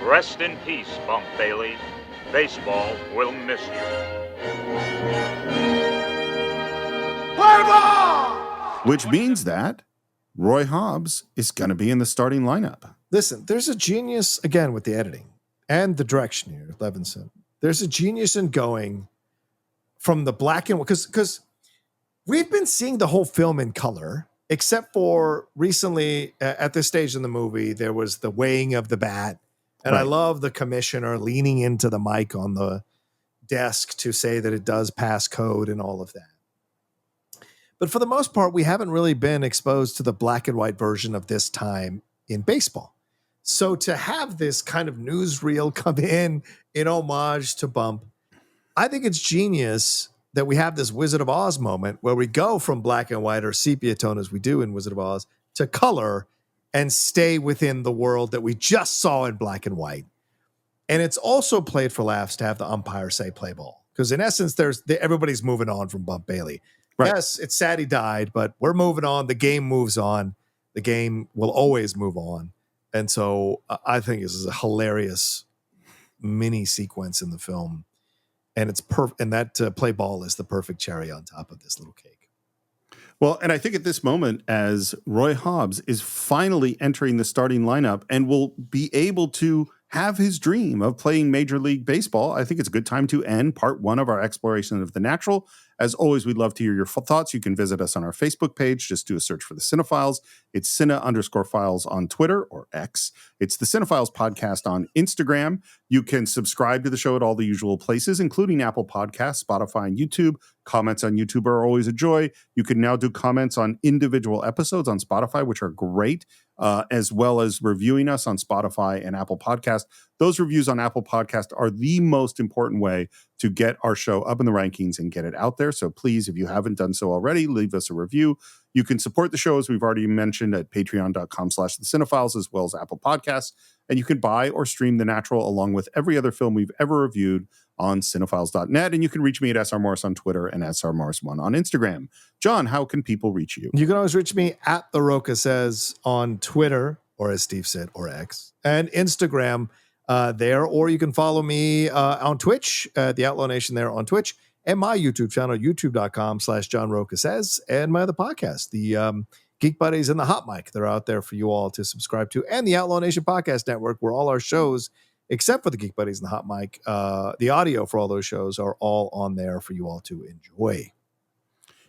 Rest in peace, Bump Bailey. Baseball will miss you. Play ball! Which means that Roy Hobbs is going to be in the starting lineup. Listen, there's a genius, again, with the editing and the direction here, Levinson. There's a genius in going from the black and white, because we've been seeing the whole film in color, except for recently at this stage in the movie, there was the weighing of the bat. And I love the commissioner leaning into the mic on the desk to say that it does pass code and all of that. But for the most part, we haven't really been exposed to the black and white version of this time in baseball. So to have this kind of newsreel come in homage to Bump, I think it's genius that we have this Wizard of Oz moment where we go from black and white or sepia tone as we do in Wizard of Oz to color and stay within the world that we just saw in black and white. And it's also played for laughs to have the umpire say play ball. Because in essence, everybody's moving on from Bump Bailey. Right. Yes, it's sad he died, but we're moving on. The game moves on. The game will always move on. And so I think this is a hilarious mini sequence in the film. And it's and that play ball is the perfect cherry on top of this little cake. Well, and I think at this moment, as Roy Hobbs is finally entering the starting lineup and will be able to have his dream of playing Major League Baseball, I think it's a good time to end part 1 of our exploration of The Natural. As always, we'd love to hear your thoughts. You can visit us on our Facebook page. Just do a search for the Cine-Files. It's Cine_Files on Twitter or X. It's the Cine-Files podcast on Instagram. You can subscribe to the show at all the usual places, including Apple Podcasts, Spotify, and YouTube. Comments on YouTube are always a joy. You can now do comments on individual episodes on Spotify, which are great, as well as reviewing us on Spotify and Apple Podcasts. Those reviews on Apple Podcast are the most important way to get our show up in the rankings and get it out there. So please, if you haven't done so already, leave us a review. You can support the show, as we've already mentioned, at patreon.com/thecine-files, as well as Apple Podcasts. And you can buy or stream The Natural along with every other film we've ever reviewed on cinefiles.net. And you can reach me at SR Morris on Twitter and SR Morris1 on Instagram. John, how can people reach you? You can always reach me at The Rocha Says on Twitter, or as Steve said, or X, and Instagram there. Or you can follow me on Twitch, The Outlaw Nation there on Twitch, and my YouTube channel, youtube.com/John Rocha Says, and my other podcast, the Geek Buddies and the Hot Mic. They're out there for you all to subscribe to, and the Outlaw Nation Podcast Network, where all our shows, except for the Geek Buddies and the Hot Mic, the audio for all those shows are all on there for you all to enjoy.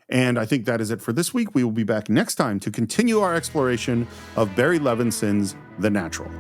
And I think that is it for this week. We will be back next time to continue our exploration of Barry Levinson's The Natural.